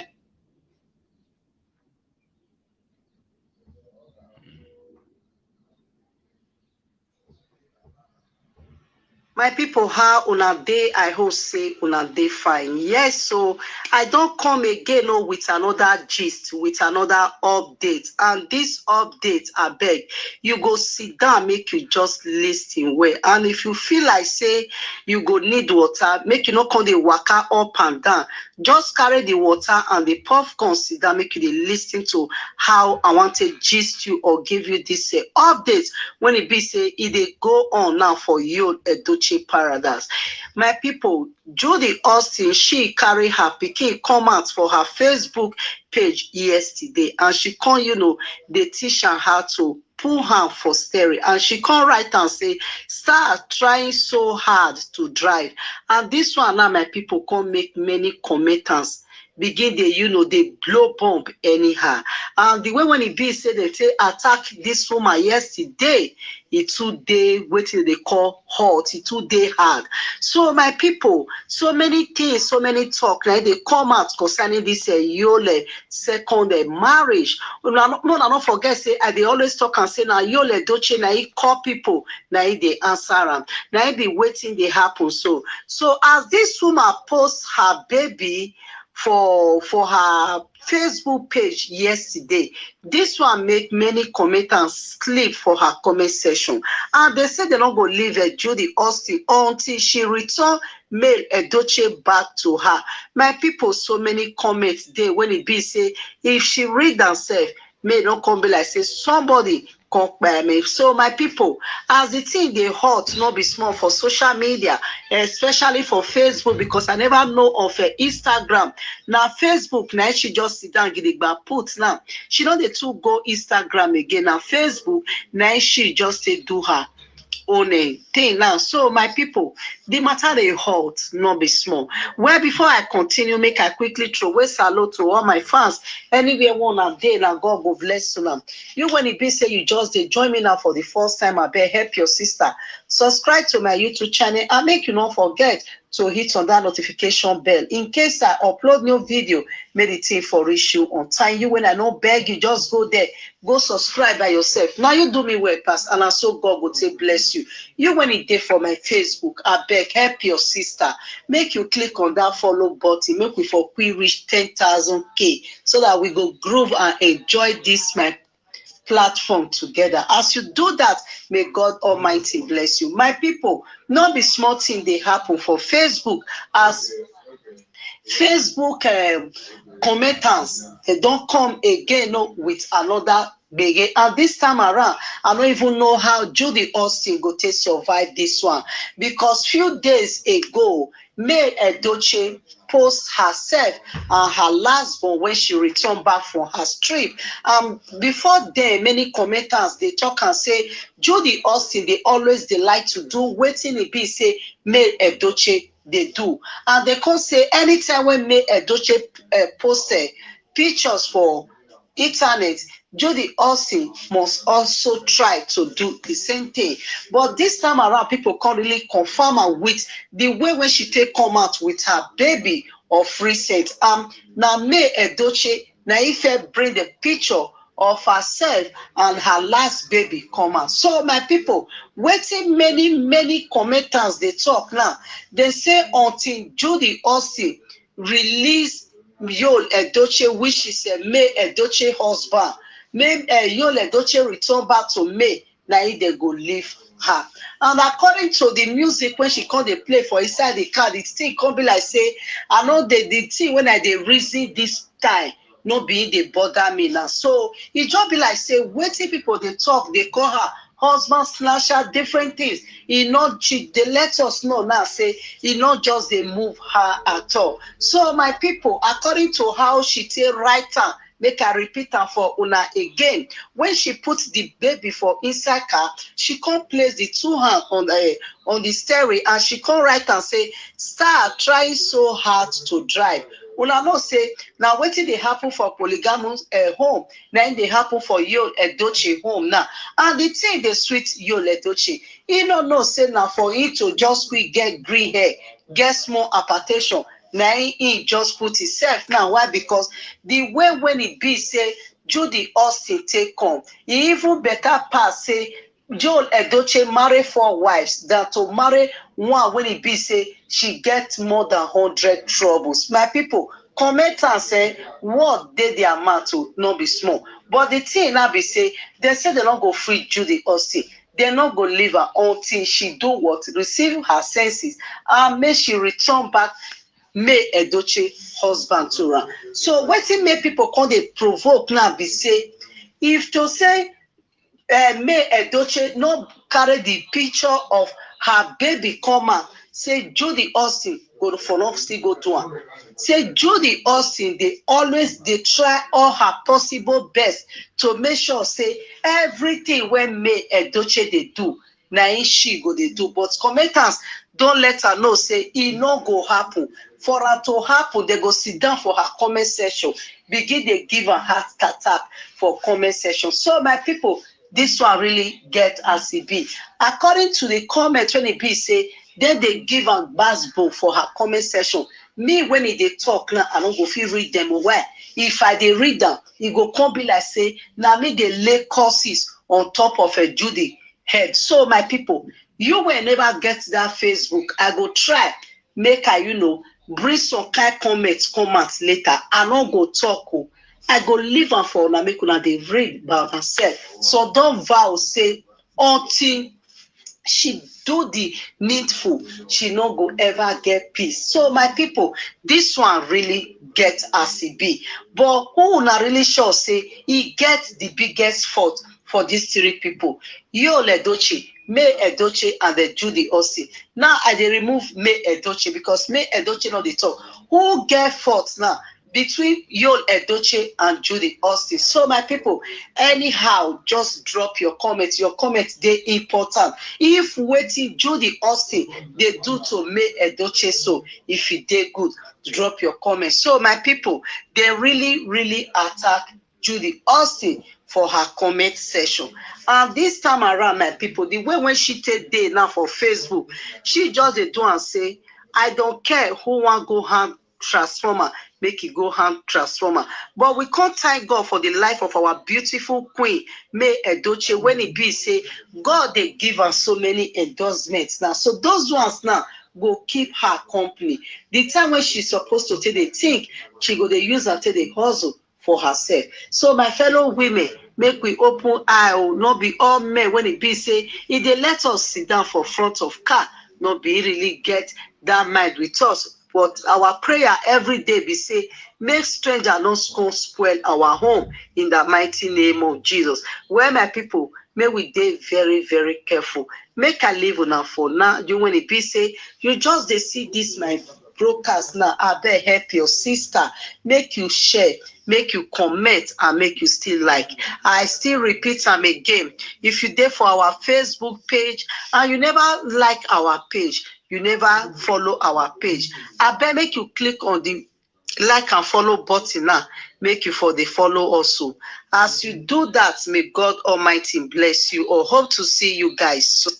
My people, how una day? I hope say una day fine. Yes, so I don't come again with another gist, with another update. And this update, I beg, you go sit down, make you just listen well. And if you feel like say you go need water, make you not come the waka up and down. Just carry the water and the popcorn, sit down, make you listen to how I want to gist you or give you this update when it be say it go on now for you, Edochie paradise. My people, Judy Austin, she carry her pikin come out for her Facebook page yesterday, and she come, they teach her how to pull her for steering, and she come write and say, start trying so hard to drive. And this one now, my people come make many commenters begin they blow bomb anyhow. And the way when it be said they say attack this woman yesterday, it 2 day waiting they call hot, it 2 day hard. So my people, so many things, so many talk, like they come out concerning this Yul second marriage. No, not forget say they always talk and say now Yul Edochie now he call people, now they answer them, now he be waiting they happen. So as this woman posts her baby for her Facebook page yesterday, this one make many commenters sleep for her comment section, and they say they don't go leave Judy Austin until she return male Edochie back to her. My people, so many comments there when it be say if she read herself, may not come be like say somebody come by me. So my people, as the thing they hot not be small for social media, especially for Facebook, because I never know of Instagram. Now Facebook, now she just sit down put now. She don't dey too go Instagram again. Now Facebook, now she just do her own thing now. So my people, the matter they hot not be small. Well, before I continue, make I quickly throw away salute to all my fans anywhere one a day. Now God go bless you now. You when it be say you just join me now for the first time, I better help your sister subscribe to my YouTube channel and make you not forget to hit on that notification bell. In case I upload new video, make the thing for reach you on time. You, when I don't beg you, just go there, go subscribe by yourself. Now you do me well, pass, and I so God will say bless you. You, when it did for my Facebook, I beg, help your sister. Make you click on that follow button. Make we for we reach 10,000K so that we go groove and enjoy this my platform together. As you do that, may God Almighty bless you. My people, not be small thing they happen for Facebook. As Facebook commenters, they don't come again with another big. And this time around, I don't even know how Judy Austin go to survive this one, because few days ago, May Edochie post herself and her last born when she returned back from her trip. Before then, many commenters they talk and say Judy Austin they always they like to do waiting it be say May Edochie they do, and they can say anytime when May Edochie posted pictures for internet, Judy Austin must also try to do the same thing. But this time around, people can't really confirm her with the way when she take come out with her baby of recent. Now May Edochie, now if bring the picture of herself and her last baby come out. So my people, waiting many commenters they talk now. They say until Judy Austin release Yul Edochie, which is a May Edochie husband, May Yul Edochie return back to May, now they go leave her. And according to the music when she come they play for inside the car, the thing come be like say, I know the thing when I they reason this time, no being they bother me now. So it just be like say, waiting people they talk, they call her husband slasher, different things. He not cheat. They let us know now say he not just they move her at all. So my people, according to how she tell write her, make her repeat her for una again. When she puts the baby for inside car, she can't place the two hands on the steering and she can't write and say, start trying so hard to drive. Una know say now wetin dey happen for polygamous home, now they happen for Yul Edochie home now. And the thing they sweet Yul Edochie, he no know say now for him to just quick get green hair, get small hypertension. Now he just put himself now. Why? Because the way when it be say Judy Austin take come, he even better pass say Yul Edochie marry 4 wives than to marry one when it be say she gets more than 100 troubles. My people, comment and say what did the amount to not be small. But the thing now be say they say they don't go free Judy Austin. They're not going to leave her until she do what? Receive her senses and may she return back May Edochie husband to her. So what it make people come they provoke now be say, if to say May Edochie not carry the picture of her baby come out, say Judy Austin go for not still go to her. Say Judy Austin they always they try all her possible best to make sure say everything when May Edochie they do, now she go they do. But commenters don't let her know say it not go happen. For her to happen, they go sit down for her comment section, begin they give her heart attack for comment section. So my people, this one really get as it be. According to the comment when it be say, then they give her basbo for her comment section. Me when they talk now, I don't go feel read them away. If I they read them, it go come be like say, now me they lay curses on top of a Judy head. So my people, you will never get that Facebook. I go try make I bring some kind comments later. I don't go talk. I go leave her for una make una dey read about herself. So don't vow say until she do the needful, she no go ever get peace. So my people, this one really get as it be. But who not really sure say he gets the biggest fault for these 3 people? Yul Edochie, May Edochie, and the Judy Austin. Now I dey remove May Edochie because May Edochie not the talk. Who get fault now between Yul Edochie and Judy Austin? So my people, anyhow, just drop your comments. Your comments they important. If waiting Judy Austin they do to May Edochie, so if it they good, drop your comments. So my people, they really attack Judy Austin for her comment session. And this time around, my people, the way when she take day now for Facebook, she just they do and say, I don't care who want go hang transformer, make it go hang transformer. But we can't thank God for the life of our beautiful queen, May Edochie, when it be say, God, they give us so many endorsements now. So those ones now go keep her company. The time when she's supposed to take the think, she go they use her take the hustle for herself. So my fellow women, make we open eye, or not be all men when it be say, if they let us sit down for front of car, not be really get that mind with us. But our prayer every day be say, make stranger not spoil our home in the mighty name of Jesus. Where my people, may we be very, very careful. Make a live on for now. You when it be say, you just they see this my broadcast now. I better help your sister. Make you share, make you comment, and make you still like. I still repeat them again. If you there for our Facebook page and you never like our page, you never follow our page, I better make you click on the like and follow button now. Make you for the follow also. As you do that, may God Almighty bless you. Or hope to see you guys soon.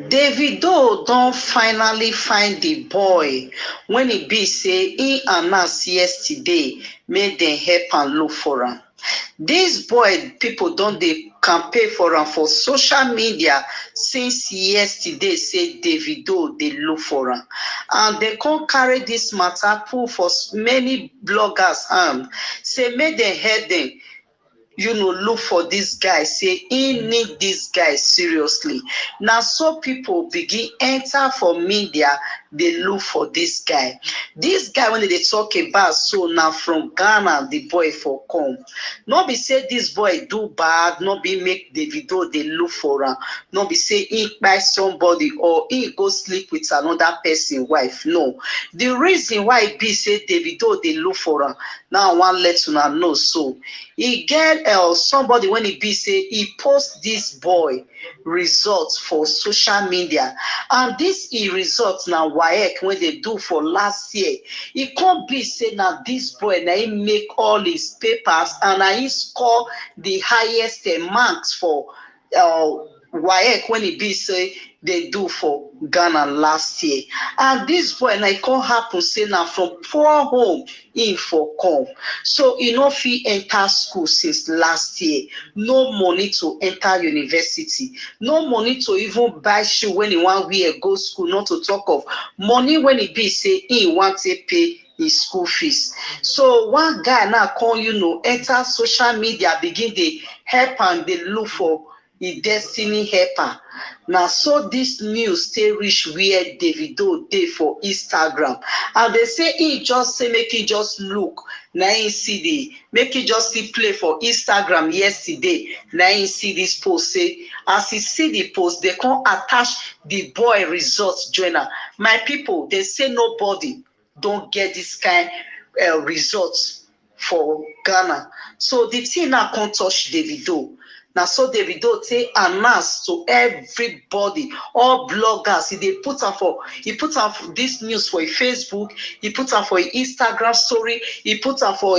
Davido don't finally find the boy when he be say he announced yesterday made them help and look for him. This boy, people don't they campaign for him for social media since yesterday say Davido they look for him. And they can't carry this matter pull for many bloggers and say make them help them. You know, look for this guy, say he need this guy seriously. Now, so people begin enter for media, they look for this guy. This guy, when they talk about, so now from Ghana, the boy for come. Not be say this boy do bad, not be make Davido, they look for him. Not be say he buy somebody or he go sleep with another person wife. No. The reason why it be say Davido, they look for him. Now, one let you know so. He get somebody when he be say he post this boy results for social media, and this he results now WAEC when they do for last year. He can't be say now this boy now he make all his papers and now he score the highest marks for WAEC when he be say they do for Ghana last year. And this boy now can't happen say now from poor home in for come. So he no fee enter school since last year. No money to enter university. No money to even buy shoe when he want wear go school, not to talk of money when he be say he want to pay his school fees. So one guy now call enter social media, begin they help and they look for the destiny helper. Now, so this news stay reach where Davido day for Instagram, and they say he just say make it just look. Now he see the make it just see play for Instagram yesterday. Now he see this post say as he see the post, they can't attach the boy results journal. My people, they say nobody don't get this kind results for Ghana. So the thing now can't touch Davido. Now, so Davido say announce to everybody, all bloggers. He put on this news for a Facebook. He put on for an Instagram story. He put on for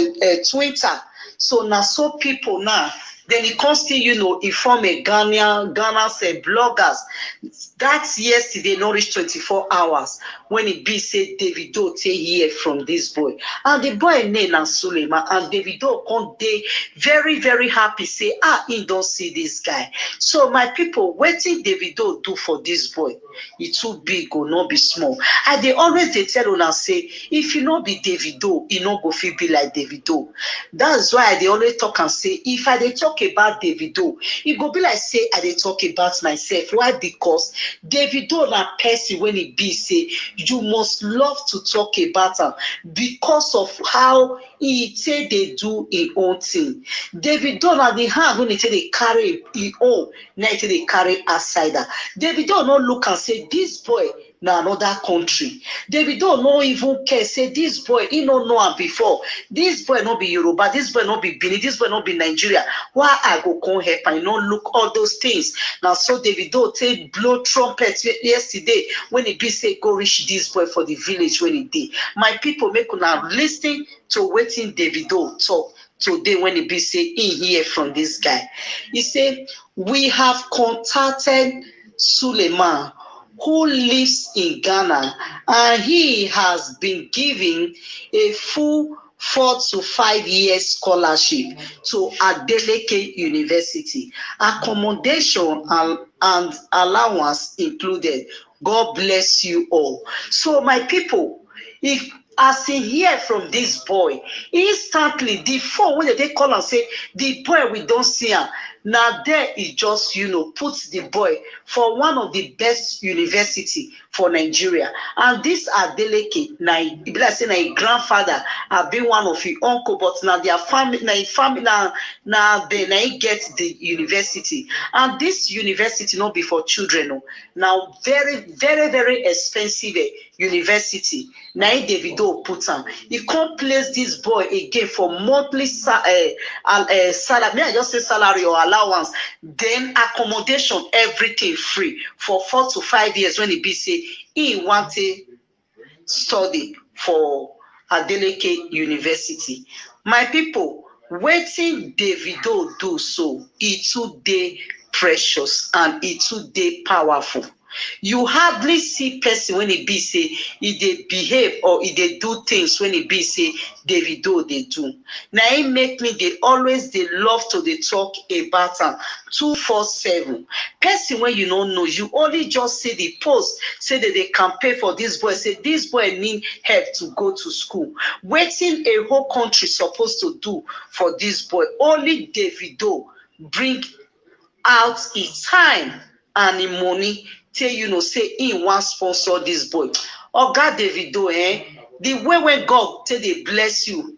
Twitter. So now, so people now. Then he comes to, inform a Ghana's bloggers. That's yesterday, not reach 24 hours, when it be said Davido take hear from this boy. And the boy name na Suleiman, and Davido come dey very, very happy, say, he don't see this guy. So my people, wetin Davido do for this boy? He too big or not be small. And they always they tell una say, if you not be Davido, you not go feel be like Davido. That's why they always talk and say, if I dey talk about Davido, it go be like say I dey talk about myself. Why? Because Davido na person when he be say you must love to talk about him because of how he say they do his own thing. Davido na the hand when he say they carry his own, now he say they carry outsider. Davido no look and say this boy na another country. Davido no even care say this boy he no know him before. This boy no be Yoruba, this boy no be Benin, this boy no be Nigeria. Why I go come help and no look all those things. Now so Davido take blow trumpet yesterday when he be say go reach this boy for the village when he did. My people make una listen to wetin Davido talk. today when he be say in hear from this guy. He say, we have contacted Suleiman, who lives in Ghana, and he has been given a full 4 to 5 years scholarship to Adeleke University, accommodation and allowance included. God bless you all. So my people, if as he hear from this boy, instantly the phone when they call and say the boy we don't see him. Now there is just puts the boy for one of the best university for Nigeria, and this Adeleke now be like say na grandfather have been one of his uncle, but now their family now they get the university, and this university not be for children. Now very very very expensive university. Now Davido put on. He can't place this boy again for monthly salary. May I just say salary or allowance? Then accommodation, everything free for 4 to 5 years. When he be say he wanted study for Adeleke University. My people, waiting Davido do so. It too day precious and it too day powerful. You hardly see person when he be say if they behave or if they do things when he be say Davido they do. Now it make me they always they love to they talk about 247. Person when you don't know, you only just see the post say that they can pay for this boy. Say this boy need help to go to school. Waiting a whole country supposed to do for this boy. Only Davido bring out his time and his money. Tell say he want sponsor this boy. Oh God, Davido, the way when God tell they bless you.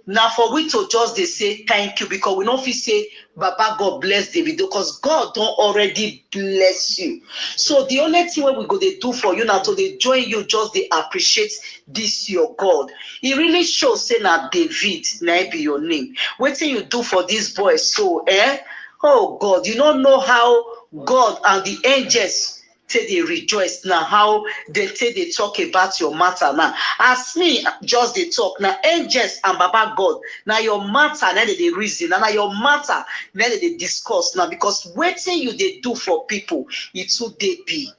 Now for we to just they say thank you because we don't feel say Baba God bless Davido because God don't already bless you. So the only thing we go they do for you now to they join you just they appreciate this your God. It really shows say now David now be your name. What thing you do for this boy so oh God, you don't know how God and the angels say they rejoice now, how they say they talk about your matter now. As me, just they talk now, angels and Baba God, now your matter, now they reason, now your matter, now they discuss now, because waiting you they do for people, it's too they big.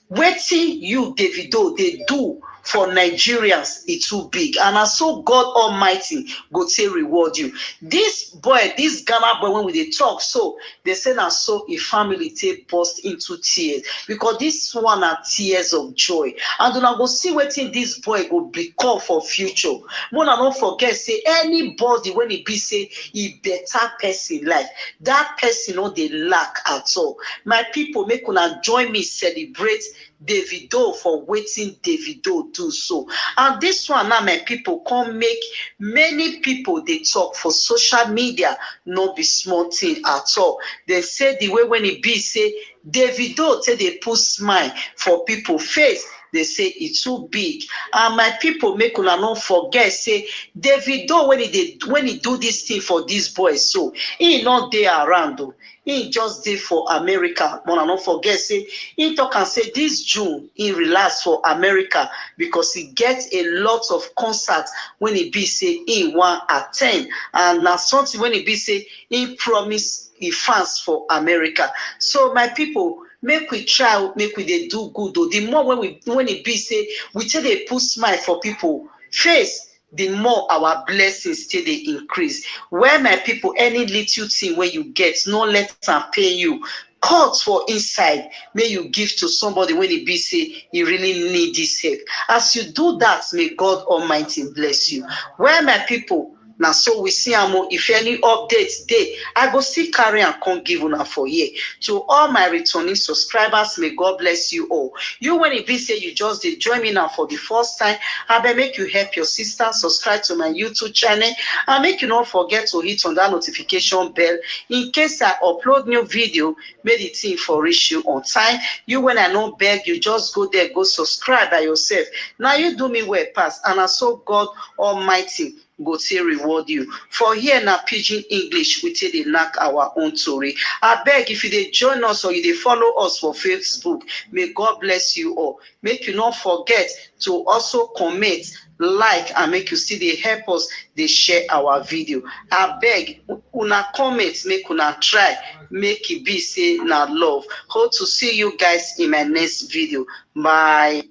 Waiting you, Davido, they do for Nigerians, it's too big. And I saw God Almighty go say reward you. This boy, this Ghana boy, when we they talk, so they say now so a family take burst into tears because this one are tears of joy. And then I go see waiting this boy go become for future. When I don't forget, say anybody when he be say he better person life, that person no they lack at all. My people, make una join me celebrate Davido for waiting Davido do so. And this one now my people come make many people they talk for social media not be small thing at all. They say the way when it be say Davido say they put smile for people face, they say it's too big. And my people make una not forget say Davido when he do this thing for these boys, so he not there around though. He just did for America. But I don't forget, say, he talk and say this June, he relax for America because he gets a lot of concerts when he be say he want attend. And now something when he be say he promise he fans for America. So my people, make we try, make we they do good though. The more when it be say we tell they put smile for people face, the more our blessings still they increase. Where my people, any little thing where you get, no let them pay you. Cut for inside, may you give to somebody when it be say you really need this help. As you do that, may God Almighty bless you. Where my people, now so we see if any updates day, I go see carry and come give una for here. To all my returning subscribers, may God bless you all. You when it be say you just did join me now for the first time, I better make you help your sister subscribe to my YouTube channel and make you not forget to hit on that notification bell in case I upload new video, make the thing for reach you on time. You when I no beg you, just go there, go subscribe by yourself. Now you do me well pass, and I saw God Almighty go to reward you. For here na pidgin English, we take the knack our own story. I beg if you dey join us or you dey follow us for Facebook, may God bless you all. Make you not forget to also comment, like, and make you see they help us, they share our video. I beg una comment, make una try, make it be say na love. Hope to see you guys in my next video. Bye.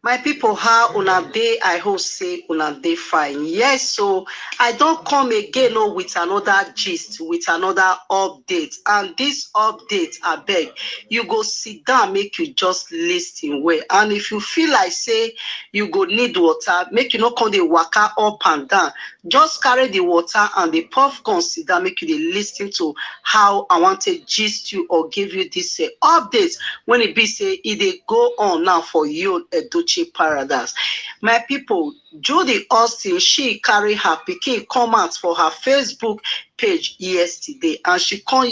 My people, how una day? I hope say una day fine. Yes, so I don't come again with another gist, with another update. And this update, I beg, you go sit down, make you just listen well. And if you feel like say you go need water, make you not come the waka up and down. Just carry the water and the popcorn, sit down, make you dey listen to how I want to gist you or give you this update when it be say it go on now for Yul Edochie paradise. My people, Judy Austin, she carry her pikin come out for her Facebook page yesterday, and she come,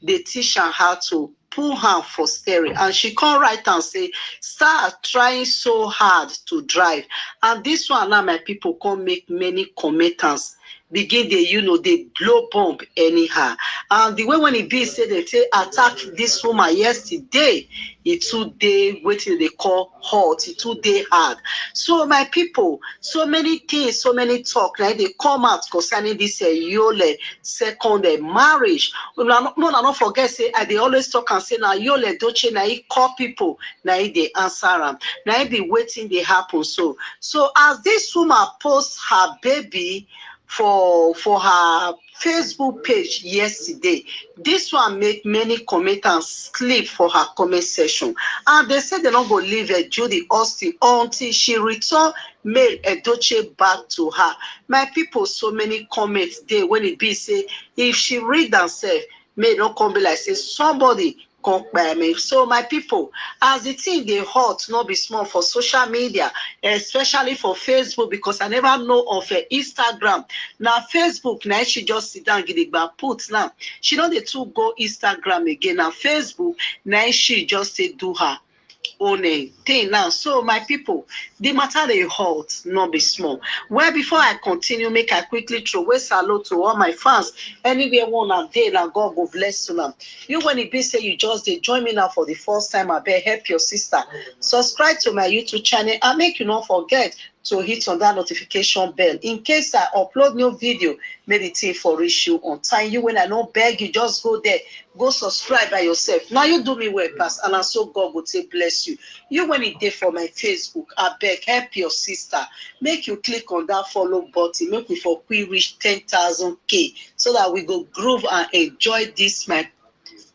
they teach her how to pull her for steering, and she come write and say, start trying so hard to drive. And this one now, my people come make many commenters begin they blow bomb anyhow. And the way when it be said they say attack this woman yesterday, it 2 day waiting they call hot, it 2 day hard. So my people, so many things, so many talk, like they come out concerning this Yul second marriage. No, not forget say they always talk and say now Yul Edochie now he call people, now they answer them, now he be waiting they happen. So as this woman posts her baby for her Facebook page yesterday, this one make many commenters sleep for her comment section, and they said they don't go leave Judy Austin until she return mail Edochie back to her. My people, so many comments there when it be say if she read herself, may not come be like say somebody come by me. So my people, as the thing they hot not be small for social media, especially for Facebook, because I never know of Instagram. Now Facebook, now she just sit down, get it back put now. She know the two go Instagram again. Now Facebook, now she just say do her own thing now. So my people, the matter they hot not be small. Well, before I continue, make I quickly throw away salute to all my fans anywhere one and day. Now God will bless you now. You when it be say you just they join me now for the first time, I better help your sister subscribe to my YouTube channel and make you not forget to hit on that notification bell in case I upload new video, meditate for issue on time. You when I don't beg you, just go there, go subscribe by yourself. Now you do me well pass, and I so God will say bless you. You when it day for my Facebook, I beg help your sister, make you click on that follow button, make we for we reach 10,000K so that we go groove and enjoy this my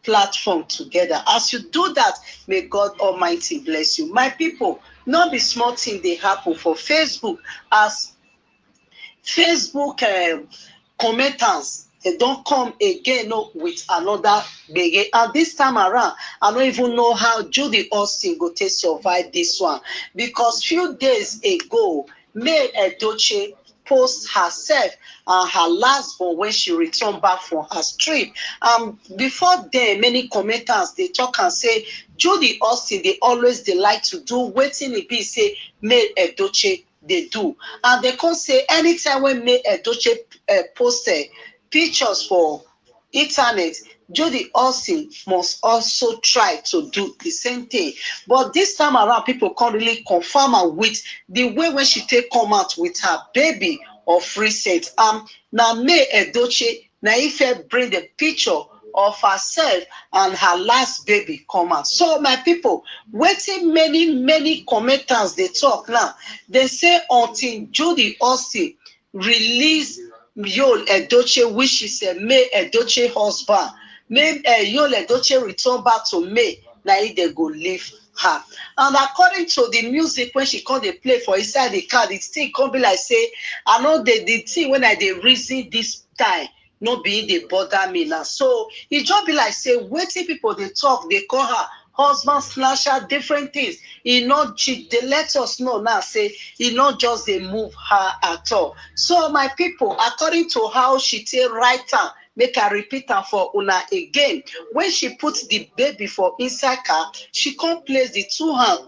platform together. As you do that, may God Almighty bless you. My people, not be small thing they happen for Facebook, as Facebook commenters they don't come again with another big. And this time around, I don't even know how Judy Austin go to survive this one, because few days ago, May Edochie post herself and her last born when she returned back from her trip. Before then, many commenters they talk and say Judy Austin they always they like to do waiting it be say May Edochie they do, and they can say anytime when May Edochie posted pictures for internet, Judy Austin must also try to do the same thing. But this time around, people can't really confirm her with the way when she take come out with her baby of recent. Now May Edochie, now if bring the picture of herself and her last baby come out. So my people, waiting many commenters they talk now. They say until Judy Austin release Yul Edochie, which is a May Edochie husband, May Yul Edochie return back to May, now they go leave her. And according to the music when she come they play for inside the car, the thing come be like say, I know the thing when I they reason this time, no be they bother me now. So it just be like say, waiting people they talk, they call her husband snatcher, different things. He not cheat. They let us know now. Say he not just they move her at all. So my people, according to how she take write make I repeat am for una again. When she put the baby for inside car, she can't place the 2 hands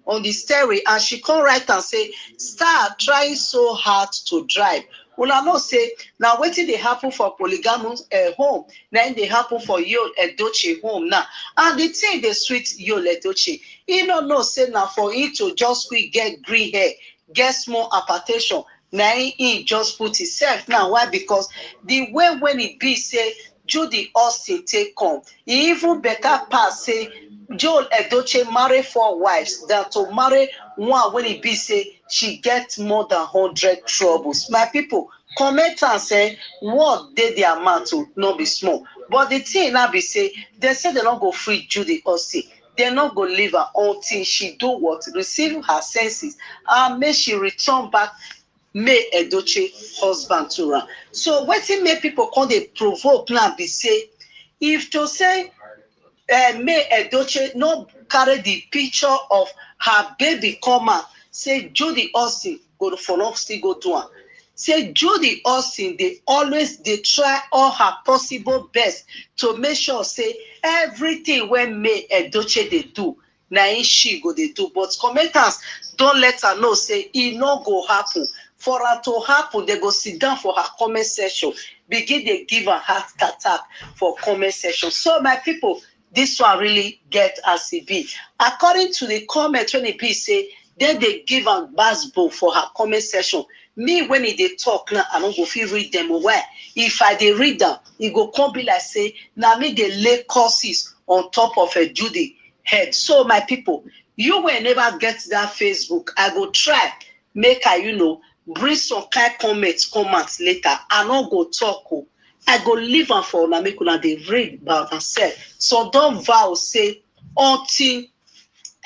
on the steering, and she can't write and say, start trying so hard to drive. Una know say now wetin dey happen for polygamous home, na dey happen for Yul Edochie home now. And the thing dey sweet Yul Edochie. He no know say now for him to just quick get green hair, get small hypertension, now he just put himself now. Why? Because the way when it be say Judy Austin take come, he even better pass say Yul Edochie marry 4 wives than to marry one when it be say she gets more than 100 troubles. My people, comment and say what they the amount to not be small. But the thing now be say they say they don't go free Judy Austin. They're not going to leave her until she do what? Receive her senses and may she return back May Edochie husband to her. So what it make people come they provoke now be say, if to say May Edochie not carry the picture of her baby come out, say Judy Austin go to follow still go to her. Say Judy Austin, they try all her possible best to make sure say everything when May Edochie they do, now she go they do. But commenters don't let her know say it no go happen. For her to happen, they go sit down for her comment section, begin they give her heart attack for comment section. So my people, this one really get as it be. According to the comment when it be say, then they give her basbo for her comment section. Me when they talk now, I don't go feel read them. Why? If I they read them, it go come be like say, now me they lay curses on top of a Judy head. So my people, you will never get that Facebook. I go try make I bring some kind comments later. I not go talk. I go leave her for una make una they read about herself. So don't vow say until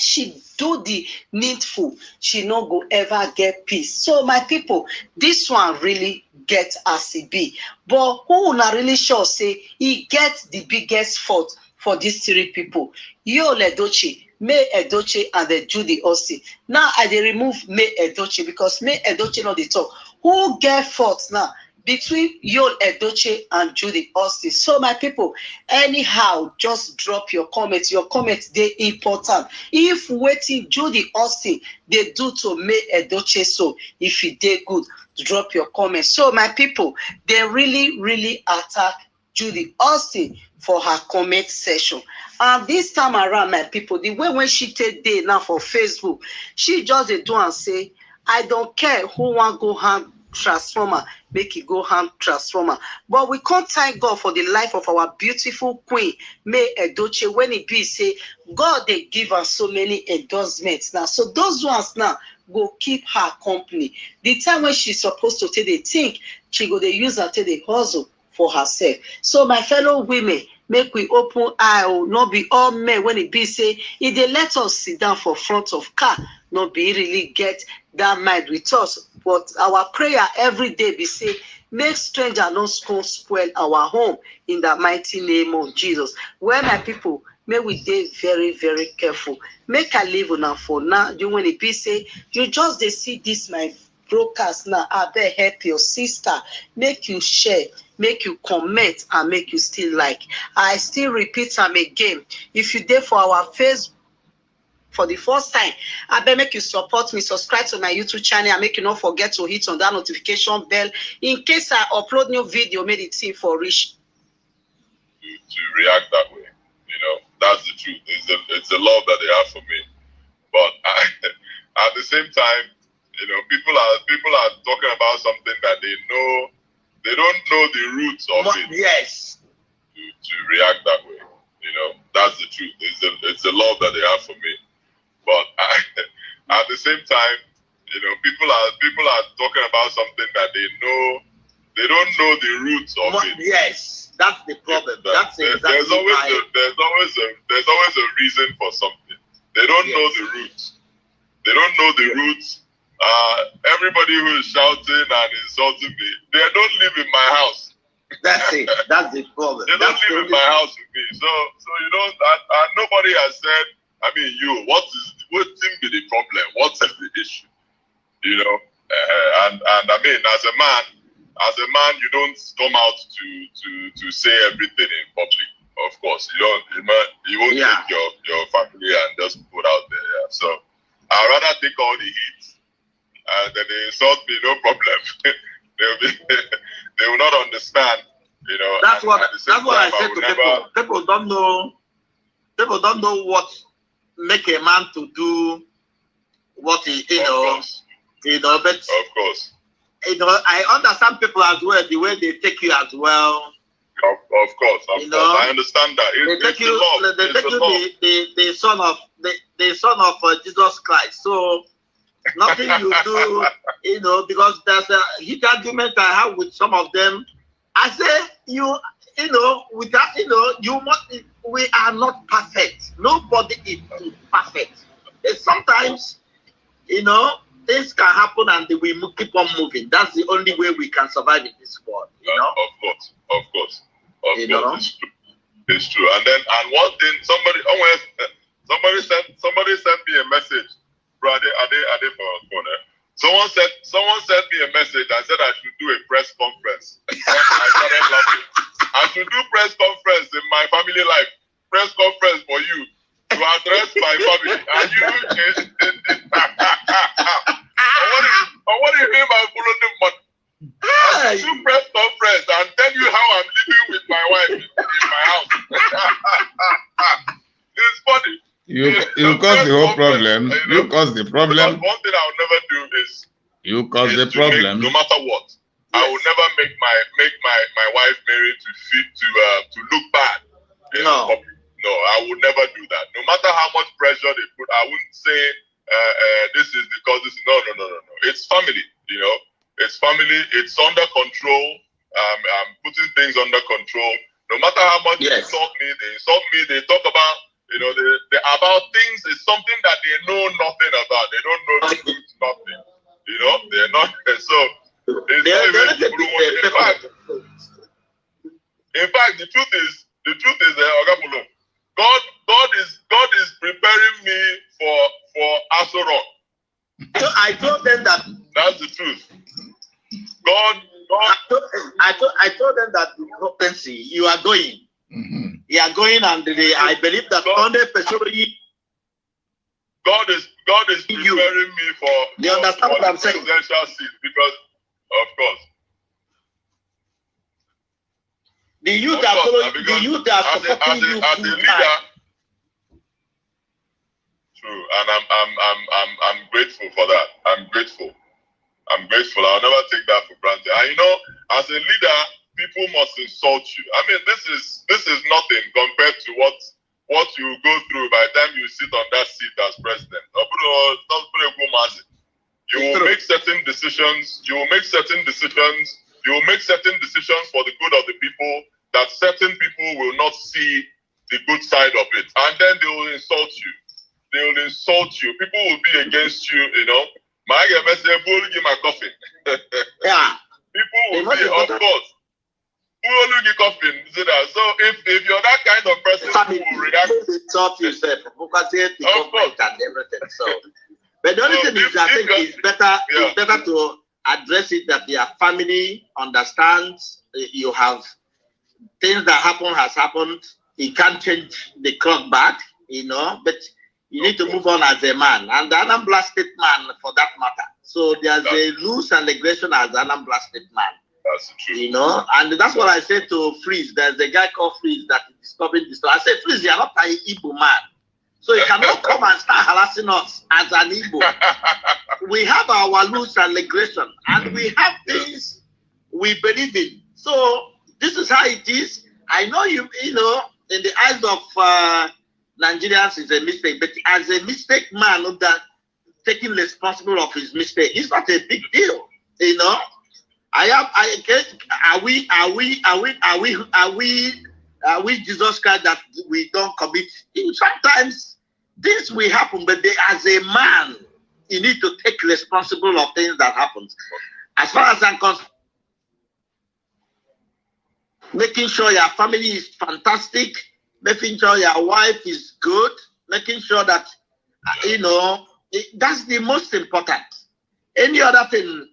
she do the needful, she no go ever get peace. So my people, this one really get as it be. But who not really sure say he gets the biggest fault for these 3 people? Yul Edochie, May Edochie, and the Judy Austin. Now I dey remove May Edochie because May Edochie not the talk. Who get fault now between Yul Edochie and Judy Austin? So my people, anyhow, just drop your comments. Your comments they important. If waiting Judy Austin they do to May Edochie, so if it they good, drop your comments. So my people, they really attack Judy Austin for her comment section. And this time around, my people, the way when she take day now for Facebook, she just do and say, I don't care who want go harm transformer, make it go harm transformer. But we can't thank God for the life of our beautiful queen, May Edochie, when it be say, God, they give us so many endorsements now. So those ones now go keep her company. The time when she's supposed to take the think, she go they use her to the hustle for herself. So my fellow women, make we open eye, not be all men when it be say, if they let us sit down for front of car, not be really get that mind with us. But our prayer every day be say, make stranger not spoil our home in the mighty name of Jesus. Well, my people, may we be very careful. Make a live on for now. You when it be say, you just they see this my broadcast now. I better help your sister. Make you share, make you comment, and make you still like. I still repeat them again. If you there for our Facebook for the first time, I better make you support me, subscribe to my YouTube channel, and make you not forget to hit on that notification bell in case I upload new video, made it see for reach. To react that way, that's the truth. It's the love that they have for me. But at the same time, people are talking about something that they don't know the roots of it. Yes. To react that way, that's the truth. It's the love that they have for me. But at the same time, people are talking about something that they don't know the roots of it. Yes, that's the problem. There's always a reason for something. They don't know the roots. They don't know the roots. Everybody who is shouting and insulting me, they don't live in my house. That's it. That's the problem. They don't live in my house with me. So and nobody has said, what be the problem? What is the issue? And as a man, as a man, you don't come out to say everything in public. Of course, you won't take your family and just put out there. Yeah. So I'd rather take all the heat, and then they insult me, no problem. They will not understand. You know, that's what I said to people. People don't know. People don't know what make a man to do what he, but of course, I understand people as well, the way they take you as well. Of course, I understand that. They take you the son of Jesus Christ. So nothing you do, because there's a huge argument I have with some of them. I say without we are not perfect. Nobody is perfect. And sometimes things can happen and we keep on moving. That's the only way we can survive in this world. Of course. It's true. And one thing, somebody sent me a message. Bro, Someone sent me a message and said I should do a press conference. I started laughing. I should do press conference in my family life. Press conference for you to address my family. And you what do you mean by following money? I should do press conference and tell you how I'm living with my wife in my house. It's funny. You cause the whole problem. You cause the problem. One thing I would never do is you cause the problem. No matter what, I will never make my wife Mary to look bad. No, I would never do that. No matter how much pressure they put, I wouldn't say this is because this. No. It's family. It's family. It's under control. I'm putting things under control. No matter how much they insult me. They talk about. They about things is something that they know nothing about. They don't know the truth, nothing. They're not. So in fact, the truth is, God is preparing me for Asorok. So I told them that. That's the truth. I told them that you are going. Mm-hmm. You are going, and I believe that God is preparing me for. You understand what I'm saying? Presidential seat, because, of course, the youth are following. The youth are supporting you as a leader. True, and I'm grateful for that. I'm grateful. I'll never take that for granted. And as a leader, people must insult you. I mean, this is nothing compared to what you go through by the time you sit on that seat as president. You will make certain decisions. You will make certain decisions for the good of the people that certain people will not see the good side of it, and then they will insult you. People will be against you. My coffin. Yeah. People will be, of course. So if you're that kind of person who will react, stop yourself. Of course. And everything. So, but the only thing is, I think it's better to address it that your family understands. You have things that has happened. You can't change the clock back, but you need to move on as a man, and the Anambra State man for that matter. So there's a rules and regulation as Anambra State man. That's true. And that's what I said to Freeze. There's a guy called Freeze that is disturbing this. I said, Freeze, you're not an Igbo man. So you cannot come and start harassing us as an Igbo. We have our rules and regulation, and we have things we believe in. So this is how it is. I know in the eyes of Nigerians is a mistake, but as a mistake man, that taking responsible of his mistake, it's not a big deal, Are we Jesus Christ that we don't commit? Sometimes things will happen, but as a man, you need to take responsible of things that happens. As far as I'm concerned, making sure your family is fantastic, making sure your wife is good, making sure that that's the most important. Any other thing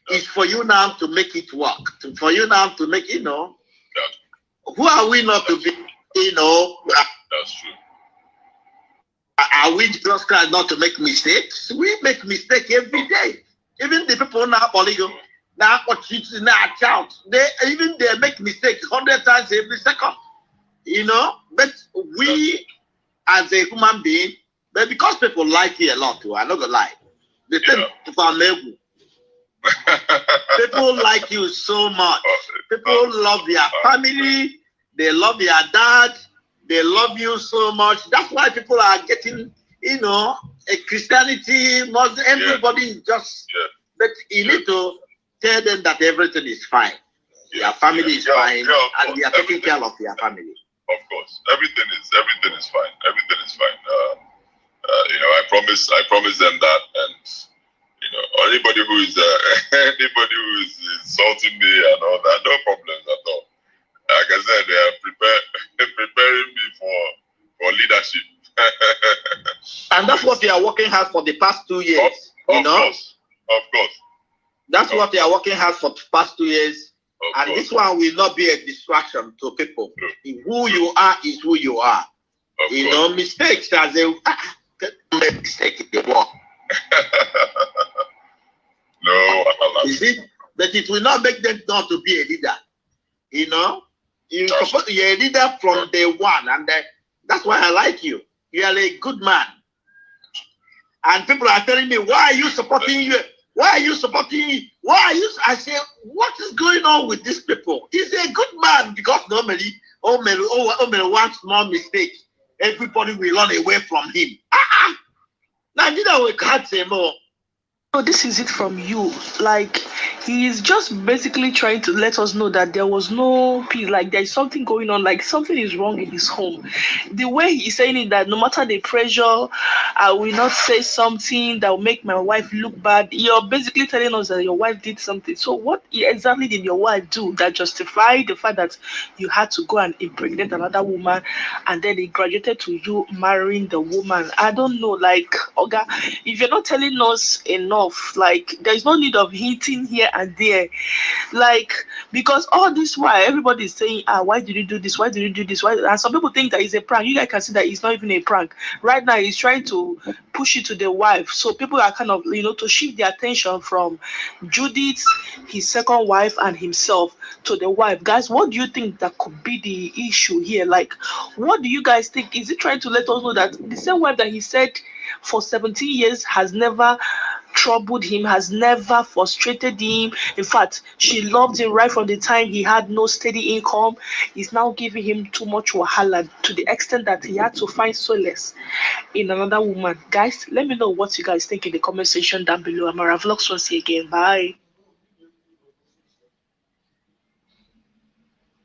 It's for you now to make it work. For you now to make, who are we not to be, That's true. Are we just trying not to make mistakes? We make mistakes every day. Even the people now, polygamy, now child, they make mistakes 100 times every second. But we as a human being, but because people like you a lot too, I'm not gonna lie. They think people like you so much. People love their family, they love their dad, they love you so much. That's why people are getting, a Christianity, Muslim, everybody is just, but you need to tell them that everything is fine. Their family is fine, and they are taking care of their family. Of course, everything is fine. Everything is fine. I promise them that, and anybody who is insulting me and all that, no problems at all. Like I said, they are preparing me for leadership. And that's what they are working hard for the past 2 years. Of course. That's what they are working hard for the past 2 years. And this one will not be a distraction to people. Who you are is who you are. Mistakes as a mistake in the work. No, you see, but it will not make them not to be a leader. You're supposed to be a leader from day one, and that's why I like you. You are a good man. And people are telling me, why are you supporting you? Why are you supporting? I say, what is going on with these people? He's a good man, because normally, one small mistake, everybody will run away from him. Nigeria, we can't say more. So this is it from you. Like, he is just basically trying to let us know that there was no peace. Like, there is something going on. Like, something is wrong in his home. The way he's saying it, that no matter the pressure, I will not say something that will make my wife look bad. You're basically telling us that your wife did something. So what exactly did your wife do that justified the fact that you had to go and impregnate another woman, and then it graduated to you marrying the woman? I don't know. Like, Oga, if you're not telling us enough, like, there's no need of hinting here and there, like, because all this while everybody is saying, why did you do this, why did you do this, why? And some people think that it's a prank. You guys can see that it's not even a prank. Right now he's trying to push it to the wife, so people are kind of, to shift their attention from Judith, his second wife, and himself to the wife. Guys, what do you think that could be the issue here? Like, what do you guys think? Is he trying to let us know that the same wife that he said for 17 years has never troubled him, has never frustrated him? In fact, she loved him right from the time he had no steady income, is now giving him too much wahala, to the extent that he had to find solace in another woman. Guys, let me know what you guys think in the comment section down below. Amara Vlogs, once again. Bye.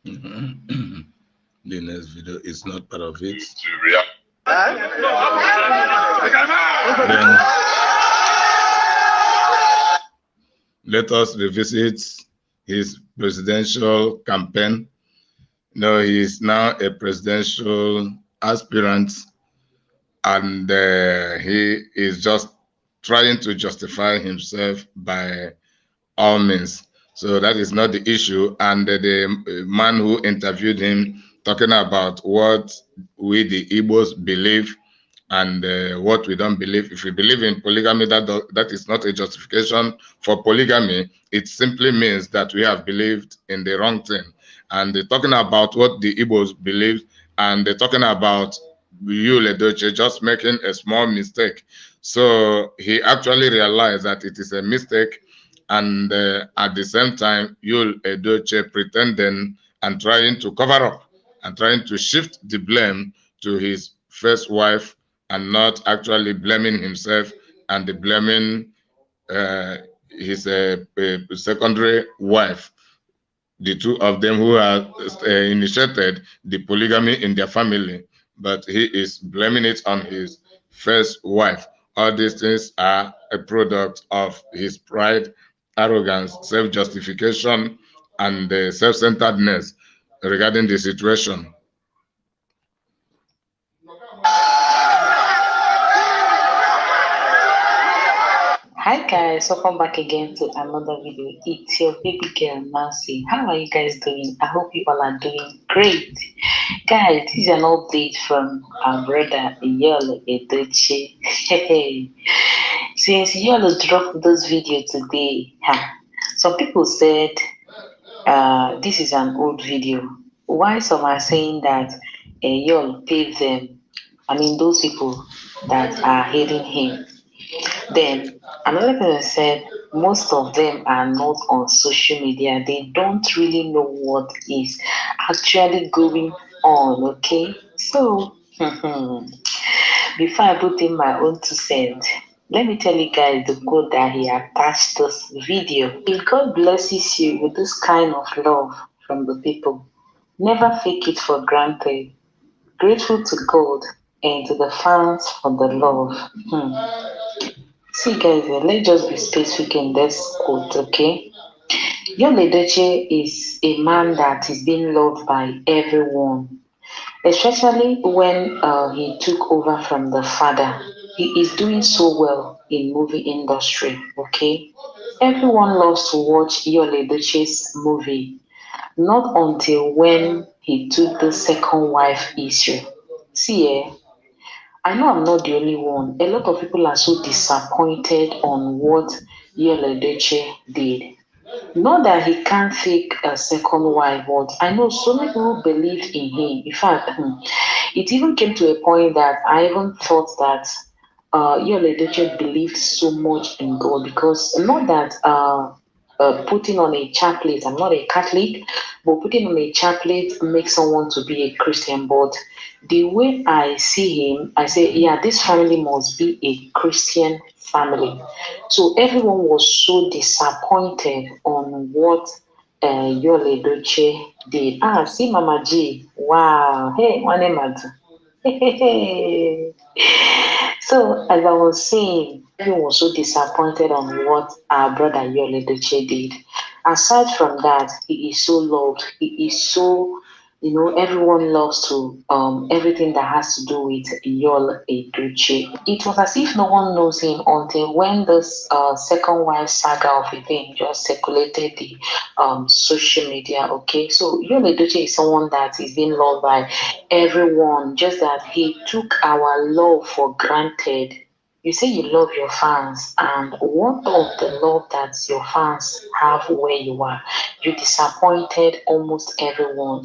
The next video is not part of it. Then let us revisit his presidential campaign. He is now a presidential aspirant, and he is just trying to justify himself by all means. So that is not the issue. And the man who interviewed him, talking about what we the Igbos believe and what we don't believe. If we believe in polygamy, that is not a justification for polygamy. It simply means that we have believed in the wrong thing. And they're talking about what the Igbos believe, and they're talking about Yul Edochie just making a small mistake. So he actually realized that it is a mistake, and at the same time, Yul Edochie pretending and trying to cover up and trying to shift the blame to his first wife, and not actually blaming himself and blaming his secondary wife, the two of them who have initiated the polygamy in their family. But he is blaming it on his first wife. All these things are a product of his pride, arrogance, self-justification, and self-centeredness regarding the situation. Hi guys, welcome back again to another video. It's your baby girl Nancy. How are you guys doing? I hope you all are doing great. Guys, this is an update from our brother Yul Edochie. Since Yul dropped this video today, some people said this is an old video. Why some are saying that Yul paid them? I mean those people that are hating him. Then another person said most of them are not on social media. They don't really know what is actually going on. Okay, so before I put in my own 2 cents, let me tell you guys the code that he attached this video. If God blesses you with this kind of love from the people, never take it for granted. Grateful to God and to the fans for the love. See guys, let's just be specific in this quote, okay? Yul Edochie is a man that is being loved by everyone, especially when he took over from the father. He is doing so well in movie industry, okay? Everyone loves to watch Yul Edochie's movie, not until when he took the second wife issue. See, I know I'm not the only one. A lot of people are so disappointed on what Yul Edochie did. Not that he can't take a second wife, but I know so many people believed in him. In fact, it even came to a point that I even thought that Yul Edochie believed so much in God, because not that putting on a chaplet, I'm not a Catholic, but putting on a chaplet makes someone to be a Christian. But the way I see him, I say, yeah, this family must be a Christian family. So everyone was so disappointed on what Yul Edochie did. See Mama G. Wow. Hey, one name. So as I was saying, everyone was so disappointed on what our brother Yul Edochie did. Aside from that, he is so loved. He is so, everyone loves to everything that has to do with Yul Edochie. It was as if no one knows him until when this second wife saga of a thing just circulated the social media. Okay, so Yul Edochie is someone that is being loved by everyone, just that he took our love for granted. You say you love your fans, and what of the love that your fans have where you are? You disappointed almost everyone.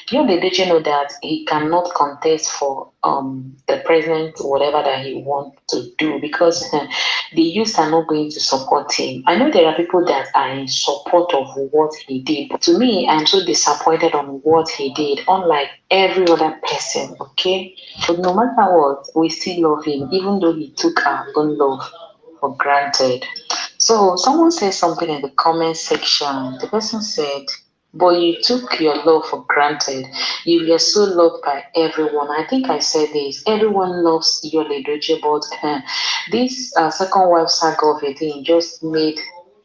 Yul Edochie know that he cannot contest for the president, whatever that he wants to do, because the youth are not going to support him. I know there are people that are in support of what he did. But to me, I'm so disappointed on what he did, unlike every other person, okay? But no matter what, we still love him, even though he took our own love for granted. So someone said something in the comment section. The person said, but you took your love for granted. You were so loved by everyone. I think I said this. Everyone loves Yul Edochie, but this second wife saga of a thing just made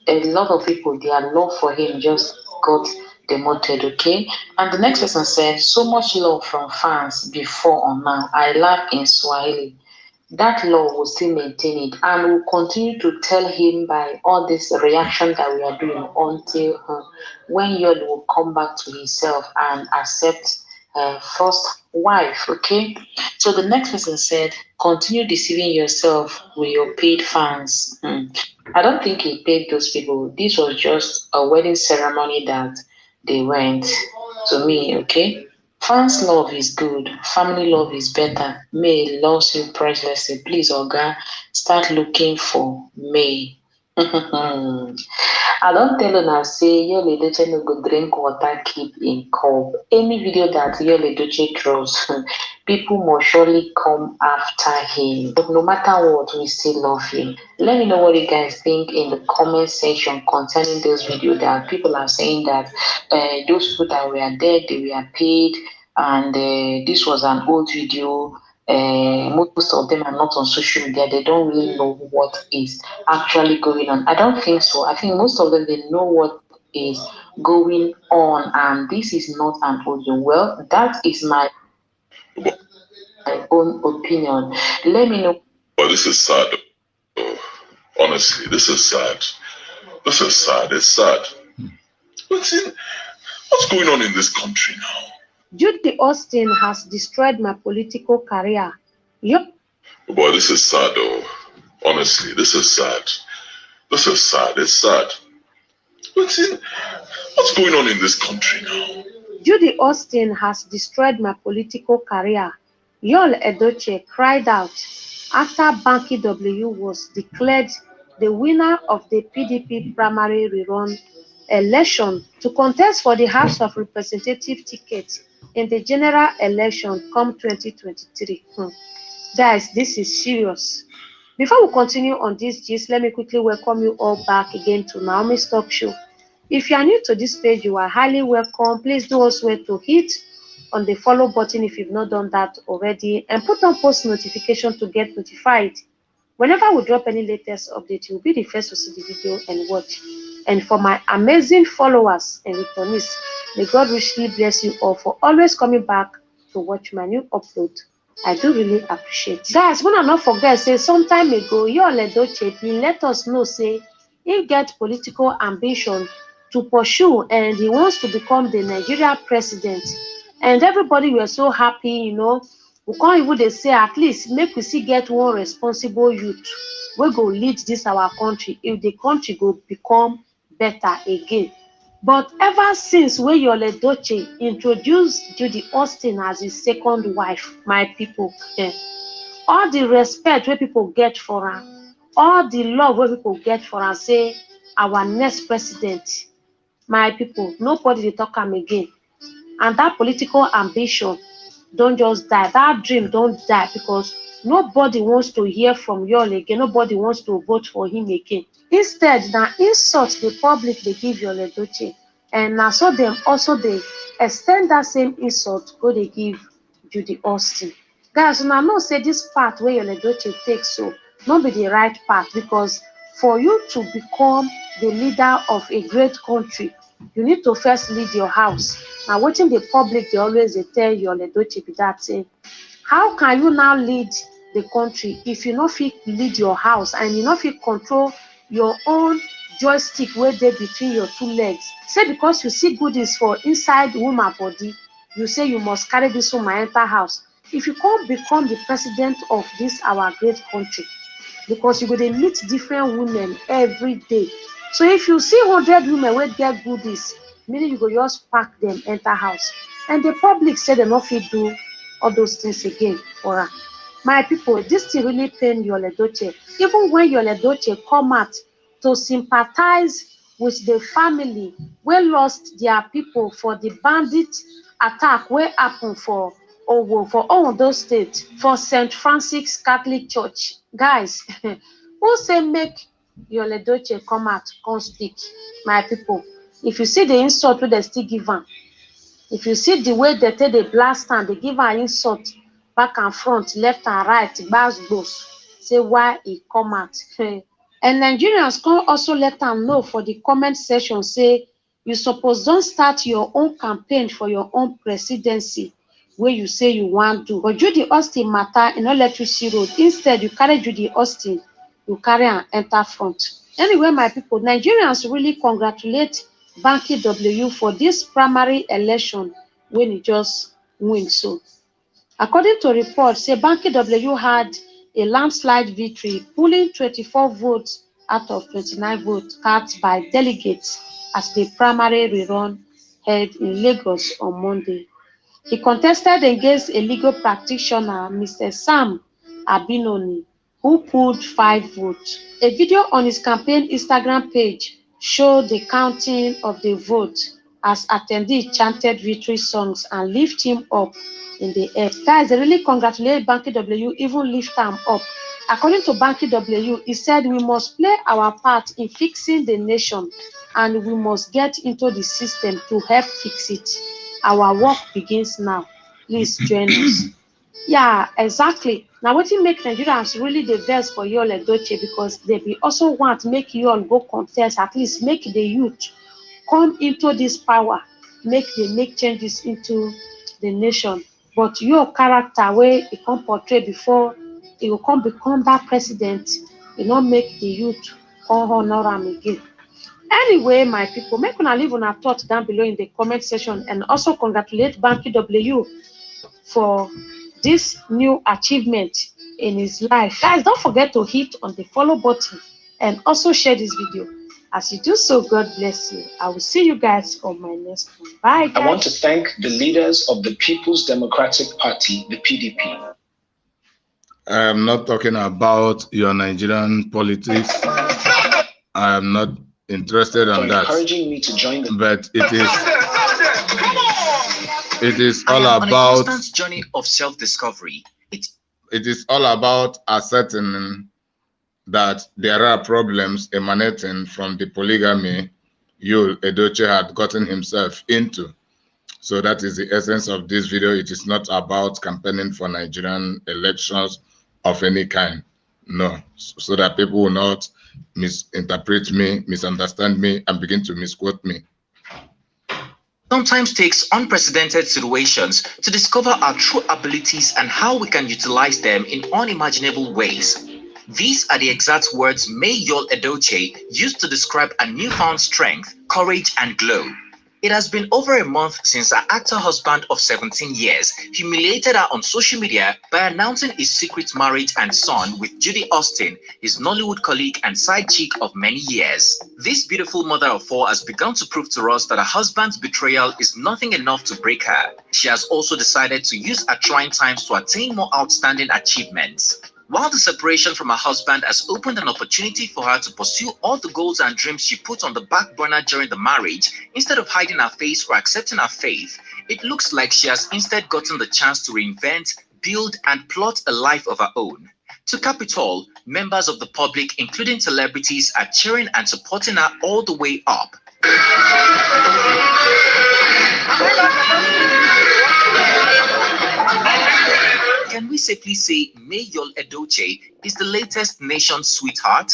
a lot of people, their love for him just got demoted, okay? And the next person said, so much love from fans before or now. I laugh in Swahili. That love will still maintain it, and will continue to tell him by all this reaction that we are doing until when Yul will come back to himself and accept first wife, okay? So the next person said, continue deceiving yourself with your paid fans. I don't think he paid those people. This was just a wedding ceremony that they went to me, okay? Fans love is good. Family love is better. May loves you pricelessly. Please, Oga, start looking for May. I don't tell una say Yul Edochie no go drink water keep in cup. Any video that Yul Edochie draws, people must surely come after him. But no matter what, we still love him. Let me know what you guys think in the comment section concerning those videos that people are saying that those people that were dead, they were paid, and this was an old video. Most of them are not on social media. They don't really know what is actually going on. I don't think so. I think most of them, they know what is going on, and this is not an audio. Well, that is my own opinion. Let me know. Well, this is sad. Honestly, this is sad. This is sad. It's sad. What's going on in this country now? Judy Austin has destroyed my political career. Yup. Boy, this is sad though. Honestly, this is sad. This is sad. It's sad. What's going on in this country now? Judy Austin has destroyed my political career. Yul Edochie cried out after Banky W was declared the winner of the PDP primary rerun election to contest for the House of Representatives ticket in the general election come 2023. Guys, this is serious. Before we continue on this gist, let me quickly welcome you all back again to Naomi's Talk Show. If you are new to this page, you are highly welcome. Please do also to hit on the follow button if you've not done that already, and put on post notification to get notified. Whenever we drop any latest update, you'll be the first to see the video and watch. And for my amazing followers and returnees, may God richly bless you all for always coming back to watch my new upload. I do really appreciate it. Guys, when I not forget, say some time ago, Yul Edochie been let us know, say, he get political ambition to pursue and he wants to become the Nigeria president. And everybody were so happy, you know. We can't even they say at least make we see get one responsible youth. We go lead this our country if the country go become better again. But ever since when Yul Edochie introduced Judy Austin as his second wife, my people, all the respect where people get for her, all the love where people get for her, say our next president, my people, nobody dey talk am again. And that political ambition don't just die. That dream don't die because nobody wants to hear from Yul again. Nobody wants to vote for him again. Instead, now insult the public they give Yul Edochie, and now so them also they extend that same insult go they give Judy Austin. Guys, now know say this path where Yul Edochie takes so not be the right path, because for you to become the leader of a great country, you need to first lead your house. Now, watching the public, they always they tell Yul Edochie be that thing. How can you now lead the country if you not fit lead your house and you not fit control your own joystick where they between your two legs? Say because you see goodies for inside woman body, you say you must carry this woman enter house. If you can't become the president of this our great country, because you go to meet different women every day. So if you see 100 women wey get goodies, meaning you go just pack them enter house, and the public say they no fit do all those things again for her. My people, this thing really pain Yul Edochie. Even when Yul Edochie come out to sympathize with the family wey lost their people for the bandit attack wey happen for Ondo State, for St. Francis Catholic Church. Guys, who say make Yul Edochie come out, come speak? My people, if you see the insult wey they still give am, if you see the way they take the blast am, they give am insult back and front, left and right, gbas, say why he come out. And Nigerians can also let am know for the comment section, say you suppose don't start your own campaign for your own presidency where you say you want to. But Judy Austin matter, e no let you see road. Instead, you carry Judy Austin, you carry am enter front. Anyway, my people, Nigerians really congratulate Banky W for this primary election when he just win. So, according to reports, say Banky W had a landslide victory, pulling 24 votes out of 29 votes cast by delegates as the primary rerun held in Lagos on Monday. He contested against a legal practitioner, Mr. Sam Abinoni, who pulled 5 votes. A video on his campaign Instagram page showed the counting of the votes as attendees chanted victory songs and lift him up in the air. Guys, they really congratulate Banky W, even lift him up. According to Banky W, he said, we must play our part in fixing the nation and we must get into the system to help fix it. Our work begins now. Please join us. Yeah, exactly. Now, what you make Nigerians really the best for Yul Edochie, because they be also want to make you all go contest, at least make the youth come into this power, make changes into the nation. But your character where it can portray before it will come become that president, e no make the youth come honor am again. Anyway, my people, make una leave una thoughts down below in the comment section, and also congratulate Banky W for this new achievement in his life. Guys, don't forget to hit on the follow button and also share this video. As you do so, God bless you. I will see you guys on my next one. Bye, guys. I want to thank the leaders of the People's Democratic Party, the PDP. I am not talking about your Nigerian politics. I am not interested in that. Encouraging me to join the but it is all about on a constant journey of self-discovery. It is all about ascertaining that there are problems emanating from the polygamy Yul Edochie had gotten himself into. So that is the essence of this video. It is not about campaigning for Nigerian elections of any kind. No, so that people will not misinterpret me, misunderstand me, and begin to misquote me. Sometimes takes unprecedented situations to discover our true abilities and how we can utilize them in unimaginable ways. These are the exact words May Yul Edochie used to describe a newfound strength, courage, and glow. It has been over a month since her actor husband of 17 years humiliated her on social media by announcing his secret marriage and son with Judy Austin, his Nollywood colleague and side chick of many years. This beautiful mother of four has begun to prove to us that her husband's betrayal is nothing enough to break her. She has also decided to use her trying times to attain more outstanding achievements. While the separation from her husband has opened an opportunity for her to pursue all the goals and dreams she put on the back burner during the marriage, instead of hiding her face or accepting her faith, it looks like she has instead gotten the chance to reinvent, build, and plot a life of her own. To cap it all, members of the public, including celebrities, are cheering and supporting her all the way up. Can we safely say May Yul Edochie is the latest nation's sweetheart?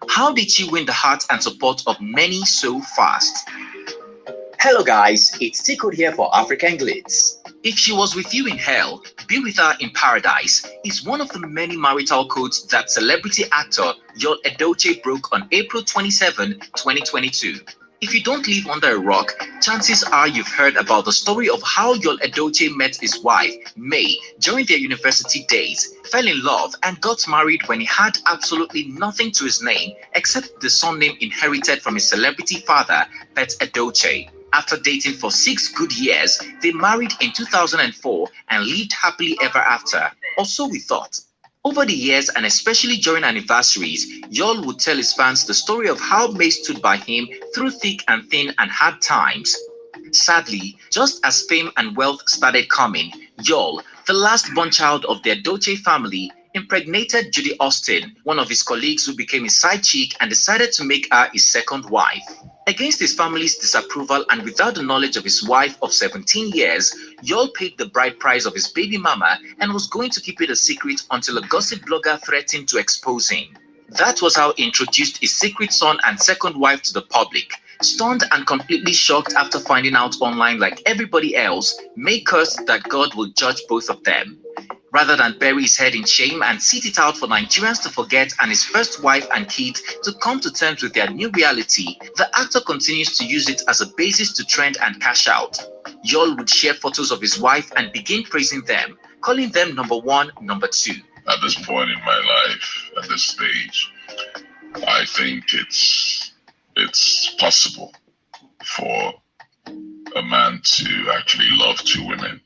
How did she win the heart and support of many so fast? Hello guys, it's Tico here for African Glitz. If she was with you in hell, be with her in paradise is one of the many marital codes that celebrity actor Yul Edochie broke on April 27, 2022. If you don't live under a rock, chances are you've heard about the story of how Yul Edochie met his wife, May, during their university days, fell in love and got married when he had absolutely nothing to his name except the surname inherited from his celebrity father, Pete Edochie. After dating for 6 good years, they married in 2004 and lived happily ever after, or so we thought. Over the years, and especially during anniversaries, Yul would tell his fans the story of how May stood by him through thick and thin and hard times. Sadly, just as fame and wealth started coming, Yul, the last born child of the Edochie family, impregnated Judy Austin, one of his colleagues who became his side chick, and decided to make her his second wife. Against his family's disapproval and without the knowledge of his wife of 17 years, Yul paid the bride price of his baby mama and was going to keep it a secret until a gossip blogger threatened to expose him. That was how he introduced his secret son and second wife to the public. Stunned and completely shocked after finding out online like everybody else, May cursed that God will judge both of them. Rather than bury his head in shame and sit it out for Nigerians to forget and his first wife and kids to come to terms with their new reality, the actor continues to use it as a basis to trend and cash out. Yul would share photos of his wife and begin praising them, calling them number one, number two. At this point in my life, at this stage, I think it's possible for a man to actually love 2 women.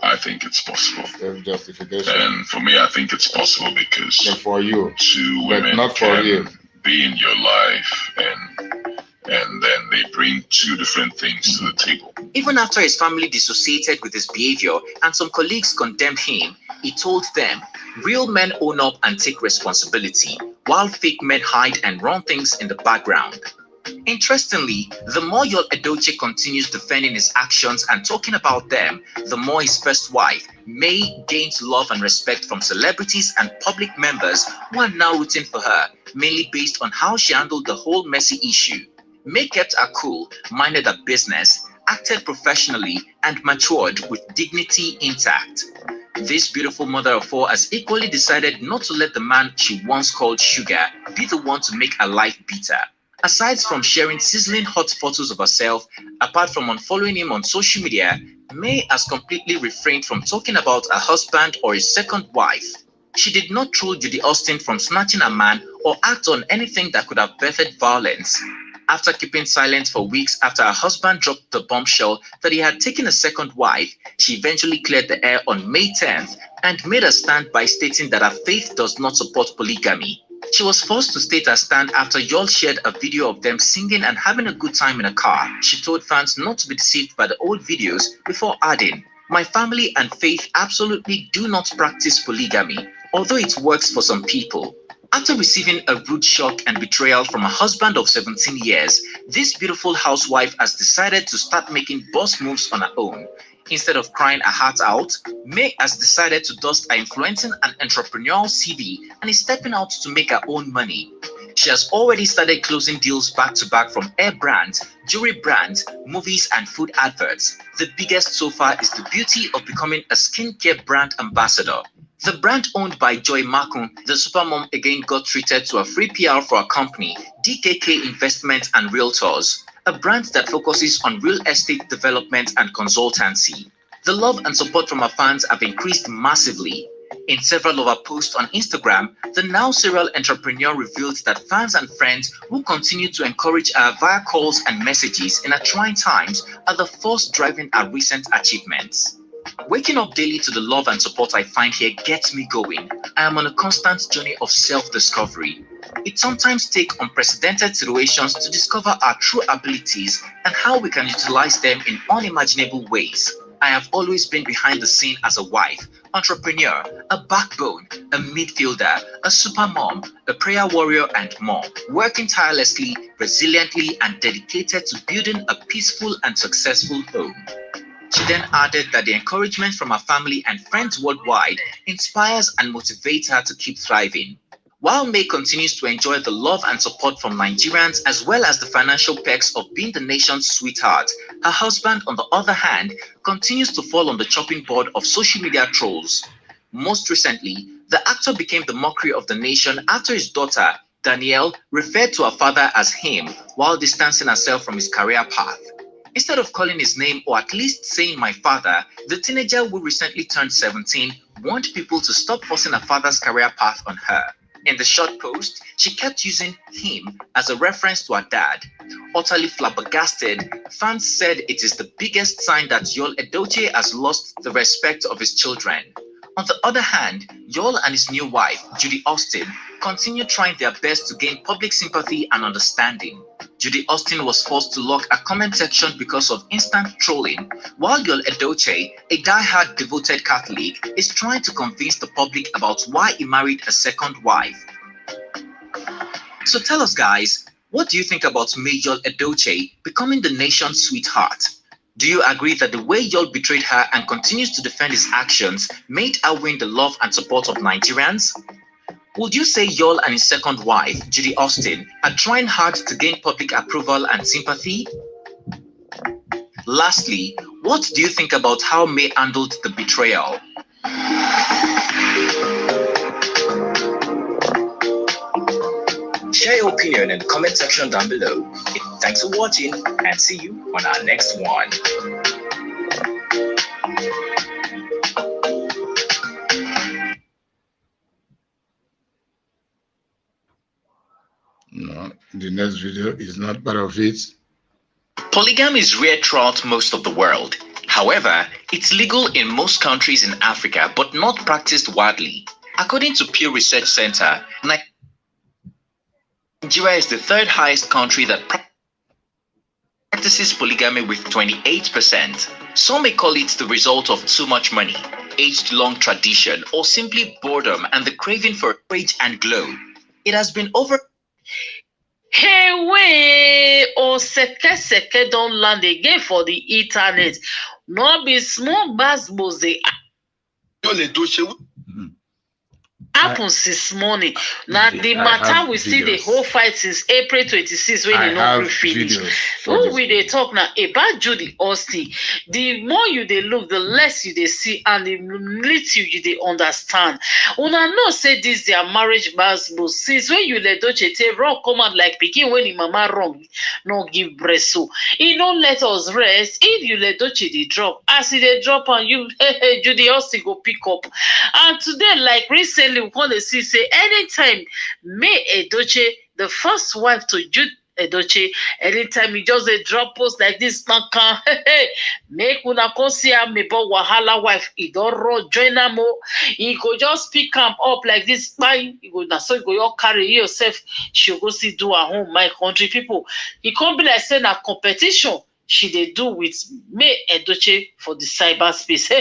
I think it's possible. And for me, I think it's possible because for you, 2 women can be in your life and then they bring 2 different things to the table. Even after his family dissociated with his behavior and some colleagues condemned him, he told them, real men own up and take responsibility, while fake men hide and run things in the background. Interestingly, the more Yul Edochie continues defending his actions and talking about them, the more his first wife, May, gains love and respect from celebrities and public members who are now rooting for her, mainly based on how she handled the whole messy issue. May kept her cool, minded her business, acted professionally, and matured with dignity intact. This beautiful mother of four has equally decided not to let the man she once called sugar be the one to make her life bitter. Aside from sharing sizzling hot photos of herself, apart from unfollowing him on social media, May has completely refrained from talking about her husband or his second wife. She did not troll Judy Austin from snatching a man or act on anything that could have birthed violence. After keeping silent for weeks after her husband dropped the bombshell that he had taken a second wife, she eventually cleared the air on May 10th and made a stand by stating that her faith does not support polygamy. She was forced to state her stand after Yul shared a video of them singing and having a good time in a car. She told fans not to be deceived by the old videos before adding, "My family and faith absolutely do not practice polygamy, although it works for some people." After receiving a rude shock and betrayal from a husband of 17 years, this beautiful housewife has decided to start making boss moves on her own. Instead of crying her heart out, May has decided to dust her influencing and entrepreneurial CV and is stepping out to make her own money. She has already started closing deals back-to-back from hair brands, jewelry brands, movies, and food adverts. The biggest so far is the beauty of becoming a skincare brand ambassador. The brand owned by Joy Makun, the supermom again got treated to a free PR for a company, DKK Investment and Realtors, a brand that focuses on real estate development and consultancy. The love and support from her fans have increased massively. In several of her posts on Instagram, the now serial entrepreneur revealed that fans and friends who continue to encourage her via calls and messages in her trying times are the force driving her recent achievements. Waking up daily to the love and support I find here gets me going. I am on a constant journey of self-discovery. It sometimes takes unprecedented situations to discover our true abilities and how we can utilize them in unimaginable ways. I have always been behind the scene as a wife, entrepreneur, a backbone, a midfielder, a supermom, a prayer warrior, and more, working tirelessly, resiliently, and dedicated to building a peaceful and successful home. She then added that the encouragement from her family and friends worldwide inspires and motivates her to keep thriving. While May continues to enjoy the love and support from Nigerians as well as the financial perks of being the nation's sweetheart, her husband, on the other hand, continues to fall on the chopping board of social media trolls. Most recently, the actor became the mockery of the nation after his daughter, Danielle, referred to her father as him while distancing herself from his career path. Instead of calling his name or at least saying "my father," the teenager who recently turned 17 warned people to stop forcing her father's career path on her. In the short post, she kept using him as a reference to her dad. Utterly flabbergasted, fans said it is the biggest sign that Yul Edochie has lost the respect of his children. On the other hand, Yul and his new wife, Judy Austin, continue trying their best to gain public sympathy and understanding. Judy Austin was forced to lock a comment section because of instant trolling, while Yul Edochie, a die-hard devoted Catholic, is trying to convince the public about why he married a second wife. So tell us, guys, what do you think about Yul Edochie becoming the nation's sweetheart? Do you agree that the way Yul betrayed her and continues to defend his actions made her win the love and support of Nigerians? Would you say Yul and his second wife, Judy Austin, are trying hard to gain public approval and sympathy? Lastly, what do you think about how May handled the betrayal? Share your opinion in the comment section down below. Thanks for watching and see you on our next one. No, the next video is not part of it. Polygamy is rare throughout most of the world. However, it's legal in most countries in Africa, but not practiced widely. According to Pew Research Center, Nigeria is the third highest country that practices polygamy with 28%. Some may call it the result of too much money, aged-long tradition, or simply boredom and the craving for rage and glow. It has been over. Hey, way, or seke don't land again for the internet. No be small bass bose. happens this morning. Now the matter we see the whole fight since April 26 when they not finish. Who we they talk now about Judy Austin? The more you they look, the less you they see, and the little you they understand. Una no say this their marriage basbo. Since when you let Edochie take wrong come out like pikin when the mama wrong, no give breast so. He don't let us rest. If you let Edochie they drop, as they drop and you Judy Austin go pick up. And today, like recently, we want to see say anytime May Edochie, the first wife to Jude Edochie, anytime he just a drop post like this, man can make una come see am about wahala wife. He don't run join am more. He go just pick am up like this. Fine, he go na so he go your carry yourself. She go see do at home, my country people. He can't be like saying a competition. She they do with May Edochie for the cyberspace.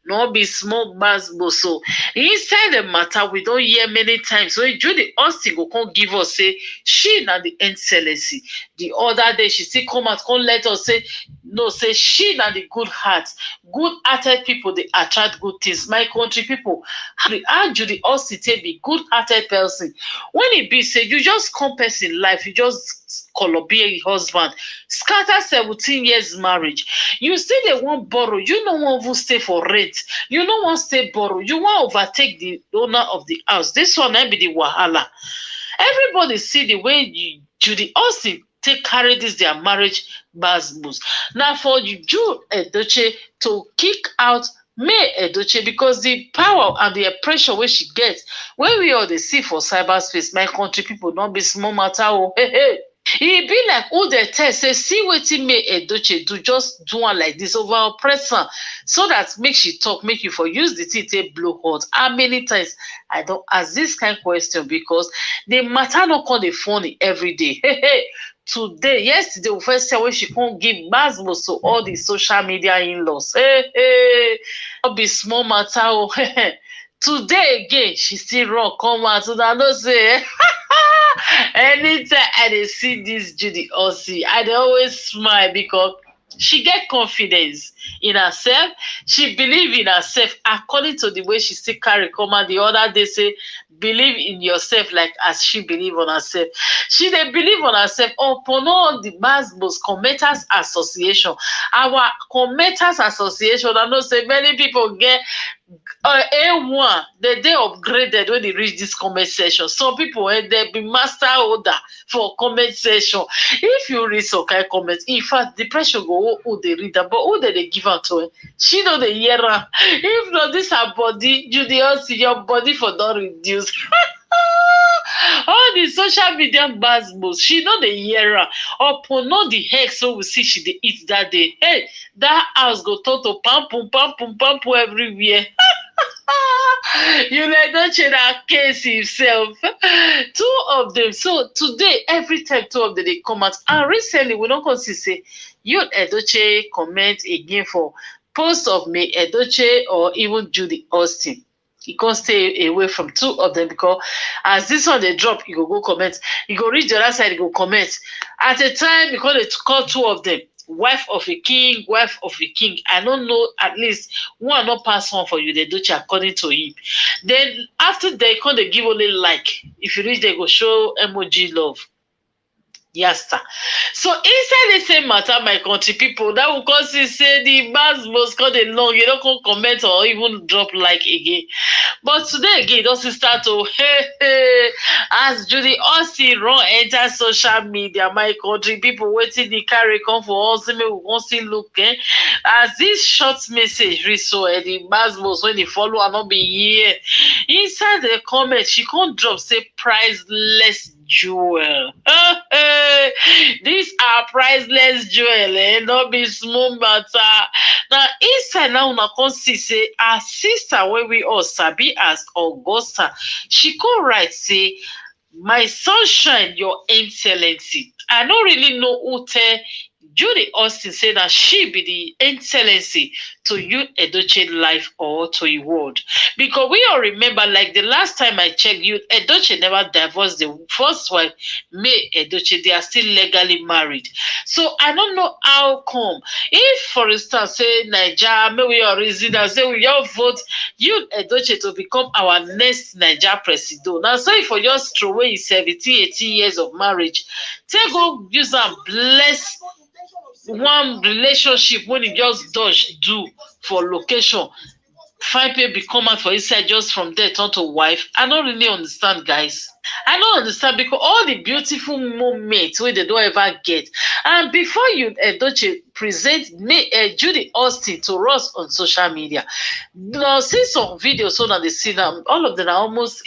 No be small basbo. So inside the matter, we don't hear many times. So Judy Austin go come give us say she na the excellency. The other day she still come out, come let us say no, say she na the good heart. Good-hearted people they attract good things. My country people, how Judy Austin be good-hearted person? When it be say you just compass in life, you just be a husband, scatter 17 years marriage. You say they won't borrow. You no one will stay for rent. You no one stay borrow. You want to overtake the owner of the house. This one be the wahala. Everybody see the way Judy Austin take carry this their marriage basbos. Now for you Jude Edochie to kick out May Edochie because the power and the pressure where she gets when we all they see for cyberspace, my country people don't be small matter. Oh, hey. It be like who they tell say see wetin May Edochie do, just do one like this over oppressor so that make she talk, make you for use the thing take blow hot. How many times I don't ask this kind of question because the matter not call the funny every day. Today, yesterday, we first say when she can't give basbos to all the social media in-laws. Not be small matter. Today again, she still wrong. Come out, so I don't say. Anytime I see this Judy Austin, I always smile because she get confidence in herself. She believe in herself according to the way she still carry command. The other day say, believe in yourself like as she believe on herself. She they believe on herself upon all the Basbos Commenters Association. Our Commenters Association, I know say many people get A1, they upgraded when they reach this comment section. Some people they be master order for comment section. If you read some kind of comments, in fact, the pressure go who they read them, but who they give out to her? She know the year. If not, this her body, Judy Austin, your body for don't reduce. All the social media basbos, she know the year. Upon all the hex, so we see she they eat that day. Hey, that house go total pam pum everywhere. You let Edochie that case himself. Two of them. So today, every time two of them they come out, and recently we don't consider say Yul Edochie comment again for post of May Edochie or even Judy Austin. He can't stay away from two of them because as this one they drop, you go comment. You go reach the other side, you go comment. At a time, because they call two of them. Wife of a king, wife of a king. I don't know, at least one not pass one for you, they do according to him. Then after they come, they give only like. If you reach, they go show emoji love. Yes, sir. So inside the same matter, my country people, that will cause you say the bars must cut a long, you don't comment or even drop like again. But today again, doesn't start to as Judy Austin run enter social media, my country people waiting the carry come for us, we won't see look as this short message reach so the bars must when they follow and not be here. Inside the comment, she can't drop say priceless jewel. These are priceless jewel, not be small matter. Now inside now una can see say our sister when we all sabi as Augusta, she can write say, my sunshine, your excellency. I don't really know who tell Judy Austin said that she be the excellency to Yul Edochie life or to a world. Because we all remember, like the last time I checked, Yul Edochie never divorced the first wife, May Edochie. They are still legally married. So I don't know how come. If, for instance, say Nigeria, maybe your reason and say we all vote Yul Edochie to become our next Nigeria president. Now, so if for just throw away 17, 18 years of marriage, take go use and bless one relationship when you just dodge do for location. 5 people come out for inside just from there turn to wife. I don't really understand, guys. I don't understand because all the beautiful moments where they don't ever get. And before you Edochie present me Judy Austin to us on social media, now see some videos so that they see them. All of them are almost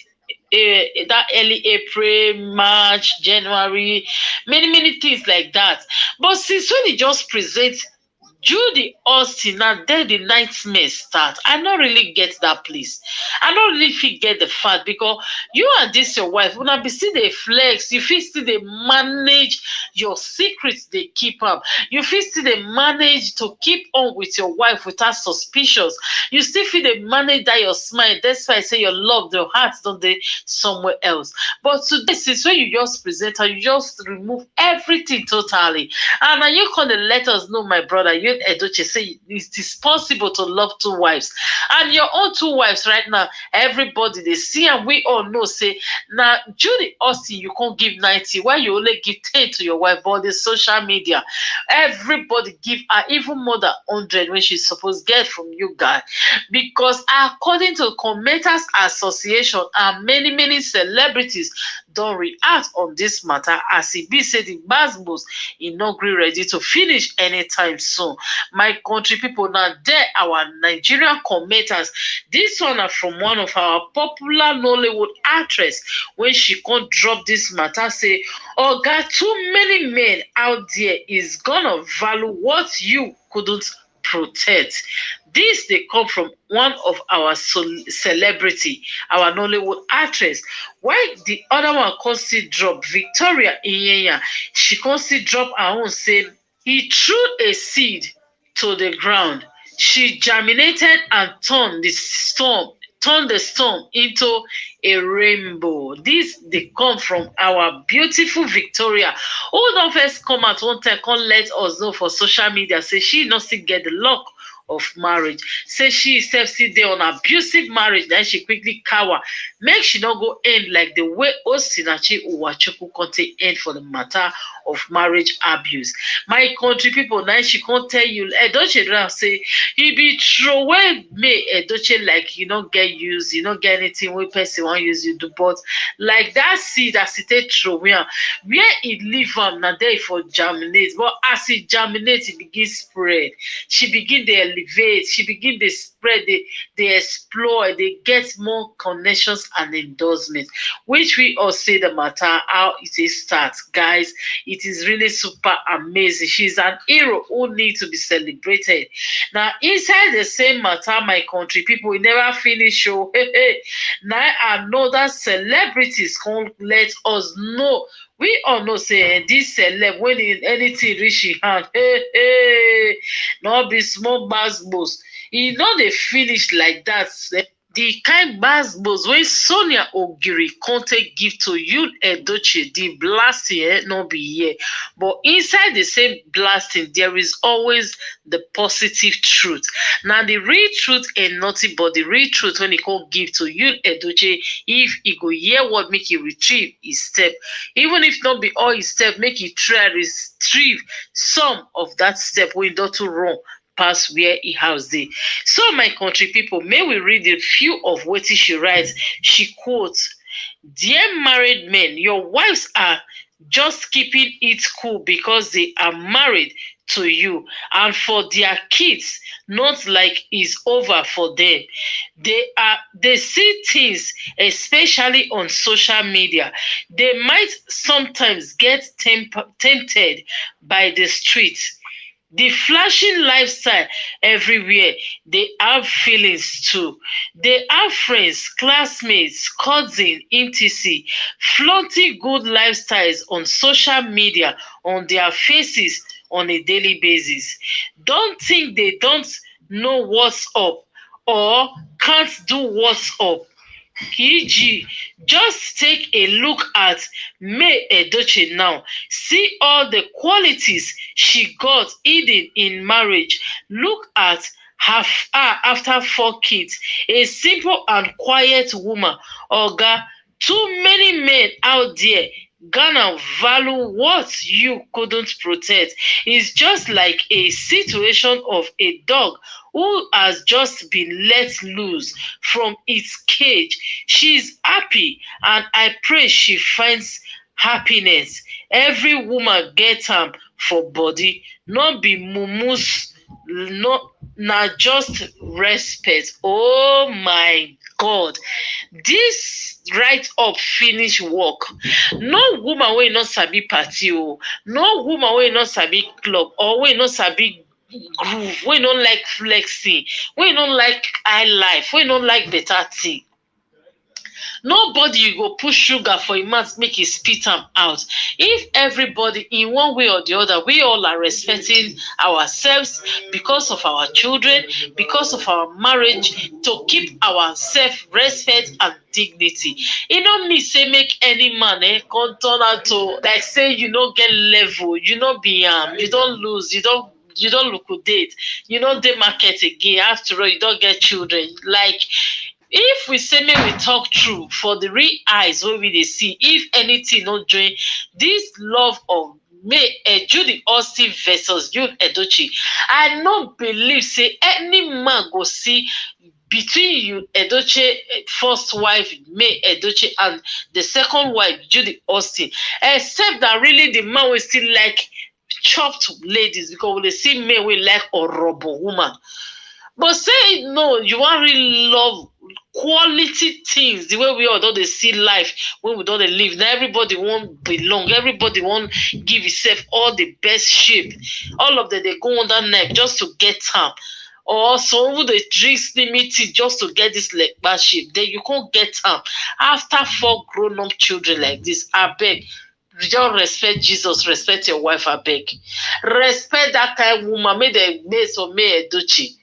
that early April, March, January, many things like that. But since when he just presents Judy Austin, now there the nightmare start. I don't really get that place. I don't really feel get the fact because you and this your wife, when I be see the flex, you feel still they manage your secrets they keep up. You feel still they manage to keep on with your wife without suspicions. You still feel they manage that your smile. That's why I say your love, your heart don't they somewhere else. But today, since when you just present her, you just remove everything totally. And now you can let us know, my brother, you Edochie say it is possible to love 2 wives, and your own 2 wives right now. Everybody they see and we all know say now Judy Austin you can't give 90. Why you only give 10 to your wife? But the social media, everybody give her even more than 100 when she's supposed to get from you guys. Because according to Commenters Association and many celebrities don't react on this matter, as it be said the Basbos is not ready to finish anytime soon. My country people, now there our Nigerian commenters. This one are from one of our popular Nollywood actress. When she can't drop this matter, say, oh God, too many men out there is gonna value what you couldn't protect. This they come from one of our celebrity, our Nollywood actress. Why the other one can't see drop Victoria Inyenya? She can't see drop her own saying he threw a seed to the ground. She germinated and turned the storm into a rainbow. This they come from our beautiful Victoria. Who don't first come out one time, can't let us know for social media, say she not still get the luck of marriage. Say she herself sit there on abusive marriage, then she quickly cower. Make she not go end like the way Osinachi Uwachuku Conte end for the matter of marriage abuse. My country people, now she can't tell you, Edochie say, he be throw away me, Edochie, like you don't get used, you don't get anything when person want use you do, but like that seed as it throw where it leave now there for germinate, but as it germinate, it begins spread. She begin to elevate, she begin to spread, they explore, they get more connections and endorsements, which we all say the matter how it starts, guys. It is really super amazing. She's an hero who needs to be celebrated. Now, inside the same matter, my country people, we never finish show. Now another celebrities can't let us know. We all know say this celeb when anything reach in hand, not be small basbos. E no dey finish like that. The kind basbos when Sonia Ogiri Conte give to Yul Edochie, the blasting not be here. But inside the same blasting, there is always the positive truth. Now the real truth ain't nothing but the real truth when he can't give to Yul Edochie, if he go hear what make he retrieve his step. Even if not be all his step, make he try retrieve some of that step when not too wrong. Past where he house dey. So my country people, may we read a few of what she writes. She quotes, "Dear married men, your wives are just keeping it cool because they are married to you and for their kids, not like it's over for them. They see things, especially on social media. They might sometimes get tempted by the streets. The flashing lifestyle everywhere, they have feelings too. They have friends, classmates, cousins, etc. flaunting good lifestyles on social media on their faces on a daily basis. Don't think they don't know what's up or can't do what's up. E.g., just take a look at May Edochie now. See all the qualities she got hidden in marriage. Look at her after 4 kids. A simple and quiet woman. Oga, too many men out there gonna value what you couldn't protect. It's just like a situation of a dog who has just been let loose from its cage. She's happy, and I pray she finds happiness. Every woman gets for body, not be mumus, not just respect. Oh my God, this right up finish work. No woman will not sabi party, oh. No woman will not sabi club, or will not sabi groove, we don't like flexing, we don't like high life, we don't like better thing. Nobody you go push sugar for a mouth make it spit am out. If everybody in one way or the other, we all are respecting ourselves because of our children, because of our marriage, to keep our self-respect and dignity. E no mean say make any man come turn out to like say you no get level, you no be you don't lose, you don't liquidate, you don't dey market again. After all, you don't get children. Like, if we say may we talk true for the real eyes wey we dey see, if anything no join this love of Judy Austin versus Yul Edochie, I no believe say any man go see between Yul Edochie first wife May Edochie and the second wife Judy Austin, except that really the man will still like chopped ladies, because we see men we like orobo woman. But say no, you want really love quality things, the way we all don't see life when we don't live. Now everybody won't belong, everybody won't give itself all the best shape. All of them they go on that neck just to get time. Or some who they drink limited just to get this leg back shape. Then you can't get time. After 4 grown-up children like this, I beg. Just respect Jesus, respect your wife, I beg. Respect that kind of woman, may the mace or May Edochie.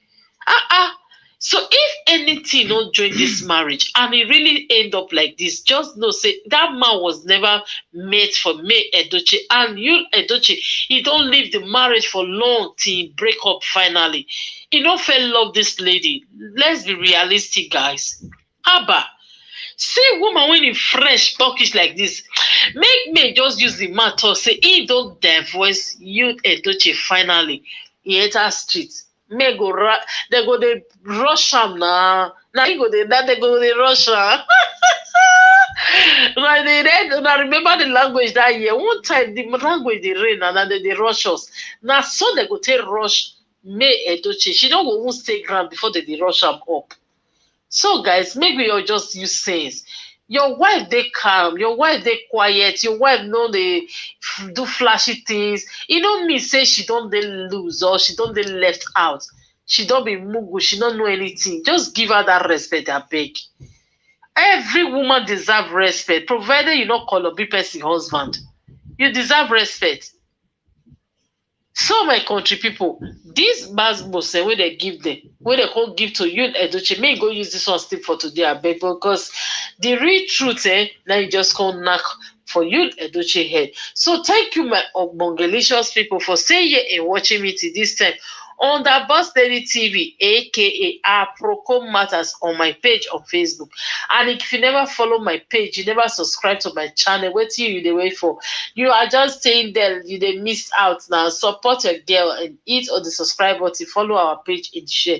So if anything don't join this marriage and it really end up like this, just know say that man was never made for May Edochie, and Yul Edochie, he don't leave the marriage for long till he break up finally. He don't fell love this lady. Let's be realistic, guys. Abba. See woman when in fresh talkish like this, make me just use the man talk say he don't divorce Yul Edochie finally. He enter street. May go they go they rush him now. Now he go they rush him. Now remember the language that year. One time the language they rain and then they rush us. Now so they go take rush May Edochie. She don't go stay ground before they rush him up. So guys, maybe you're just use sense. Your wife they calm, your wife they quiet, your wife know they do flashy things. You don't mean say she don't they lose or she don't they left out. She don't be mugu, she don't know anything. Just give her that respect, I beg. Every woman deserve respect, provided you not call a big person husband. You deserve respect. So my country people, this basbos where they give them, where they can't give to Yul Edochie, may go use this one still for today, I beg, because the real truth, now you just can't knock for Yul Edochie head. So thank you, my Bongalicious people, for staying here and watching me till this time on the Boss Lady TV, aka Procom Matters, on my page on Facebook. And if you never follow my page, you never subscribe to my channel, what you they wait for? You are just staying there, you they missed out now. Support your girl and hit on the subscribe button, follow our page and share.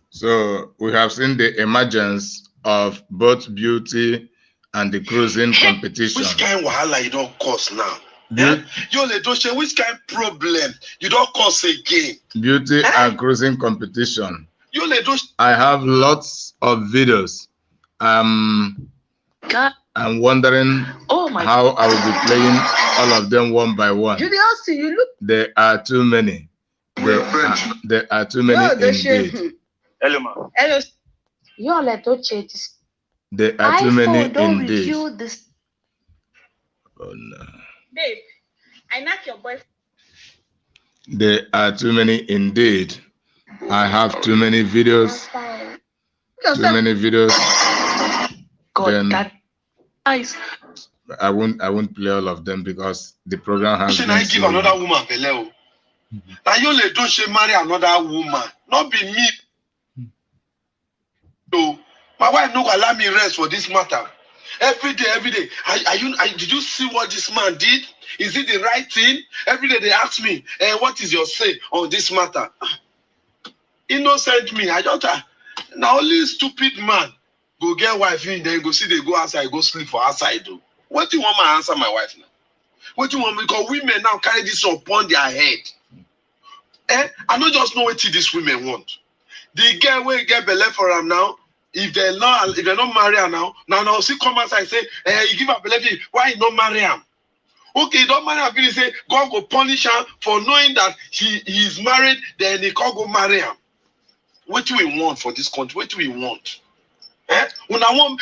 So we have seen the emergence of both beauty and the cruising competition. Which kind of wahala you don't cause now? Yul Edochie, which kind of problem you don't cause again? Beauty and cruising competition. Yul Edochie. I have lots of videos. I'm wondering how I will be playing all of them one by one. Judy Austin, you look. There are too many. There are too many indeed. Hello, ma. Hello. Yul Edochie. There are too many indeed. This. Oh no. Babe, I knock your boyfriend. There are too many indeed. I have too many videos. Too many videos. God, then that nice. I won't play all of them because the program has Should been I give so another long. woman beleo? Now Yul Edochie marry another woman, not be me. So my wife no go allow me rest for this matter. Every day. Did you see what this man did? Is it the right thing? Every day they ask me, what is your say on this matter? Innocent me. I just now only stupid man go get wife in, then go see they go outside, go sleep for outside. Though. What do you want my answer, my wife now? What do you want? Because women now carry this upon their head. I don't just know what these women want. The girl will get belay for them now. If they're not marry her now she come outside and say, you give her belay, why you not marry him? Okay, you don't marry her, you say God go punish her for knowing that he is married, then he can't go marry him. What do we want for this country? What do we want?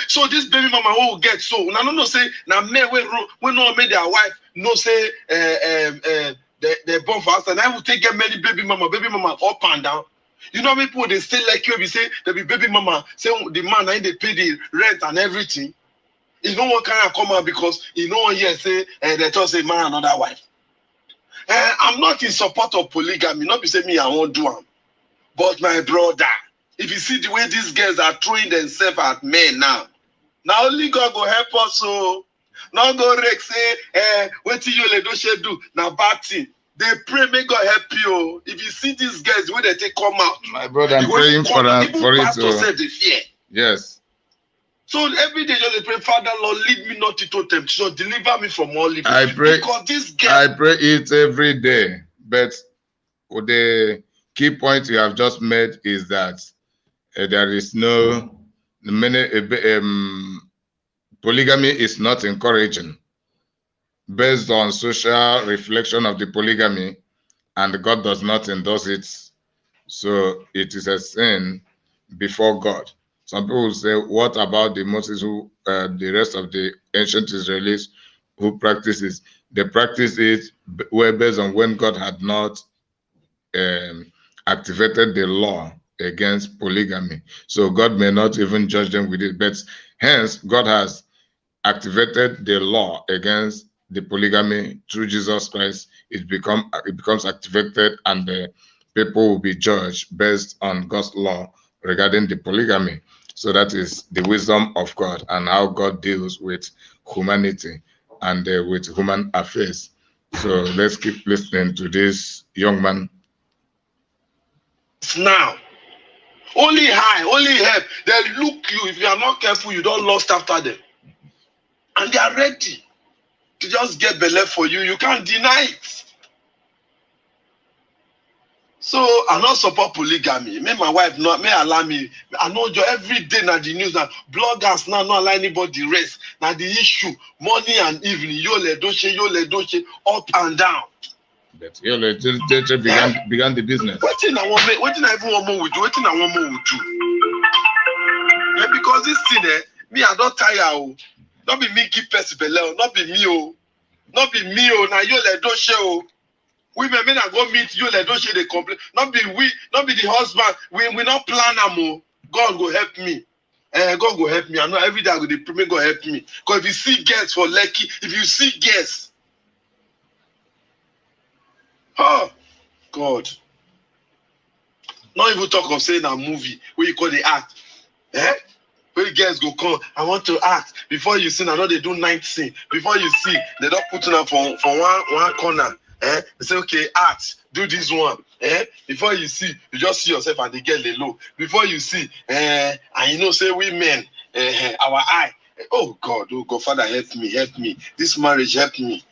So this baby mama will get so when I don't say now men when no make their wife no say they born for us and I will take get many baby mama up and down. You know people they stay like you say they be baby mama say the man and they pay the rent and everything. You know what kind of come out because you know one year say they just say man another wife. I'm not in support of polygamy, not be say me I won't do them. But my brother, if you see the way these girls are throwing themselves at men now only God go help us. So now go Rex say, what Yul Edochie do? Now bad thing. They pray, may God help you. If you see these guys when they take come out, my brother, I'm praying for it. They fear. Yes. So every day they pray, Father Lord, lead me not into temptation, deliver me from all evil. I pray. Because this girl, I pray it every day, but the key point you have just made is that there is no polygamy is not encouraging based on social reflection of the polygamy, and God does not endorse it, so it is a sin before God. Some people say, what about the Moses who the rest of the ancient Israelis who practices? They practice it based on when God had not activated the law against polygamy. So God may not even judge them with it, but hence God has activated the law against the polygamy through Jesus Christ. It becomes activated, and the people will be judged based on God's law regarding the polygamy. So that is the wisdom of God and how God deals with humanity and with human affairs. So let's keep listening to this young man. Now, only high, only help. They look you. If you are not careful, you don't lost after them. And they are ready to just get belay for you. You can't deny it. So I not support polygamy. Me, my wife, not may allow me. I know every day now the news now bloggers now not allow anybody rest. Now the issue morning and evening. Yul Edochie, up and down. But Yul Edochie began the business. What thing I want? What thing I even want more with do? What thing I want more with do? Yeah, because this thing, me I don't tire. Not be me give person belay. Not be me not be me Now Yul Edochie women may not go meet Yul Edochie they complain. Not be the husband. We not plan them. God go help me. God go help me. I know every day I go to pray, God help me. Because if you see girls for Lekki, if you see girls, oh God. Not even talk of saying a movie where you call the act. Where girls go come, I want to act. Before you see, I know they do night scene. Before you see, they don't put them for one corner. They say, okay, act, do this one. Before you see, you just see yourself and they get the low. Before you see, and you know, say we men, our eye. Oh God, Father, help me. This marriage help me.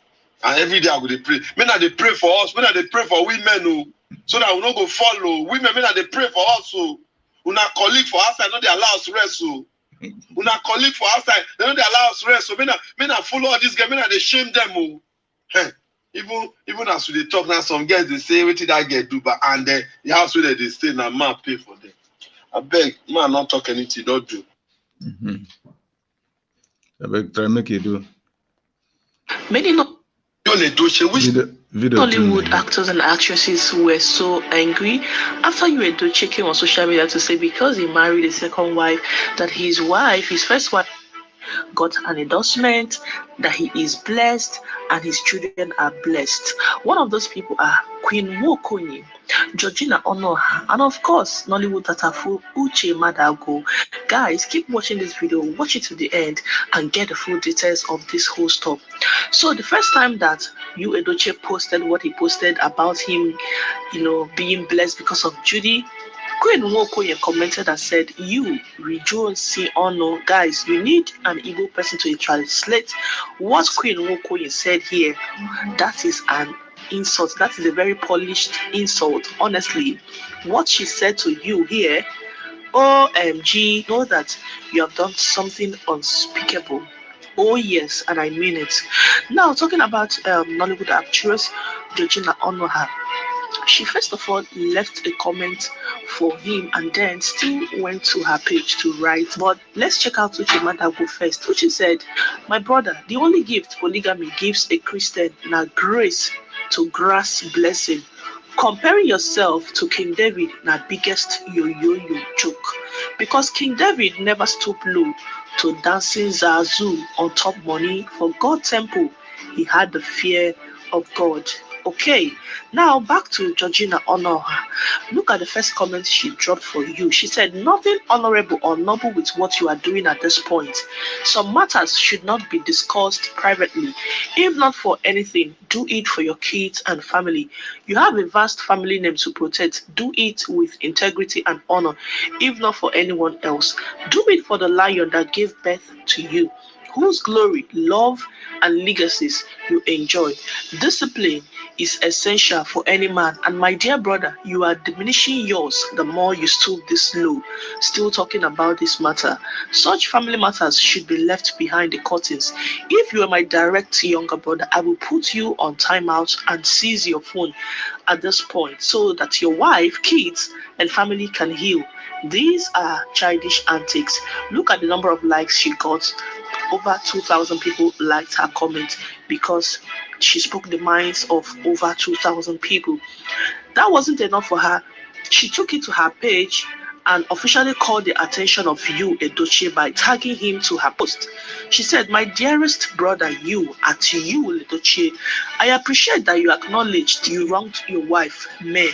And every day I go to pray. Men they pray for us. Men they pray for women, so that we not go follow. Women, men they pray for us. We not colleague for outside, not they allow us rest. We not colleague for outside, they don't allow us rest. So men follow all these guys. Men they shame them. Even as we talk now, some girls they say what did I get do, but and the house where they stay now, man pay for them. I beg, man, not talk anything, don't do. I beg, try make you do. Many no. Yul Yul Edochie, which Hollywood actors and actresses were so angry after Yul Edochie came on social media to say because he married a second wife, that his first wife, got an endorsement, that he is blessed and his children are blessed. One of those people are Queen Wokonyi, Georgina Onoha, and of course Nollywood Tatafu Uche Madago. Guys, keep watching this video, watch it to the end and get the full details of this whole stuff. So the first time that Yul Edochie posted what he posted about him, being blessed because of Judy, Queen Nwokoye commented and said, "You, rejoice, honor, guys, you need an Igbo person to translate what Queen Nwokoye said here. That is an insult. That is a very polished insult, honestly. What she said to you here, OMG, know that you have done something unspeakable. Oh yes, and I mean it." Now, talking about Nollywood actress Georgina Onoha, she first of all left a comment for him and then still went to her page to write. But let's check out Uche Madago first. Uche said, "My brother, the only gift polygamy gives a Christian na grace to grasp blessing. Comparing yourself to King David na biggest yo-yo-yo joke. Because King David never stooped low to dancing zazu on top money for God's temple. He had the fear of God." Okay, now back to Georgina Onoha. Look at the first comment she dropped for you. She said, "Nothing honorable or noble with what you are doing at this point. Some matters should not be discussed privately. If not for anything, do it for your kids and family. You have a vast family name to protect. Do it with integrity and honor. If not for anyone else, do it for the lion that gave birth to you, whose glory, love, and legacies you enjoy. Discipline is essential for any man, and my dear brother, you are diminishing yours the more you stoop this low." Still talking about this matter. "Such family matters should be left behind the curtains. If you are my direct younger brother, I will put you on timeout and seize your phone at this point so that your wife, kids, and family can heal. These are childish antics." Look at the number of likes she got. Over 2,000 people liked her comment because she spoke the minds of over 2,000 people. That wasn't enough for her. She took it to her page and officially called the attention of Yul Edochie by tagging him to her post. She said, "My dearest brother, you, at Yul Edochie, I appreciate that you acknowledged you wronged your wife, May.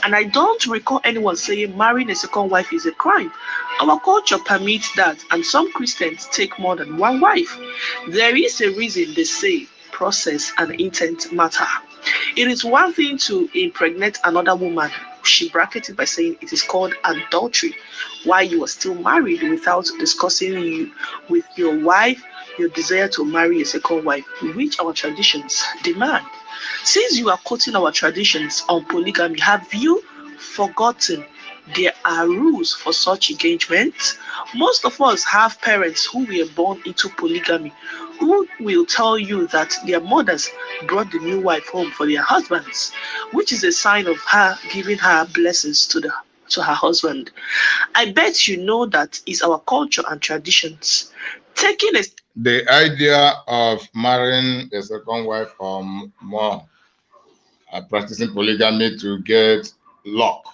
And I don't recall anyone saying marrying a second wife is a crime. Our culture permits that, and some Christians take more than one wife. There is a reason they say process and intent matter. It is one thing to impregnate another woman." She bracketed by saying it is called adultery, while you are still married without discussing with your wife your desire to marry a second wife, which our traditions demand. Since you are quoting our traditions on polygamy, have you forgotten there are rules for such engagements? Most of us have parents who were born into polygamy who will tell you that their mothers brought the new wife home for their husbands, which is a sign of her giving her blessings to her husband. I bet you know that is our culture and traditions. The idea of marrying a second wife or more, practicing polygamy to get luck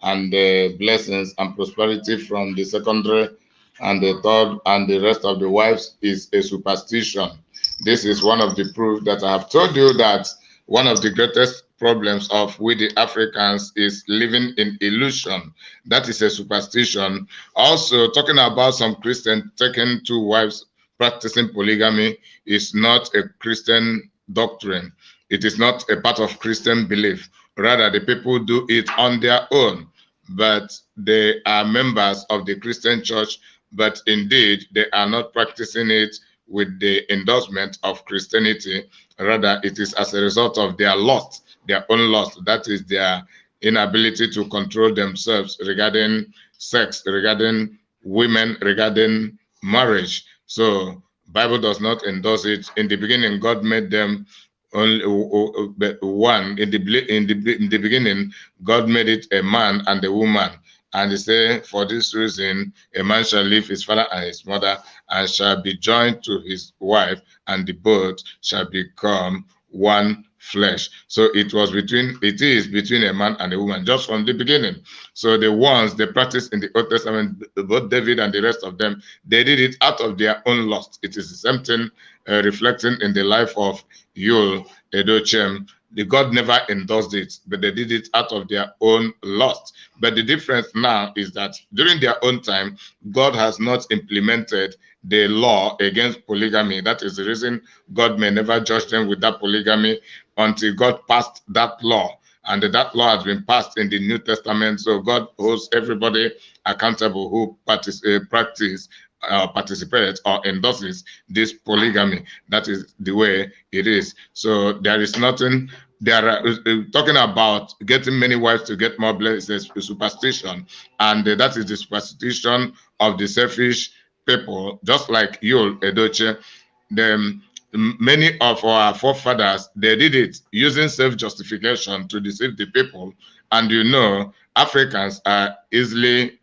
and blessings and prosperity from the secondary and the third and the rest of the wives is a superstition. This is one of the proof that I have told you that one of the greatest problems of we the Africans is living in illusion. That is a superstition. Also, talking about some Christians taking two wives, practicing polygamy is not a Christian doctrine. It is not a part of Christian belief. Rather, the people do it on their own, but they are members of the Christian church, but indeed, they are not practicing it with the endorsement of Christianity. Rather, it is as a result of their lust, their own lust. That is their inability to control themselves regarding sex, regarding women, regarding marriage. So, Bible does not endorse it. In the beginning, God made them only one. In the beginning, God made it a man and a woman. And he said, for this reason, a man shall leave his father and his mother and shall be joined to his wife, and the both shall become one flesh. So it is between a man and a woman just from the beginning. So the ones they practiced in the Old Testament, both David and the rest of them, they did it out of their own lust. It is the same thing reflecting in the life of Yul Edochie. The God never endorsed it, but they did it out of their own lust. But the difference now is that during their own time, God has not implemented the law against polygamy. That is the reason God may never judge them with that polygamy until God passed that law. And that law has been passed in the New Testament. So God holds everybody accountable who practice, participates or endorses this polygamy. That is the way it is. So there is nothing. There are talking about getting many wives to get more blessings, superstition, and that is the superstition of the selfish people, just like Yul Edochie. Many of our forefathers, they did it using self-justification to deceive the people. And you know, Africans are easily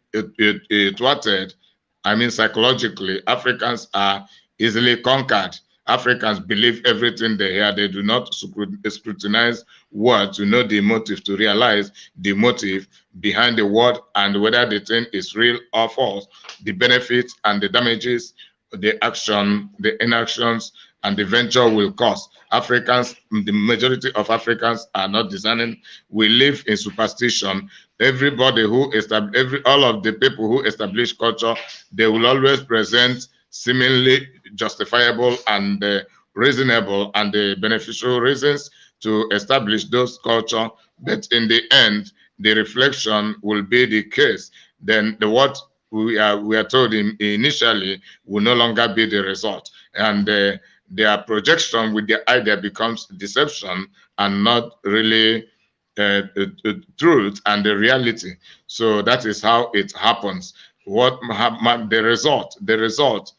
thwarted. I mean, psychologically, Africans are easily conquered. Africans believe everything they hear. They do not scrutinize words to know the motive, to realize the motive behind the word and whether the thing is real or false, the benefits and the damages, the action, the inactions, and the venture will cause. Africans, the majority of Africans are not discerning. We live in superstition. Everybody who all of the people who establish culture, they will always present seemingly justifiable and reasonable and beneficial reasons to establish those culture. But in the end, the reflection will be the case. Then what we are told initially will no longer be the result, and their projection with their idea becomes deception and not really truth and the reality. So that is how it happens. What the result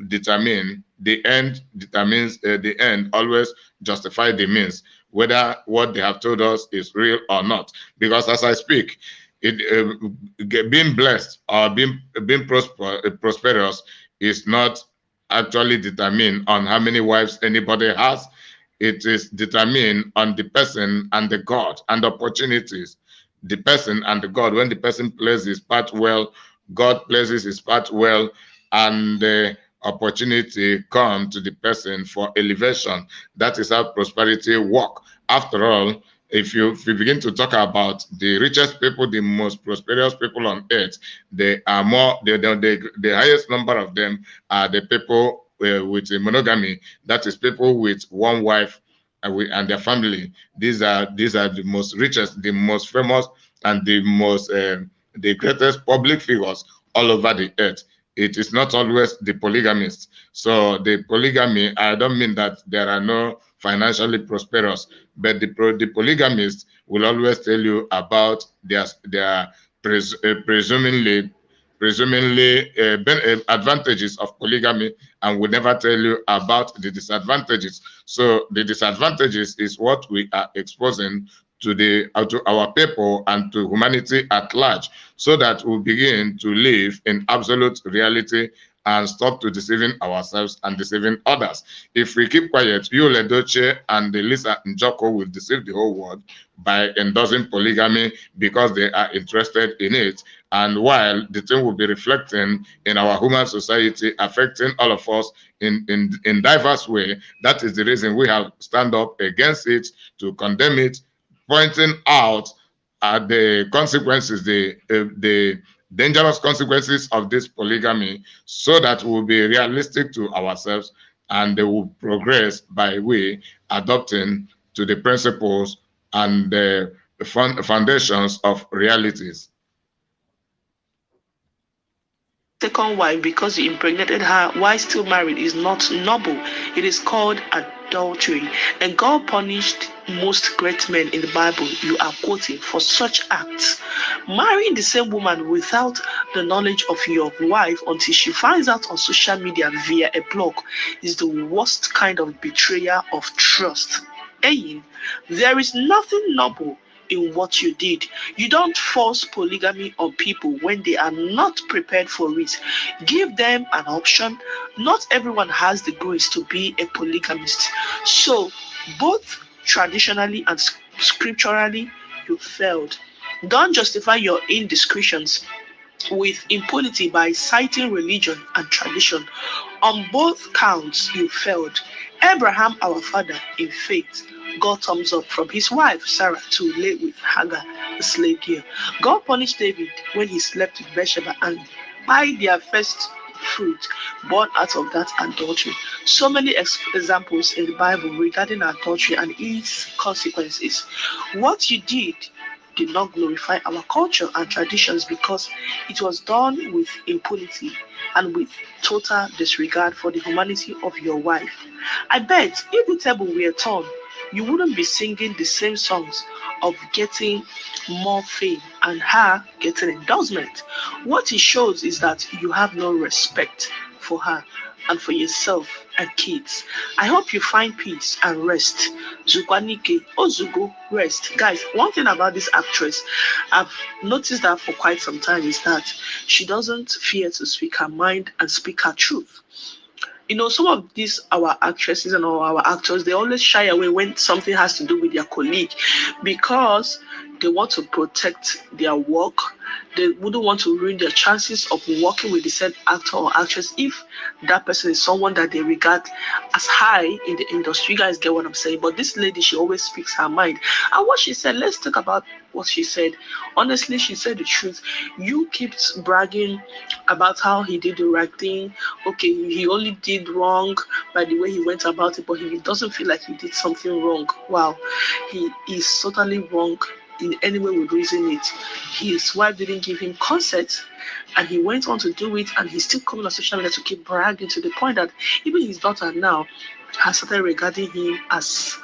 determine the end, determines the end always justify the means, whether what they have told us is real or not. Because as I speak, being blessed or being prosperous is not actually determined on how many wives anybody has. It is determined on the person and the God and opportunities. The person and the God. When the person plays his part well, God places his part well, and the opportunity come to the person for elevation. That is how prosperity work. After all, if you begin to talk about the richest people, the most prosperous people on earth, they are more, the highest number of them are the people with a monogamy. That is people with one wife and their family. These are the most richest, the most famous, and the most the greatest public figures all over the earth. It is not always the polygamists. So the polygamy, I don't mean that there are no financially prosperous, but the polygamists will always tell you about their presumably advantages of polygamy, and will never tell you about the disadvantages. So the disadvantages is what we are exposing to our people and to humanity at large, so that we begin to live in absolute reality and stop to deceiving ourselves and deceiving others. If we keep quiet, Yul Edochie and Lisa Njoko will deceive the whole world by endorsing polygamy because they are interested in it. And while the thing will be reflecting in our human society, affecting all of us in diverse way, that is the reason we have stand up against it, to condemn it, pointing out the consequences, the dangerous consequences of this polygamy, so that we'll be realistic to ourselves and they will progress by way adopting to the principles and the foundations of realities. Second wife, because you impregnated her while still married, is not noble. It is called adultery. And God punished most great men in the Bible you are quoting for such acts. Marrying the same woman without the knowledge of your wife until she finds out on social media via a blog is the worst kind of betrayal of trust. There is nothing noble in what you did. You don't force polygamy on people when they are not prepared for it. Give them an option. Not everyone has the grace to be a polygamist. So Both traditionally and scripturally, you failed. Don't justify your indiscretions with impunity by citing religion and tradition. On both counts, you failed. Abraham, our father in faith, got thumbs up from his wife Sarah to lay with Hagar, the slave girl. God punished David when he slept with Bathsheba and by their first fruit born out of that adultery. So many examples in the Bible regarding adultery and its consequences. What you did not glorify our culture and traditions because it was done with impunity and with total disregard for the humanity of your wife. I bet if the table were turned, you wouldn't be singing the same songs of getting more fame and her getting endorsement. What it shows is that you have no respect for her and for yourself and kids. I hope you find peace and rest. Zukwanike, Ozugo, rest. Guys, one thing about this actress, I've noticed that for quite some time, is that she doesn't fear to speak her mind and speak her truth. You know, some of these our actresses and our actors, they always shy away when something has to do with their colleague because they want to protect their work. They wouldn't want to ruin their chances of working with the said actor or actress if that person is someone that they regard as high in the industry. You guys get what I'm saying? But this lady, she always speaks her mind. And what she said, let's talk about what she said. Honestly, she said the truth. You kept bragging about how he did the right thing. Okay, he only did wrong by the way he went about it, but he doesn't feel like he did something wrong. Wow, he is totally wrong in any way we reason it. His wife didn't give him consent and he went on to do it, and he's still coming on social media to keep bragging to the point that even his daughter now has started regarding him as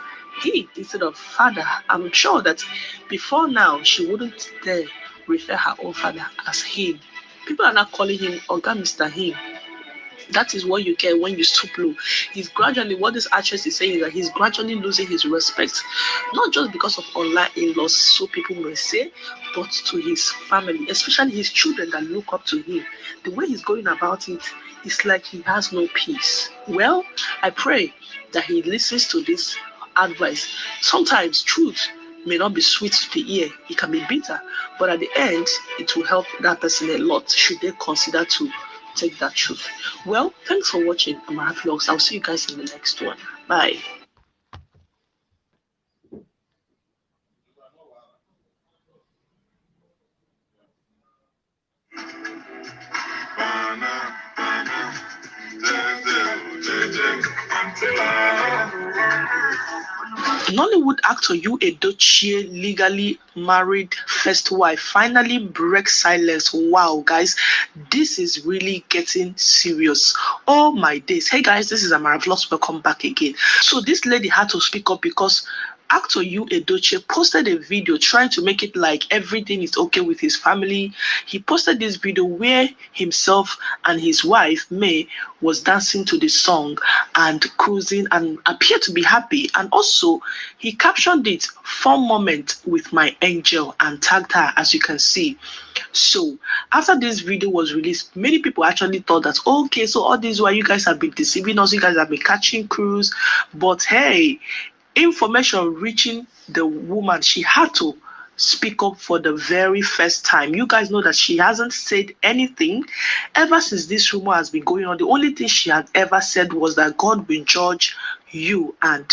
he instead of father. I'm sure that before now she wouldn't dare refer her own father as him. People are not calling him Oga Mr. Him. That is what you get when you stoop low. He's gradually, what this actress is saying is that he's gradually losing his respect, not just because of online in-laws, so people may say, but to his family, especially his children that look up to him. The way he's going about it, it's like he has no peace. Well, I pray that he listens to this advice. Sometimes truth may not be sweet to the ear, it can be bitter, but at the end, it will help that person a lot should they consider to take that truth. Well, thanks for watching Amara Vlogs. I'll see you guys in the next one. Bye. Nollywood actor Yul Edochie legally married first wife finally breaks silence. Wow, guys, this is really getting serious. Oh my days. Hey guys, this is Amara Vlogs. Welcome back again. So this lady had to speak up because actor Yul Edochie posted a video trying to make it like everything is okay with his family. He posted this video where himself and his wife May was dancing to the song and cruising and appeared to be happy. And also he captioned it "fun moment with my angel" and tagged her, as you can see. So after this video was released, many people actually thought that, okay, so all this while you guys have been deceiving us, you guys have been catching cruise. But hey, information reaching the woman, she had to speak up for the very first time. You guys know that she hasn't said anything ever since this rumor has been going on. The only thing she had ever said was that God will judge you and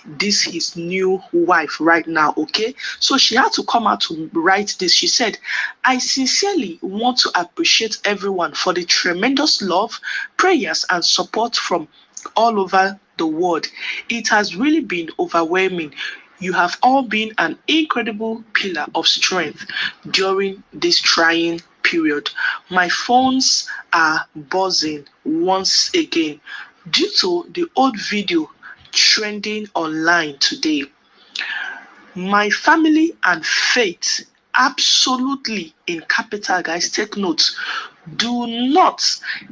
this his new wife right now. Okay, so she had to come out to write this. She said, "I sincerely want to appreciate everyone for the tremendous love, prayers and support from all over the world. It has really been overwhelming. You have all been an incredible pillar of strength during this trying period. My phones are buzzing once again due to the old video trending online today. My family and faith, absolutely in capital, guys, take note, do not,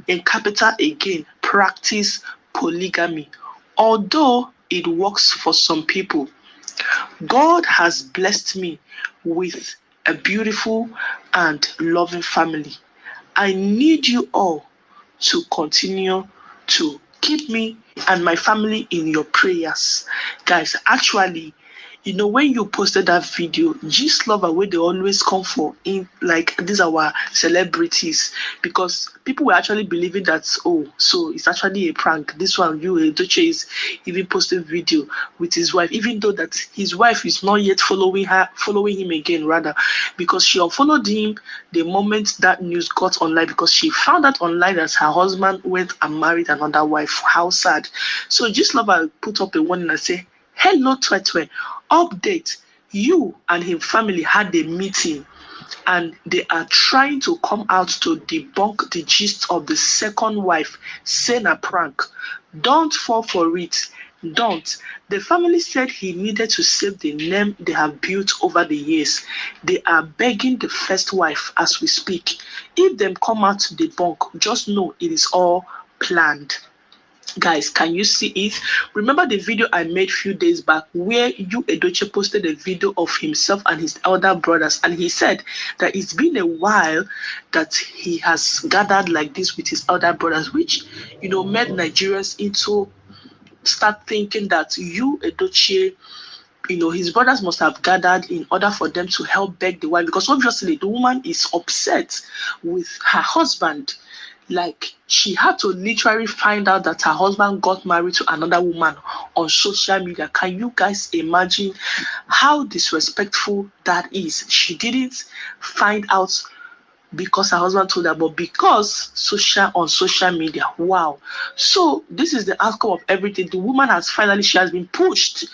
in capital again, practice polygamy, although it works for some people. God has blessed me with a beautiful and loving family. I need you all to continue to Keep me and my family in your prayers. Guys, actually, you know, when you posted that video, G's lover where they always come for in like these are our celebrities, because people were actually believing that, oh, so it's actually a prank. This one, Yul Edochie, is even posting video with his wife, even though that his wife is not yet following him again, rather, because she unfollowed him the moment that news got online, because she found out online that her husband went and married another wife. How sad. So G's lover put up a warning and say, hello, Twetwe. Update. You and his family had a meeting and they are trying to come out to debunk the gist of the second wife saying a prank. Don't fall for it. Don't. The family said he needed to save the name they have built over the years. They are begging the first wife as we speak. If them come out to debunk, just know it is all planned. Guys, can you see it? Remember the video I made a few days back where Yul Edochie posted a video of himself and his elder brothers, and he said that it's been a while that he has gathered like this with his elder brothers, which, you know, made Nigerians into start thinking that Yul Edochie, you know, his brothers must have gathered in order for them to help beg the wife, because obviously the woman is upset with her husband. Like, she had to literally find out that her husband got married to another woman on social media. Can you guys imagine how disrespectful that is? She didn't find out because her husband told her, but because on social media. Wow. So this is the outcome of everything. The woman she has been pushed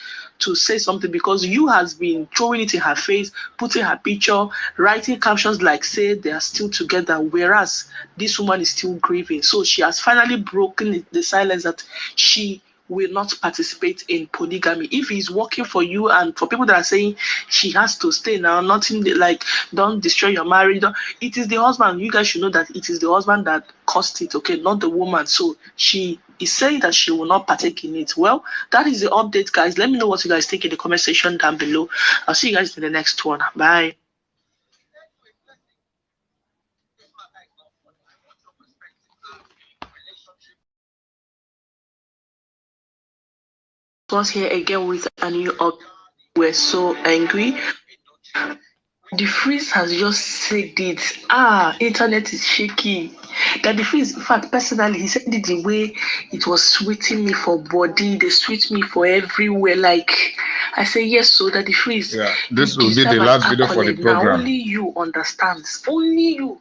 to say something, because you has been throwing it in her face, putting her picture, writing captions like say they are still together, whereas this woman is still grieving. So she has finally broken the silence that she will not participate in polygamy. If he's working for you, and for people that are saying she has to stay now, nothing like don't destroy your marriage, it is the husband. You guys should know that it is the husband that caused it, okay, not the woman. So she is saying that she will not partake in it. Well, that is the update, guys. Let me know what you guys think in the comment section down below. I'll see you guys in the next one. Bye. Was here again with a new update. We're so angry. The freeze has just said it. Internet is shaky. That the freeze, in fact, personally, he said it the way it was sweeting me for body, they sweet me for everywhere. Like, I say yes, so that the freeze. Yeah, this will be the last video for the program. Now, only you understands. Only you.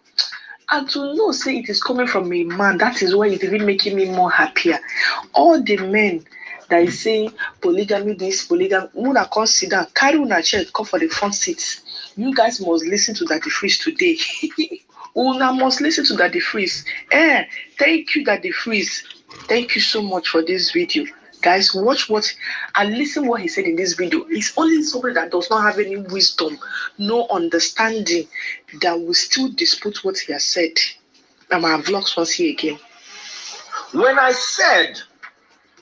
And to know, say it is coming from a man, that is why it's even making me more happier. All the men that is saying polygamy, this polygamy, Muna consider carry una chair, come for the front seats. You guys must listen to Daddy Freeze today. Una must listen to Daddy Freeze. Thank you, Daddy Freeze. Thank you so much for this video. Guys, watch and listen what he said in this video. It's only somebody that does not have any wisdom, no understanding, that will still dispute what he has said. And my vlogs was here again. When I said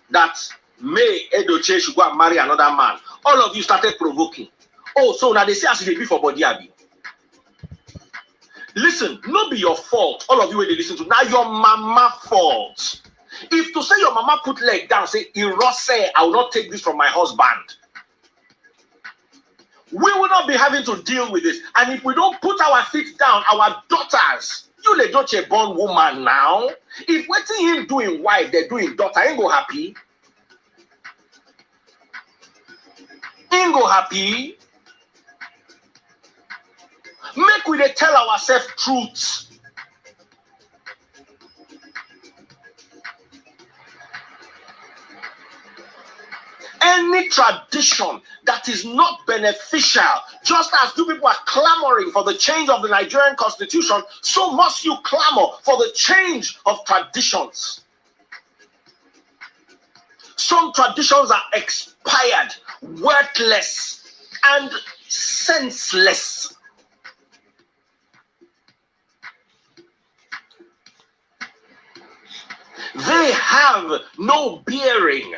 that May Edochie should go and marry another man, all of you started provoking. Oh, so now they say as you be for body abi. Listen, no be your fault. All of you when they listen to now your mama fault. If to say your mama put leg down, say Irose, I will not take this from my husband. We will not be having to deal with this. And if we don't put our feet down, our daughters, Yul Edochie born woman now. If waiting him doing wife, they're doing daughter, ain't go happy. Ain't go happy. Make we dey tell ourselves truth. Any tradition that is not beneficial, just as you people are clamoring for the change of the Nigerian constitution, so must you clamor for the change of traditions. Some traditions are expired, worthless, and senseless. They have no bearing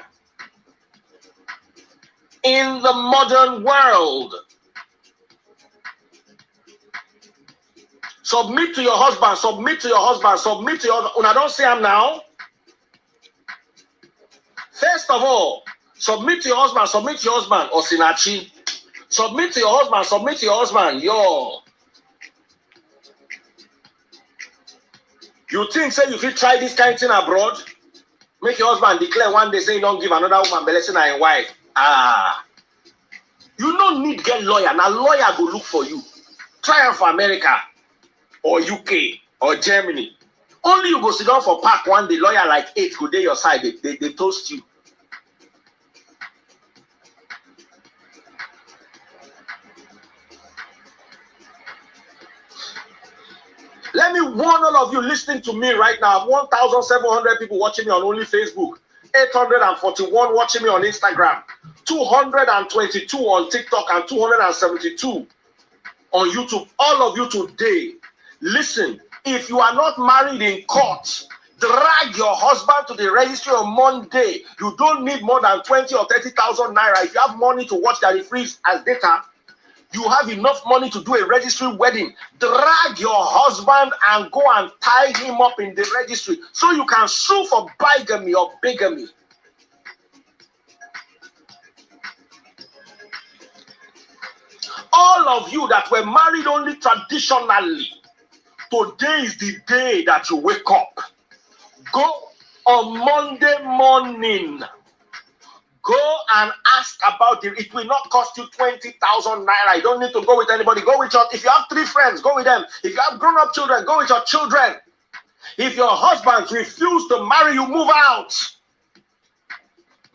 in the modern world. Submit to your husband, submit to your husband, submit to your husband. Una don't say I'm now. First of all, submit to your husband, Osinachi. Submit to your husband, yo. You think, say, you fit try this kind of thing abroad? Make your husband declare one day, say, you don't give another woman blessing and wife. You don't need get lawyer. Now, lawyer go look for you. Try am for America or UK or Germany. Only you go sit down for park one day, lawyer like 8 go dey your side, they toast you. Let me warn all of you listening to me right now. 1,700 people watching me on only Facebook, 841 watching me on Instagram, 222 on TikTok, and 272 on YouTube. All of you today, listen, if you are not married in court, drag your husband to the registry on Monday. You don't need more than 20 or 30,000 naira. If you have money to watch the freeze as data, you have enough money to do a registry wedding. Drag your husband and go and tie him up in the registry so you can sue for bigamy or bigamy. All of you that were married only traditionally, today is the day that you wake up. Go on Monday morning. Go and ask about it. It will not cost you 20,000 naira. You don't need to go with anybody. Go with your, if you have 3 friends, go with them. If you have grown-up children, go with your children. If your husband refuses to marry you, move out.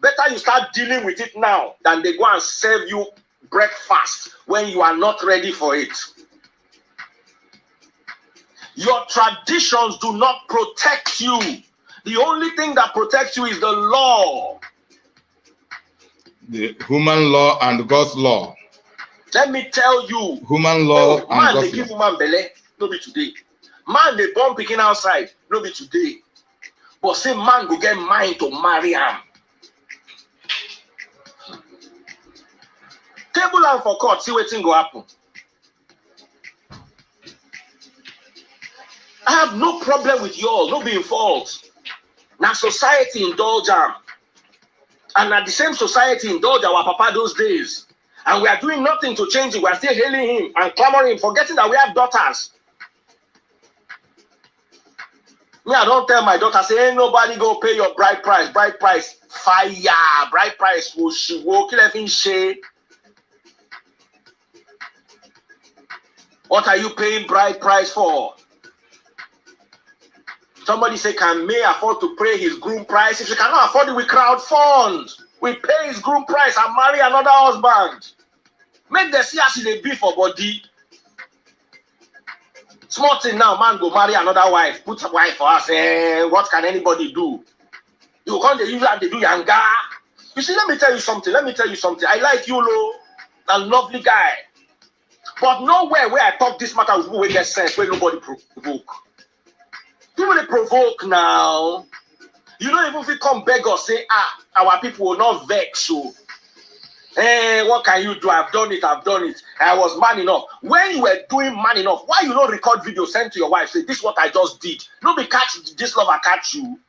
Better you start dealing with it now than they go and serve you breakfast when you are not ready for it. Your traditions do not protect you. The only thing that protects you is the law. The human law and God's law. Let me tell you. Human law and man, God's they give law. woman belle, no be today. Man, they born picking outside, no be today. But say man go get mind to marry him. Table am for court, see wetin go happen. I have no problem with y'all, no be in fault. Now society indulge am. And at the same society indulge our papa those days. And we are doing nothing to change it. We are still hailing him and clamoring, forgetting that we have daughters. Me, I don't tell my daughter, say, ain't nobody go pay your bride price. Bride price, fire. Bride price, she will kill everything she. What are you paying bride price for? Somebody say, can May afford to pay his groom price? If she cannot afford it, we crowd fund. We pay his groom price and marry another husband. Make the see as they be for body. Small thing now, man go marry another wife, put a wife for us. What can anybody do? You can't use that they do yanga. You see, let me tell you something. I like you, Lo, a lovely guy. But nowhere where I talk this matter with people will get sense, where nobody provoke. People they provoke now. You don't even if you come beg or say, our people will not vex. So, what can you do? I've done it. I was man enough. When you were doing man enough, why you don't record video, send to your wife, say, this is what I just did. Nobody catch this love, I catch you.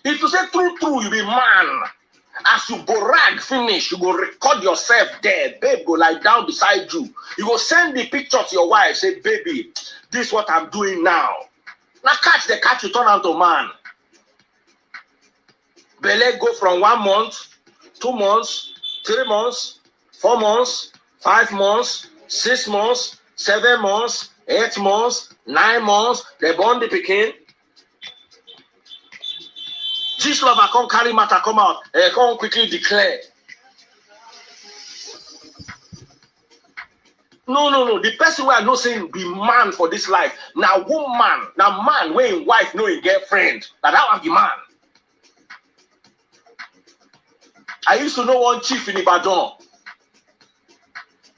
If you say true, you be man. As you borag finish, you go record yourself there. Babe, go lie down beside you. You go send the picture to your wife, say, baby, this is what I'm doing now. Now catch the catch, you turn out to man. Belle go from 1 month, 2 months, 3 months, 4 months, 5 months, 6 months, 7 months, 8 months, 9 months. They born the pikin. This lover come carry matter come out. Come quickly declare. No. The person where I know saying be man for this life. Now woman, now man when wife know him girlfriend. Now that one be man. I used to know one chief in Ibadan.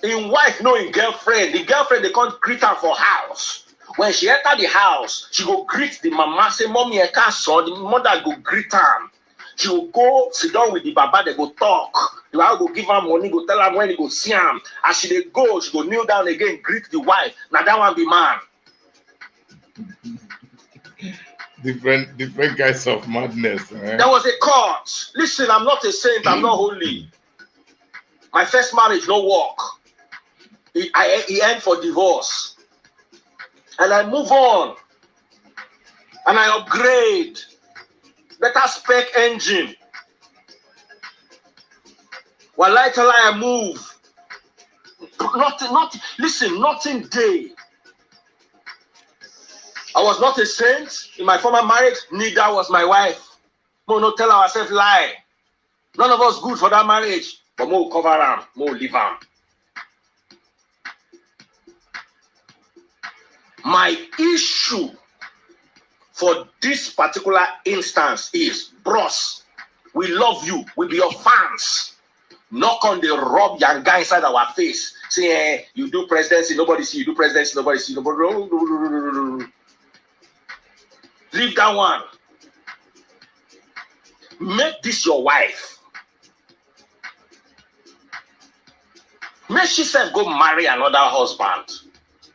His wife know his girlfriend. The girlfriend they can't greet her for house. When she enter the house, she go greet the mama. Say, mommy, I can't saw. The mother go greet her. She will go sit down with the baba. They go talk. The wife go give her money. Go tell her when he go see him. As she they go, she go kneel down again, greet the wife. Now that one be man. different kinds of madness. Eh? There was a court. Listen, I'm not a saint, I'm not holy. My first marriage no work. He ended for divorce. And I move on. And I upgrade. Better spec engine. Well, later I move. Nothing day. I was not a saint in my former marriage, neither was my wife. We no tell ourselves lie. None of us good for that marriage, but more cover am, more live am. My issue for this particular instance is, bros, we love you, we be your fans. Knock on the rub yanga inside our face. Say, you do presidency, nobody see. You do presidency, nobody see. Nobody. Leave that one. Make this your wife. Make she self go marry another husband.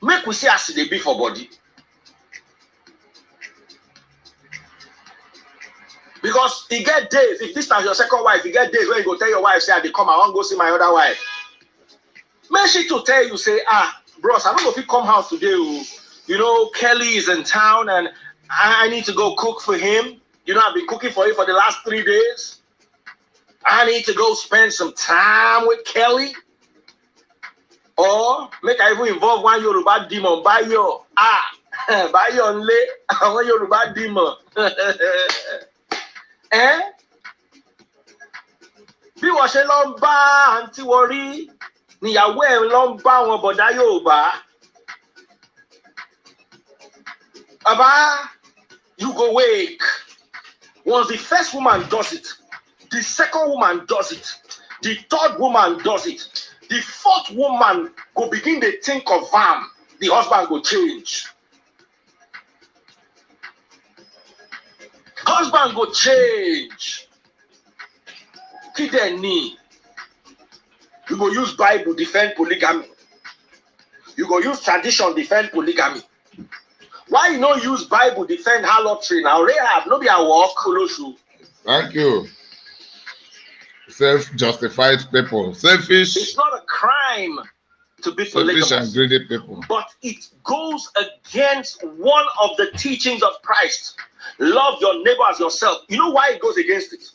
Make we see as they be for body. Because you get days, if this is your second wife, you get days where you go tell your wife, say, I come, I want to go see my other wife. Make she to tell you, say, bros, I don't know if you come house today. You know, Kelly is in town and I need to go cook for him. You know, I've been cooking for you for the last 3 days. I need to go spend some time with Kelly. Or make I even involve one Yoruba demon. Buy your nle. I want Yoruba demon. Eh? Bí wọ́n ṣe lọ ń bá àǹtí wọn rí, níyàwó ẹ̀ lọ ń bá wọn bọ̀dá Yorùbá. Baba, you go wake. Once the first woman does it, the second woman does it, the third woman does it, the fourth woman go begin to think of the husband go change. Husband go change. Kidney. You go use Bible defend polygamy. You go use tradition defend polygamy. Why you no use Bible defend harlotry now? Rahab no be a walk. Thank you. Self-justified people. Selfish. It's not a crime to be polygamous. Selfish and greedy people. But it goes against one of the teachings of Christ. Love your neighbor as yourself. You know why it goes against it?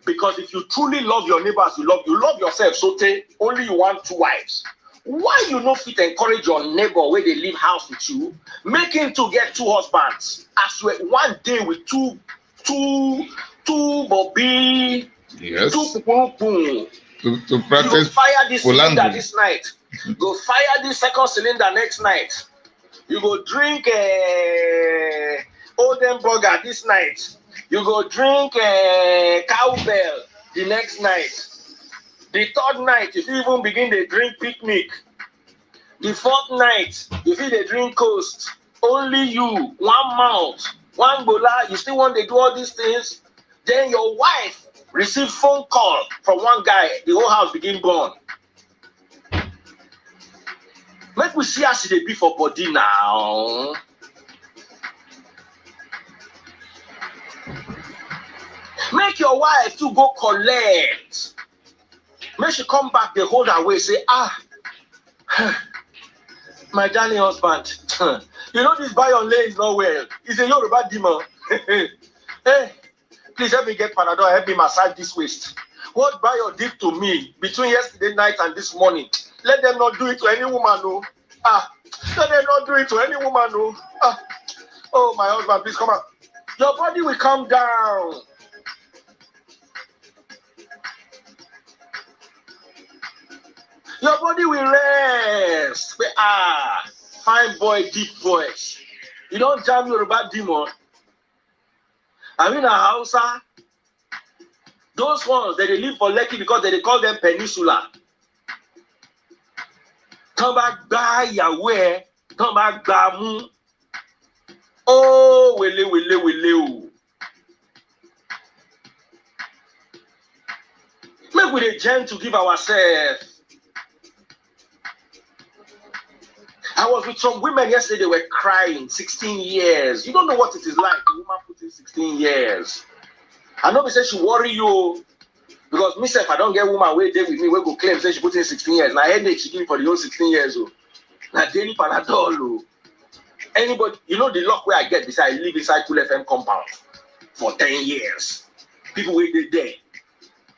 Because if you truly love your neighbor as you love yourself, so only you want 2 wives. Why you no fit encourage your neighbor where they live house with you, make him to get 2 husbands? As well, one day with two Bobby, yes, 2 boom. To practice. You go fire this cylinder this night. Go fire this second cylinder next night. You go drink Oldenburger this night. You go drink cowbell the next night. The 3rd night, if you even begin to drink picnic. The 4th night, if you drink coast, only you, 1 mouth, 1 bola, you still want to do all these things. Then your wife receive phone call from one guy, the whole house begin burn. Make we see as they be for body now. Make your wife to go collect. Make she come back, they hold her way, say, my darling husband, you know this buy on lay is not well. He's a Yoruba demon. Hey, please help me get Panadol, help me massage this waist. What Bayo did to me between yesterday night and this morning, let them not do it to any woman, no. Let them not do it to any woman, no. Oh, my husband, please come out. Your body will come down. Your body will rest. Fine boy, deep voice. You don't jam Yoruba demon. I mean a Hausa. Those ones that they live for Lekki because they call them peninsula. Come back by Yahweh. Come back by Mu. Oh, wele. Make we the gen to give ourselves. I was with some women yesterday, they were crying, 16 years. You don't know what it is like. The woman put in 16 years. I know they say she worry you because myself, I don't get woman wait there with me, we go claim say she put in 16 years. Now headache she give me for the whole 16 years. Now daily panadol. Anybody, you know the luck where I get this, I live inside Cool FM compound for 10 years. People wait there.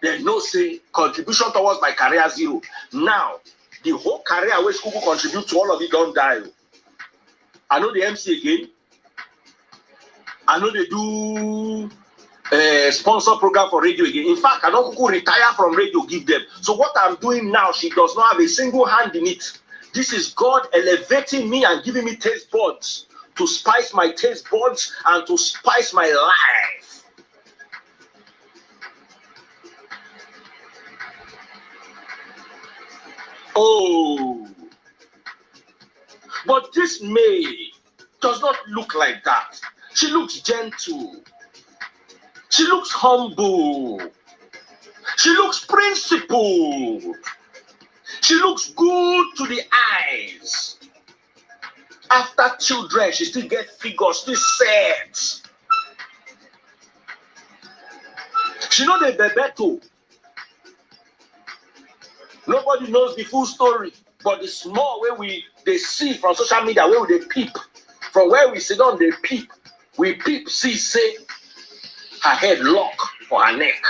They no say contribution towards my career zero. Now, the whole career which people contribute to all of it don't die. I know the MC again. I know they do sponsor program for radio again. In fact, I don't retire from radio, give them. So what I'm doing now, she does not have a single hand in it. This is God elevating me and giving me taste buds to spice my taste buds and to spice my life. Oh, but this May does not look like that. She looks gentle. She looks humble. She looks principled. She looks good to the eyes. After children, she still gets figures, still sets. She know the bebeto. Nobody knows the full story, but the small way they see from social media, where they peep, from where we sit down, they peep. We peep, see, say, her head lock for her neck.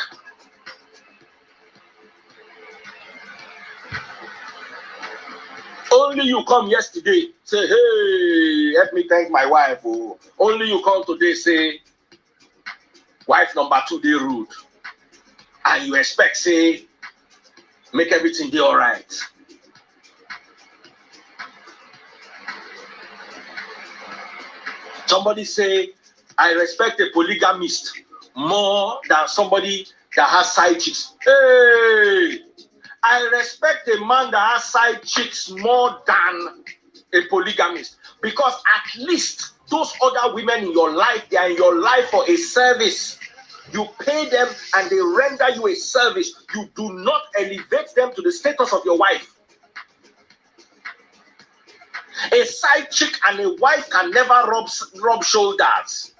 Only you come yesterday, say, hey, help me thank my wife. Oh. Only you come today, say, wife number 2, they rude. And you expect, say, make everything be all right. Somebody say, I respect a polygamist more than somebody that has side chicks. Hey! I respect a man that has side chicks more than a polygamist. Because at least those other women in your life, they are in your life for a service. You pay them and they render you a service. You do not elevate them to the status of your wife. A side chick and a wife can never rub shoulders.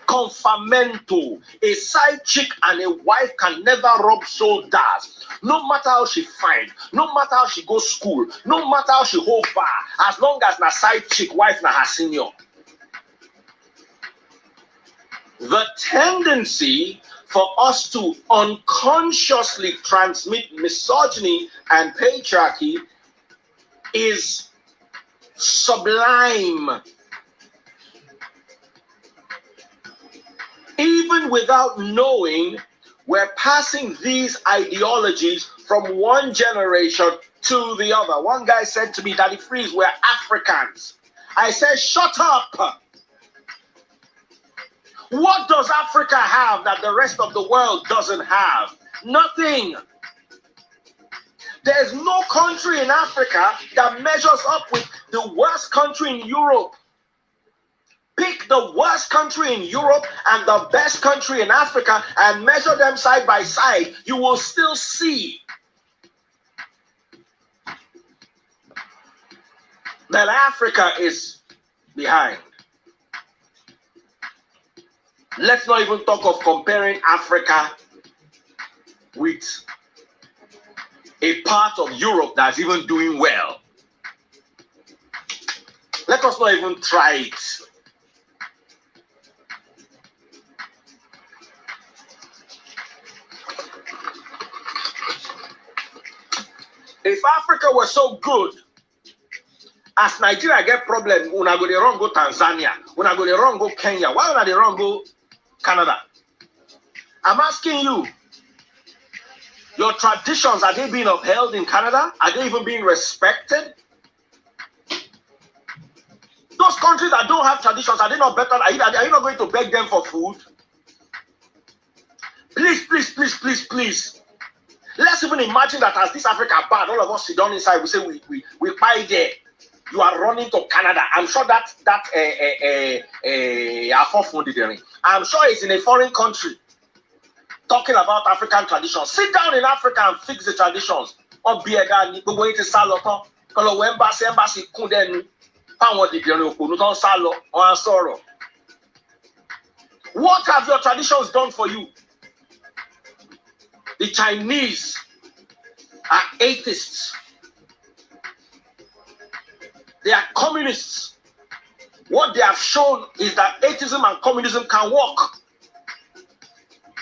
Confirmento. A side chick and a wife can never rub shoulders. No matter how she find, no matter how she go school, no matter how she hold bar, as long as na side chick, wife na her senior. The tendency for us to unconsciously transmit misogyny and patriarchy is sublime. Even without knowing, we're passing these ideologies from one generation to the other. One guy said to me, Daddy Freeze, we're Africans. I said, shut up. What does Africa have that the rest of the world doesn't have? Nothing. There's no country in Africa that measures up with the worst country in Europe. Pick the worst country in Europe and the best country in Africa and measure them side by side. You will still see that Africa is behind. Let's not even talk of comparing Africa with a part of Europe that's even doing well. Let us not even try it. If Africa was so good, as Nigeria get problem, una go dey run go Tanzania, una go dey run go Kenya, why una dey run go Canada? I'm asking you, your traditions, are they being upheld in Canada? Are they even being respected? Those countries that don't have traditions, are they not better? Are you not going to beg them for food? Please, please, please, please, please. Let's even imagine that as this Africa bad, all of us sit down inside, we say we buy there. You are running to Canada. I'm sure I'm sure it's in a foreign country talking about African traditions. Sit down in Africa and fix the traditions. Kọlọ̀wọ̀ embassy kún dẹ́nu fáwọn dìdìrín òpònú tó ń sá lọ wọn á sọ̀rọ̀. What have your traditions done for you? The Chinese are atheists. They are communists. What they have shown is that atheism and communism can work.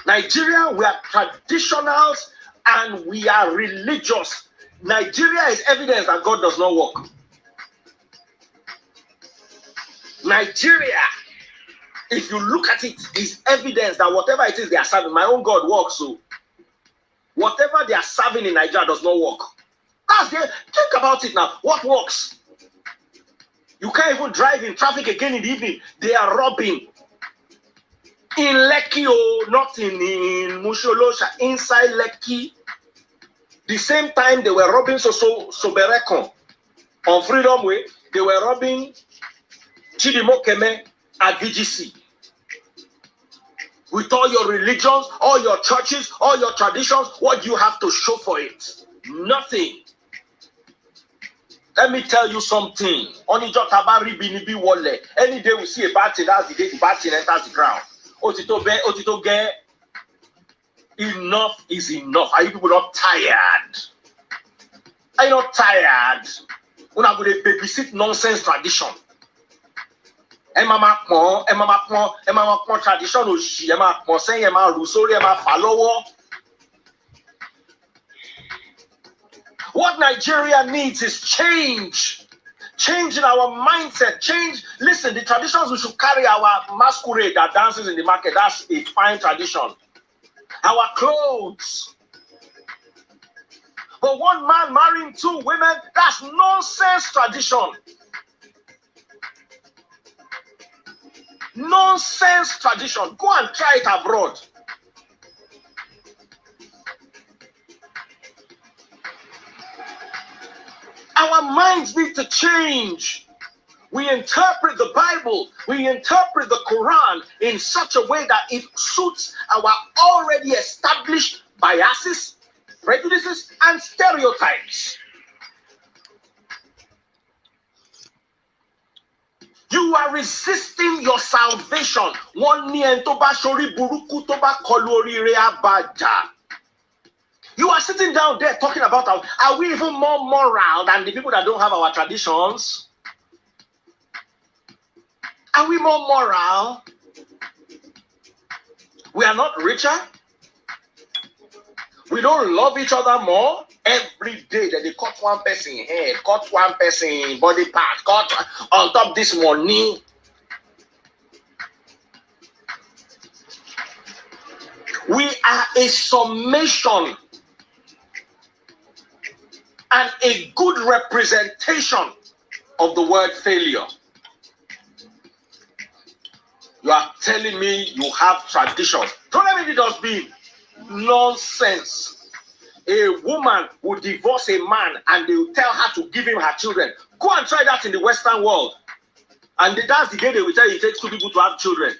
Nigeria, we are traditionals and we are religious. Nigeria is evidence that God does not work. Nigeria, if you look at it, is evidence that whatever it is they are serving, my own God works. So whatever they are serving in Nigeria does not work. Think about it now. What works? You can't even drive in traffic again in the evening. They are robbing. In Lekki, not in Musholosha, inside Lekki. The same time they were robbing Soberekon on Freedom Way, they were robbing Chidimokeme at VGC. With all your religions, all your churches, all your traditions, what do you have to show for it? Nothing. Let me tell you something. Any day we see a bad thing, that's the day the bad thing enters the ground. Enough is enough. Are you people not tired? Are you not tired? We're not going to babysit nonsense tradition. Mama tradition oshi, saying rusori, follow. What Nigeria needs is change. Change in our mindset. Change. Listen, the traditions we should carry, our masquerade that dances in the market, that's a fine tradition. Our clothes. But one man marrying two women, that's nonsense tradition. Nonsense tradition. Go and try it abroad. Our minds need to change. We interpret the Bible, we interpret the Quran in such a way that it suits our already established biases, prejudices, and stereotypes. You are resisting your salvation. You are sitting down there talking about are we even more moral than the people that don't have our traditions? Are we more moral? We are not richer? We don't love each other more? Every day that they cut one person head, cut one person body part, cut on top this money. We are a summation and a good representation of the word failure. You are telling me you have traditions. Don't let me be dustbin. Nonsense. A woman will divorce a man and they will tell her to give him her children. Go and try that in the Western world. And that's the day they will tell you it takes two people to have children.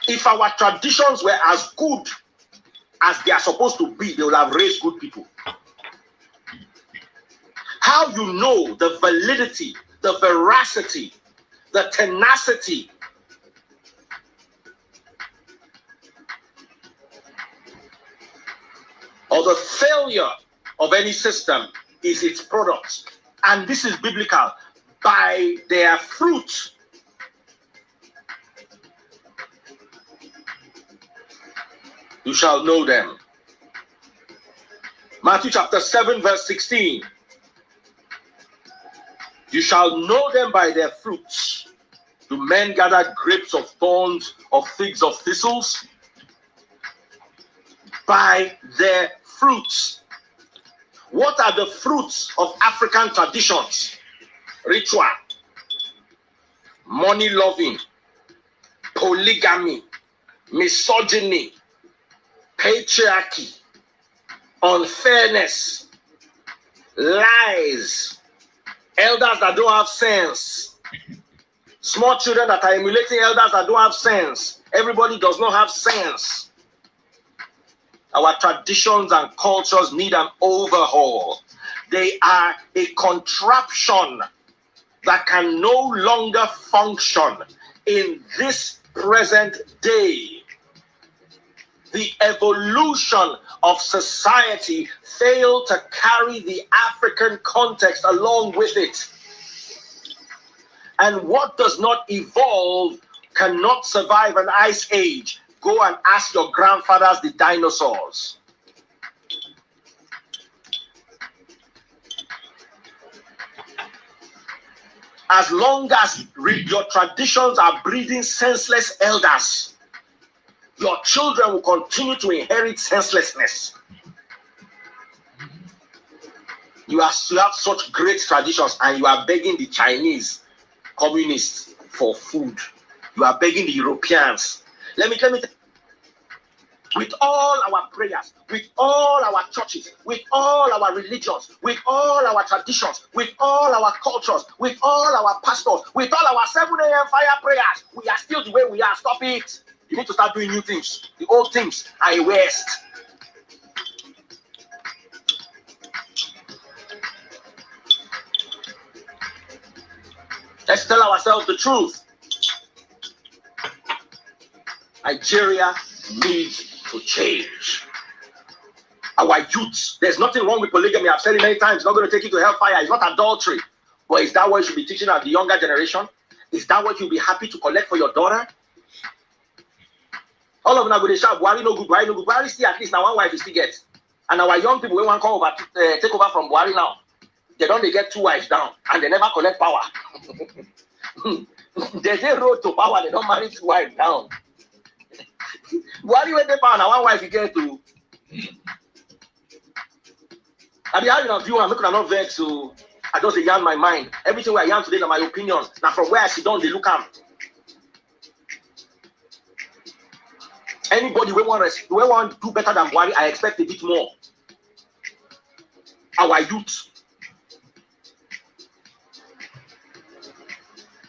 If our traditions were as good as they are supposed to be, they will have raised good people. How you know the validity, the veracity, the tenacity or the failure of any system is its products. And this is biblical. By their fruit you shall know them. Matthew chapter 7 verse 16. You shall know them by their fruits. Do men gather grapes of thorns or figs of thistles? By their fruits. What are the fruits of African traditions? Ritual, money loving, polygamy, misogyny, patriarchy, unfairness, lies, elders that don't have sense, small children that are emulating elders that don't have sense. Everybody does not have sense. Our traditions and cultures need an overhaul. They are a contraption that can no longer function in this present day. The evolution of society failed to carry the African context along with it. And what does not evolve cannot survive an ice age. Go and ask your grandfathers, the dinosaurs. As long as your traditions are breeding senseless elders, your children will continue to inherit senselessness. You have such great traditions, and you are begging the Chinese communists for food. You are begging the Europeans. Let me with all our prayers, with all our churches, with all our religions, with all our traditions, with all our cultures, with all our pastors, with all our 7 a.m. fire prayers, we are still the way we are. Stop it. You need to start doing new things. The old things are a waste. Let's tell ourselves the truth. Nigeria needs to change. Our youth, there's nothing wrong with polygamy. I've said it many times. It's not going to take you to hellfire. It's not adultery. But is that what you should be teaching at the younger generation? Is that what you'll be happy to collect for your daughter? All of them are going to shout, Buhari no good, Buhari no good. Buhari still at least now one wife you still get. And our young people, we want to come over to take over from Buhari now. They don't get 2 wives down and they never collect power. They road to power, they don't marry 2 wives down. Buhari went to power, now one wife you get to. I be having a view, I'm making another vex, so I just yarn my mind. Everything I yarn today is my opinion. Now from where I sit down, they look at. Anybody we want to do better than Buhari, I expect a bit more. Our youth.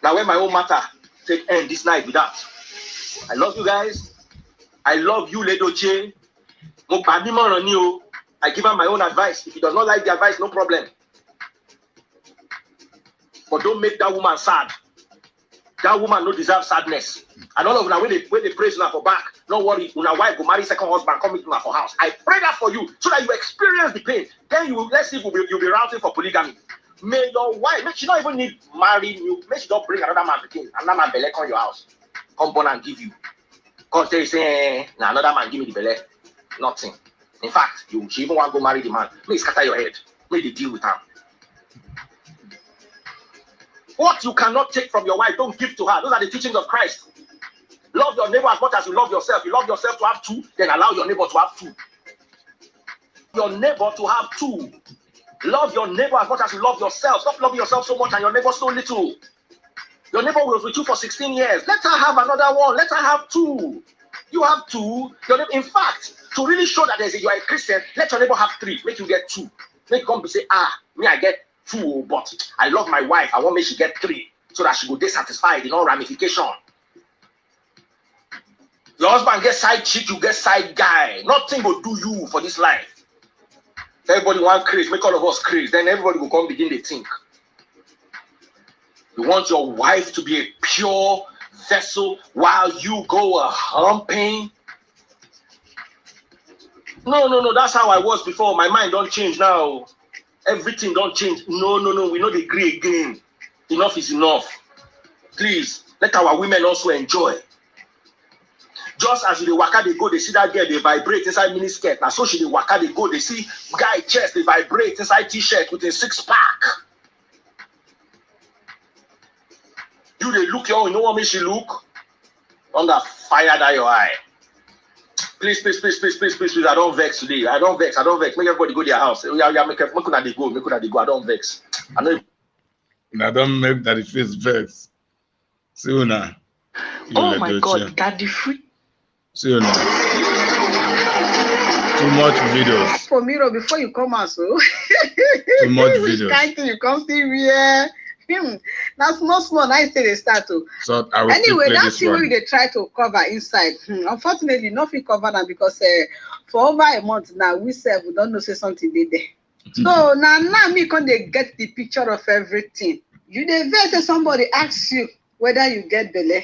Now when my own matter take end this night with that. I love you guys. I love you, Yul Edochie. I give her my own advice. If he does not like the advice, no problem. But don't make that woman sad. That woman no deserve sadness. And all of them, when they praise her for back, don't worry, una wife go marry second husband, come into her for house. I pray that for you so that you experience the pain. Then you will, let's see if you'll be routing for polygamy. May your wife, make she not even need marry you, make she don't bring another man to king, another man belle on your house. Come born and give you. Come tell you say, nah, another man give me the belle. Nothing. In fact, she even want to go marry the man. May scatter your head. May they deal with him. What you cannot take from your wife, don't give to her. Those are the teachings of Christ. Love your neighbor as much as you love yourself. You love yourself to have 2, then allow your neighbor to have 2. Your neighbor to have 2. Love your neighbor as much as you love yourself. Stop loving yourself so much and your neighbor so little. Your neighbor was with you for 16 years. Let her have another one. Let her have 2. You have 2. In fact, to really show that you are a Christian, let your neighbor have 3. Make you get 2. Make you come and say, me I get 2, but I love my wife. I want me she get 3 so that she go dissatisfied in all ramification. Your husband get side chick, you get side guy. Nothing will do you for this life. Everybody want craze, make all of us craze. Then everybody will come begin to think. You want your wife to be a pure vessel while you go a humping. No, that's how I was before. My mind don't change now. Everything don't change. No, we not agree again. Enough is enough. Please, let our women also enjoy. Just as they waka, they go, they see that girl, they vibrate inside miniskirt. Now, so she they waka, they go, they see guy chest, they vibrate inside t-shirt with a 6-pack. You they look your own, you know what makes she look? Under fire that your eye. Please. I don't vex today. I don't vex. Make everybody go to their house. Yeah, make una they go. I don't vex. I know. I don't make that the face vex. See you now. Oh my God, Daddy free. See you now. Too much videos. For mirror before you come out, so. Too much videos. Which kind thing you come see here? Now small, I say they start to. So I will Anyway, play that's this the way one. they try to cover inside. Unfortunately, nothing cover them because for over a month now, we don't know say something they there. So now me can they get the picture of everything. You dey vex say somebody asks you whether you get belle.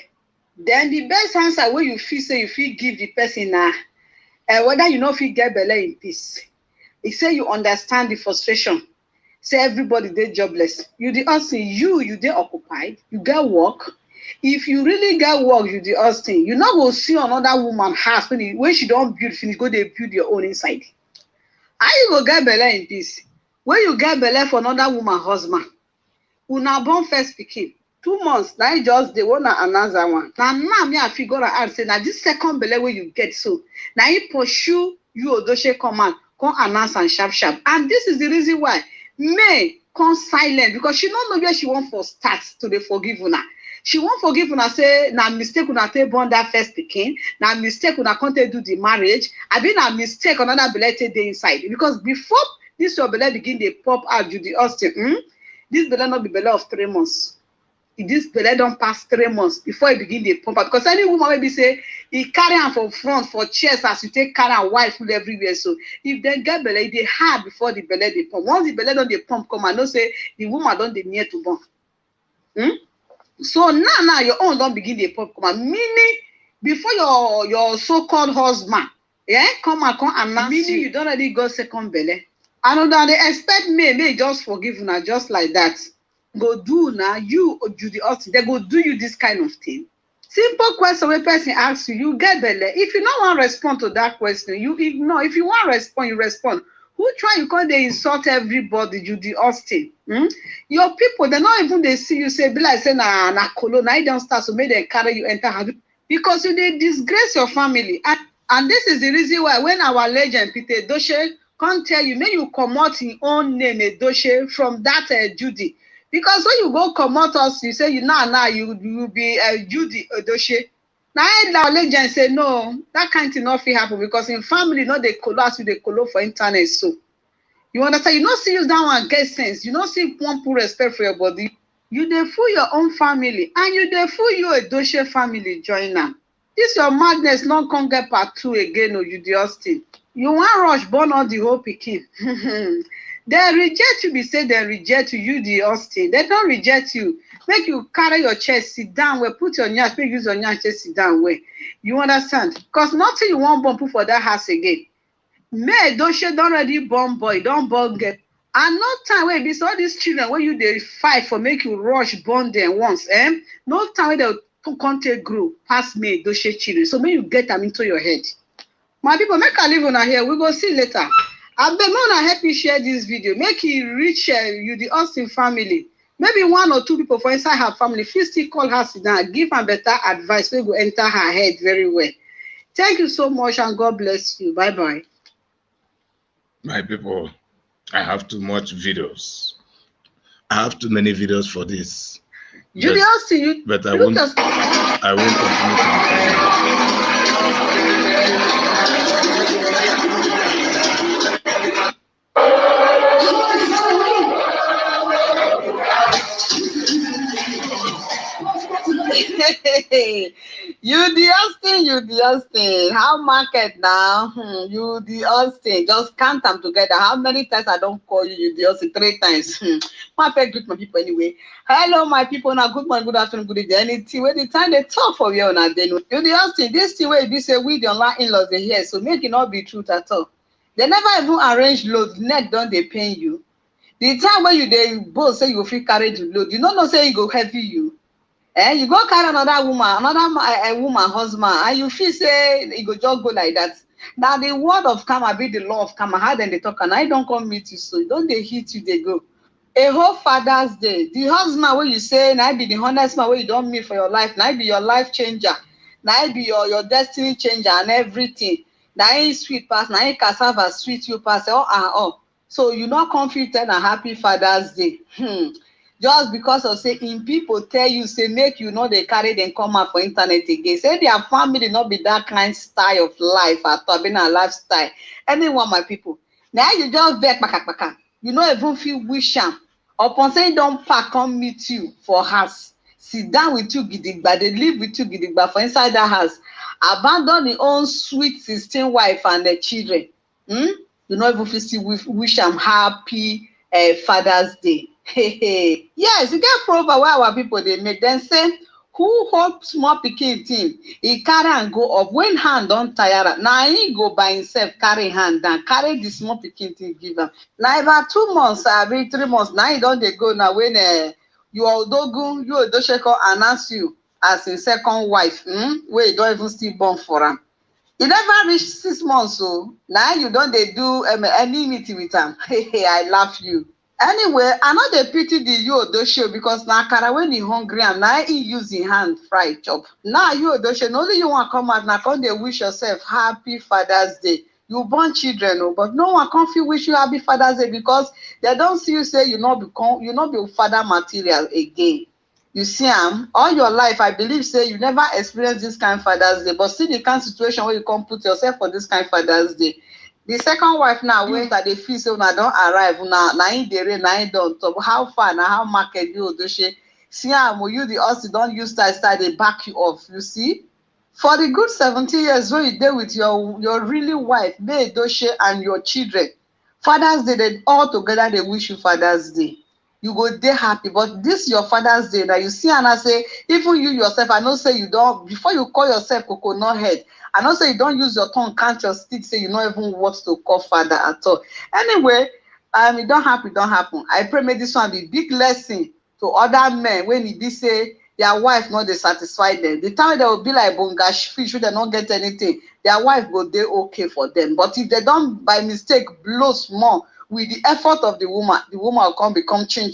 Then the best answer where you feel say you feel give the person whether you know if you get belle in peace. He say you understand the frustration. Say everybody dey jobless. You the Austin, you dey occupied, you get work. If you really get work, you the Austin, you not go see another woman house when she don't build finish, go dey build your own inside. How you go get belle in peace? When you get belle for another woman husband, una born first pikin. 2 months, now you just dey wanna another one. Now me I figure out say now this second belle where you get so now you pursue you Edochie command, come announce and sharp. And this is the reason why May come silent because she don't know where she want for start to the forgive una. She won't forgive una say na mistake una take born that first pikin, na mistake una can't do the marriage. I been a mistake another belle dey inside because before this your belle begin they pop out you the Austin. This belle not be belle of 3 months. This belle don't pass 3 months before it begin the pump out. Because any woman maybe say he carry am for front for chest as you take carry am wife full everywhere. So if they get belle, they hard before the belle they pump. Once the belle don't they pump come and no say the woman don't they near to born. So now your own don't begin the pump come and meaning before your so-called husband come and announce meaning you don't already go second belle. And then they expect may just forgive una just like that. Go do now you the Austin, they go do you this kind of thing. Simple question when person asks you, you get belle. If you don't want to respond to that question, you ignore. If you want to respond, you respond. Who try you can't they insult everybody, you the Austin? Your people, they not even they see you say, be like say na colo, now you don't start so make them carry you enter because you they disgrace your family. And this is the reason why when our legend Peter Edochie can't tell you, may you come out in own name Edochie from that Judy. Because when you go come out us, you say you you be Judy Edochie. Now our legend say no, that kind of thing not fit happen because in family not they colo as you they colo for internet. So you understand? You not see use that one get sense. You not see one put respect for your body. You dey fool your own family and you dey fool your Edochie family join them. This your madness not come get part 2 again or you the Austin. You want rush born all the whole pikin. They reject you, be say they reject you, the Austin. They don't reject you. Make you carry your chest, sit down where, put your nyash, make use your nyash, just sit down where. You understand? Because nothing you want bomb put for that house again. May Edochie don't already born boy, don't born girl. And no time where be so all these children where you they fight for make you rush born them once. No time where they can't take grow past me Edochie children. So may you get them into your head. My people, make a live on here. We go see later. I beg Mona help me share this video. Make it reach you, the Austin family. Maybe 1 or 2 people for inside her family. Feel still call her sit down, give her better advice. We go enter her head very well. Thank you so much and God bless you. Bye-bye. My people, I have too much videos. I have too many videos for this. Judy Austin, but I won't continue to You the Austin. How market now? You the Austin. Just count them together. How many times I don't call you the Austin? 3 times. My greet my people anyway. Hello, my people. Now, good morning, good afternoon, good evening. Anything where the time they talk for you now, they know. You the Austin. This thing where you say we the online in-laws they here, so make it not be truth at all. They never even arrange load. Neck don't they pay you. The time when you they both say you feel carry the load, you don't say it go heavy you. You go carry another woman, woman husband, and you feel say it go just go like that. Now the word of karma be the law of karma. How then they talk and I don't come meet you, so don't they hit you, they go. A whole Father's Day. The husband where you say, now be the honest man where you don't meet for your life, now be your life changer, now be your destiny changer and everything. Now ain't sweet pass, now ain't cassava sweet you pass. So you not confident and happy Father's Day. Just because of say in people tell you say make you know they carry them come out for internet again. Say their family not be that kind style of life at all, being a lifestyle. Anyone, my people. Now you just beg baka. You know even feel wish am Upon saying don't pack, come meet you for house, sit down with you gidigba, they live with you gidigba for inside that house, abandon the own sweet 16 wife and the children. You know, if you see, wish them happy Father's Day. Yes, you get proper where our people they make them say, who hold small pikin thing, he carry and go up when hand don't tire. Now he go by himself, carry hand down, carry the small pikin thing give him. Now about 2 months, 3 months, now he don't they go now when you Odogun, you Edochie announce you as a second wife, where you don't even still born for him. You never reach 6 months, so now you don't they do any meeting with him. I love you. Anyway, I know they pity the Yul Edochie because now Kara when he hungry and now he use his hand fry chop. Now Yul Edochie, only you want to come out now, come they wish yourself happy Father's Day. You born children, but no one can feel wish you happy Father's Day because they don't see you say you not be father material again. You see, all your life, I believe, say you never experienced this kind of Father's Day, but see the kind of situation where you can put yourself for this kind of Father's Day. The second wife now, when that they feel so now don't arrive, now in the rain, now in don't top. How far now? How market you Edochie? See, you the us don't use style, they back you off. You see, for the good 70 years when you there with your really wife, Edochie, and your children, Father's Day, they all together they wish you Father's Day. You go there happy, but this your Father's Day now. You see, and I say, even you yourself, I know say you don't before you call yourself coconut head. I know say you don't use your tongue, count your stick, say you not even what to call father at all. Anyway, it don't happen. I pray may this one be big lesson to other men when it be say their wife not they satisfy them. The time they will be like bongash fish, they don't get anything. Their wife go there okay for them. But if they don't by mistake blow small with the effort of the woman will come become chin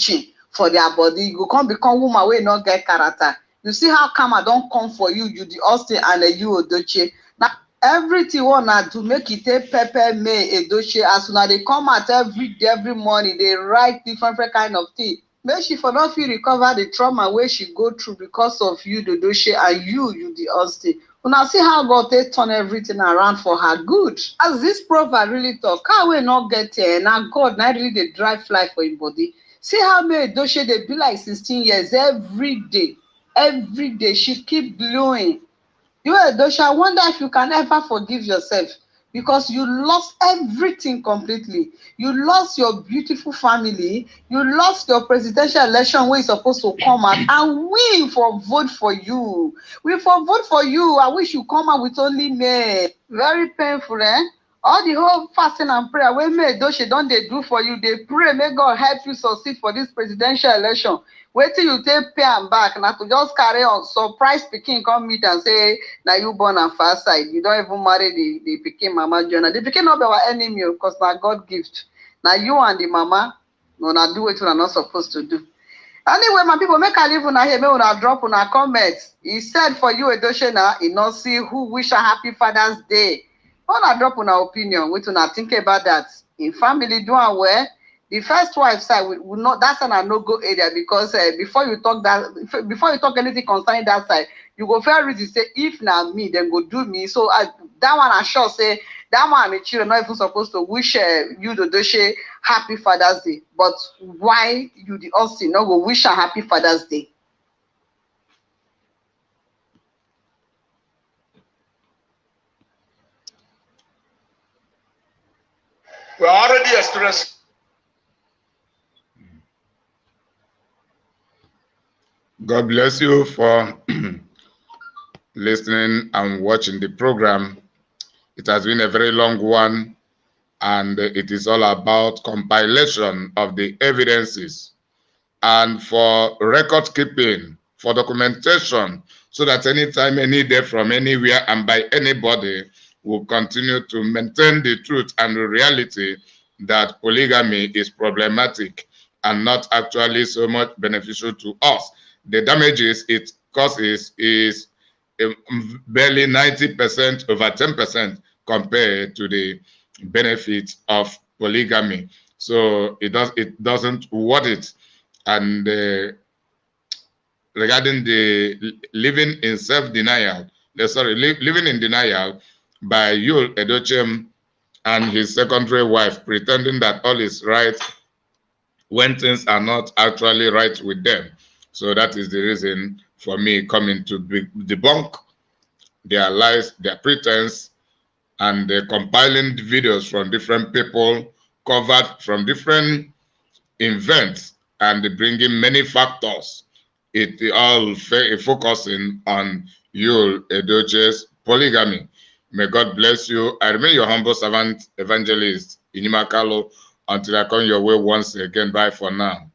for their body. You will come become woman where not get character. You see how karma don't come for you, the Austin and the Yul Edochie. Now everything wanna do make it take Pepper May Edochie as soon as they come out every day, every morning, they write different kind of thing. Make she for not feel recover the trauma where she go through because of you, the Edochie, and you the Austin. Now see how God they turn everything around for her good. As this prophet really talk, how we not get here? Now God not really the dry fly for his body. See how May Edochie they be like 16 years every day. Every day she keep blowing. Yul Edochie, I wonder if you can ever forgive yourself because you lost everything completely. You lost your beautiful family. You lost your presidential election where you're supposed to come out, and we for vote for you. We for vote for you. I wish you come out with only me. Very painful, eh? All the whole fasting and prayer wey May Edochie don dey do for you, they pray may God help you succeed for this presidential election. Wait till you take pay am back, now to just carry on surprise pikin come meet and say now you born am far side. You don't even marry the pikin mama join. The pikin not be our enemy because na God gift. Now you and the mama no na do what you are not supposed to do. Anyway, my people, make a leave una here, make una drop una comments. He said for Yul Edochie now, he not see who wish a happy Father's Day. Wanna drop una opinion, we una think about that. In family doing well. The first wife side will not. That's an no-go area because before you talk anything concerning that side, you go fair reason say if na me, then go do me. So that one I sure say that one the children not even supposed to wish Yul Edochie happy Father's Day. But why you the Austin not go wish a happy Father's Day? We're already experiencing. God bless you for listening and watching the program. It has been a very long one, and it is all about compilation of the evidences and for record keeping, for documentation, so that anytime, any day, from anywhere and by anybody, will continue to maintain the truth and the reality that polygamy is problematic and not actually so much beneficial to us. The damages it causes is barely 90% over 10% compared to the benefits of polygamy. So it doesn't worth it. And regarding the living in self-denial, living in denial by Yul Edochie and his secondary wife, pretending that all is right when things are not actually right with them. So that is the reason for me coming to debunk their lies, their pretense, and compiling videos from different people covered from different events and bringing many factors. It all focusing on Yul Edochie's polygamy. May God bless you. I remain your humble servant, evangelist Inimakalo, until I come your way once again. Bye for now.